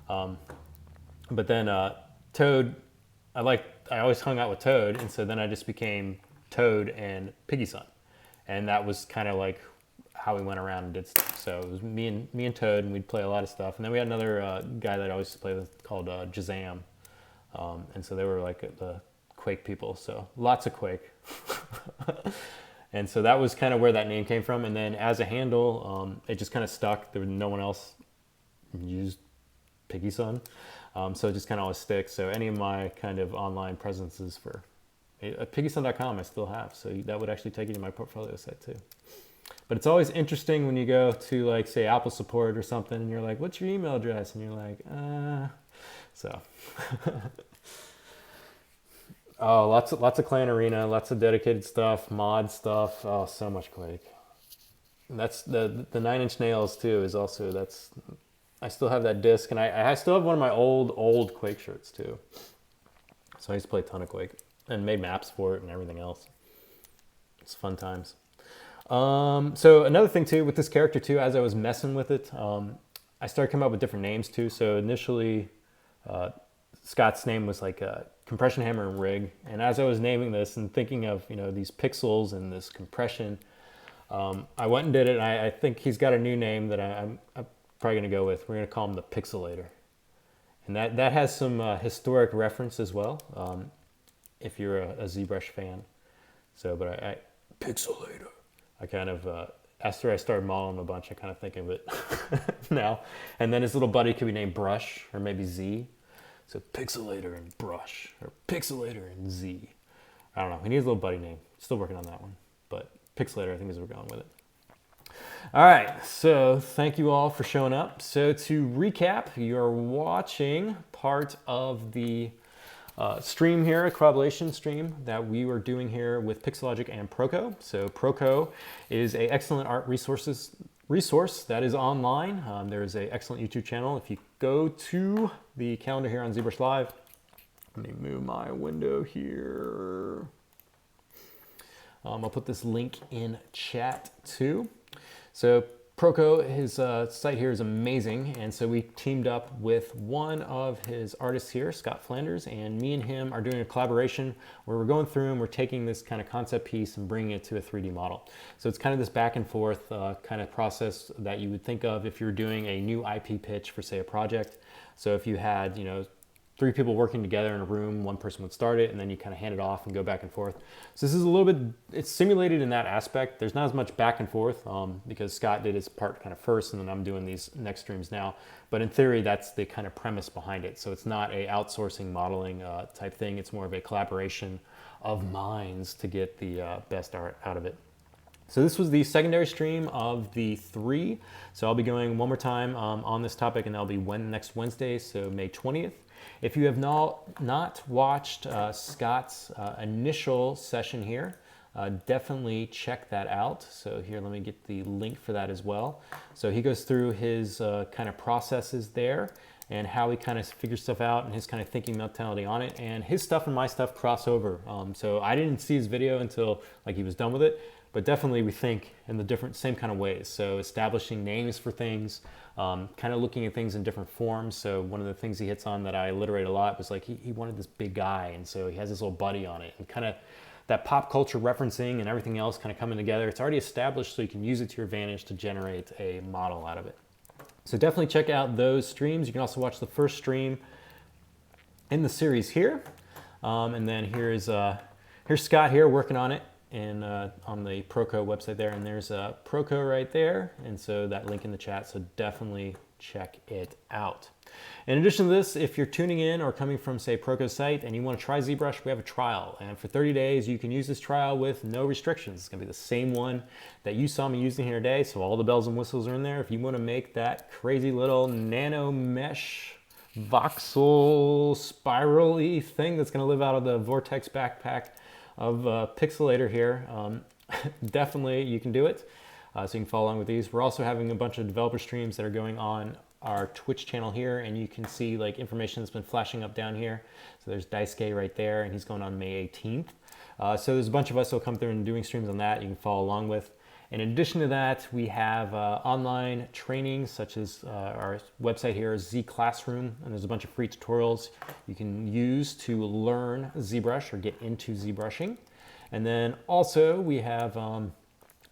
S1: But then Toad, I always hung out with Toad, and so then I just became Toad and Piggy Son, and that was kind of like how we went around and did stuff. So it was me and Toad, and we'd play a lot of stuff. And then we had another guy that I always play with called Jazam, and so they were like the Quake people. So lots of Quake, and so that was kind of where that name came from. And then as a handle, it just kind of stuck. There was no one else used Piggy Son. So it just kind of always sticks. So any of my kind of online presences for piggyson.com I still have. So that would actually take you to my portfolio site too. But it's always interesting when you go to like say Apple support or something and you're like, what's your email address? And you're like, so. Oh, lots of clan arena, lots of dedicated stuff, mod stuff. Oh, so much Quake. And that's the 9-inch nails too. Is also that's. I still have that disc, and I still have one of my old Quake shirts too. So I used to play a ton of Quake and made maps for it and everything else. It's fun times. So another thing too with this character too, as I was messing with it, I started coming up with different names too. So initially, Scott's name was like Compression Hammer and Rig, and as I was naming this and thinking of these pixels and this compression, I went and did it. And I think he's got a new name that I'm probably gonna go with. We're gonna call him the Pixelator, and that has some historic reference as well. If you're a ZBrush fan, so but I Pixelator. I kind of, after I started modeling him a bunch, I kind of think of it now. And then his little buddy could be named Brush, or maybe Z. So Pixelator and Brush, or Pixelator and Z. I don't know, he needs a little buddy name. Still working on that one. But Pixelator, I think, is where we're going with it. All right, so thank you all for showing up. So to recap, you're watching part of the stream here, a collaboration stream that we were doing here with Pixologic and Proko. So Proko is an excellent art resource that is online. There is an excellent YouTube channel. If you go to the calendar here on ZBrushLIVE, let me move my window here. I'll put this link in chat too. So Proko, his site here is amazing, and so we teamed up with one of his artists here, Scott Flanders, and me and him are doing a collaboration where we're going through and we're taking this kind of concept piece and bringing it to a 3D model. So it's kind of this back and forth kind of process that you would think of if you're doing a new IP pitch for, say, a project. So if you had, 3 people working together in a room, one person would start it, and then you kind of hand it off and go back and forth. So this is a little bit, it's simulated in that aspect. There's not as much back and forth because Scott did his part kind of first, and then I'm doing these next streams now. But in theory, that's the kind of premise behind it. So it's not a outsourcing modeling type thing. It's more of a collaboration of minds to get the best art out of it. So this was the secondary stream of the 3. So I'll be going one more time on this topic, and that'll be next Wednesday, so May 20th. If you have not watched Scott's initial session here, definitely check that out. So here, let me get the link for that as well. So he goes through his kind of processes there and how he kind of figures stuff out and his kind of thinking mentality on it. And his stuff and my stuff cross over. So I didn't see his video until like he was done with it. But definitely we think in the same kind of ways. So establishing names for things, kind of looking at things in different forms. So one of the things he hits on that I alliterate a lot was like he wanted this big guy, and so he has this little buddy on it, and kind of that pop culture referencing and everything else kind of coming together. It's already established, so you can use it to your advantage to generate a model out of it. So definitely check out those streams. You can also watch the first stream in the series here. And then here's Scott here working on it. And on the Proko website there, and there's a Proko right there, and so that link in the chat, so definitely check it out. In addition to this, if you're tuning in or coming from, say, Proko's site and you want to try ZBrush, we have a trial, and for 30 days you can use this trial with no restrictions. It's going to be the same one that you saw me using here today, so all the bells and whistles are in there. If you want to make that crazy little nano mesh voxel spiral-y thing that's going to live out of the Vortex backpack of Pixelator here, definitely you can do it. So you can follow along with these. We're also having a bunch of developer streams that are going on our Twitch channel here, and you can see like information that's been flashing up down here. So there's Daisuke right there, and he's going on May 18th. So there's a bunch of us that will come through and doing streams on that you can follow along with. In addition to that, we have online training, such as our website here is Z Classroom, and there's a bunch of free tutorials you can use to learn ZBrush or get into ZBrushing. And then also we have our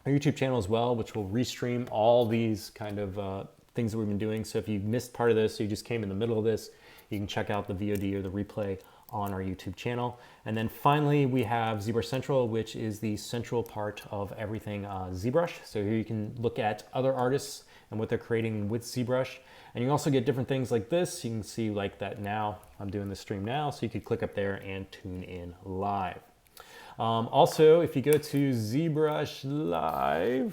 S1: YouTube channel as well, which will restream all these kind of things that we've been doing. So if you missed part of this, or you just came in the middle of this, you can check out the VOD or the replay on our YouTube channel. And then finally, we have ZBrush Central, which is the central part of everything ZBrush. So here you can look at other artists and what they're creating with ZBrush. And you also get different things like this. You can see like that now. I'm doing the stream now, so you could click up there and tune in live. Also, if you go to ZBrushLIVE,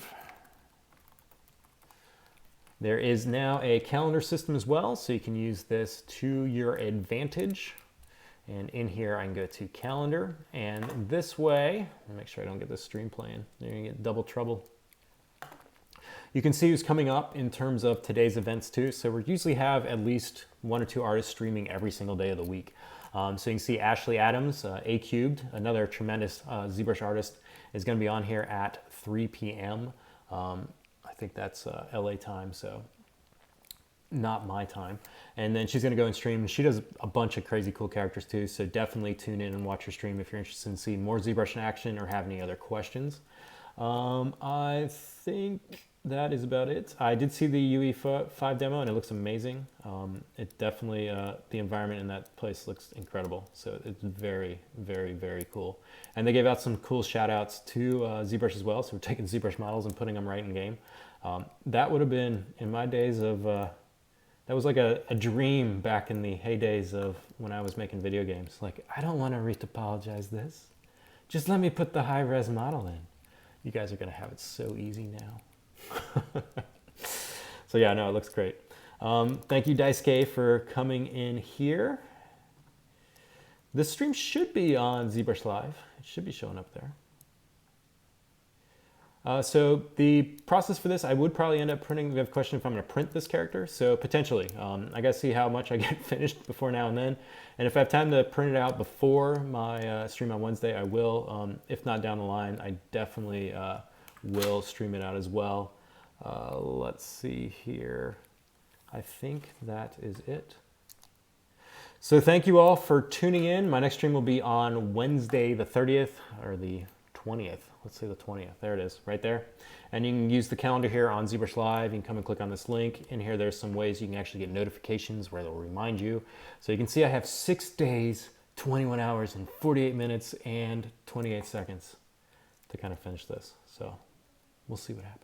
S1: there is now a calendar system as well, so you can use this to your advantage. And in here, I can go to calendar. And this way, let me make sure I don't get this stream playing. You're gonna get double trouble. You can see who's coming up in terms of today's events too. So we usually have at least 1 or 2 artists streaming every single day of the week. So you can see Ashley Adams, A Cubed, another tremendous ZBrush artist, is going to be on here at 3 p.m. I think that's LA time, so not my time. And then she's going to go and stream. She does a bunch of crazy cool characters too, so definitely tune in and watch her stream if you're interested in seeing more ZBrush in action or have any other questions. I think that is about it. I did see the UE5 demo and it looks amazing. It definitely, the environment in that place looks incredible. So it's very, very, very cool. And they gave out some cool shout outs to ZBrush as well. So we're taking ZBrush models and putting them right in game. That would have been, in my days of, that was like a dream back in the heydays of when I was making video games. Like, I don't want to retopologize this. Just let me put the high-res model in. You guys are going to have it so easy now. So yeah, no, it looks great. Thank you, Daisuke, for coming in here. This stream should be on ZBrushLIVE. It should be showing up there. So the process for this, I would probably end up printing. We have a question if I'm going to print this character. So potentially, I got to see how much I get finished before now and then. And if I have time to print it out before my stream on Wednesday, I will. If not down the line, I definitely will stream it out as well. Let's see here. I think that is it. So thank you all for tuning in. My next stream will be on Wednesday the 30th or the 20th. Let's say the 20th. There it is, right there. And you can use the calendar here on ZBrush Live. You can come and click on this link. In here, there's some ways you can actually get notifications where they'll remind you. So you can see I have 6 days, 21 hours, and 48 minutes, and 28 seconds to kind of finish this. So we'll see what happens.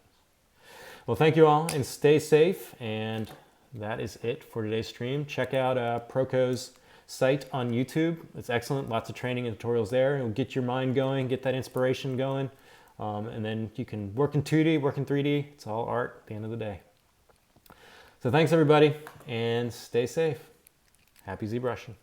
S1: Well, thank you all, and stay safe. And that is it for today's stream. Check out Proko's site on YouTube. It's excellent. Lots of training and tutorials there. It'll get your mind going, get that inspiration going. And then you can work in 2D, work in 3D. It's all art at the end of the day. So thanks, everybody, and stay safe. Happy ZBrushing.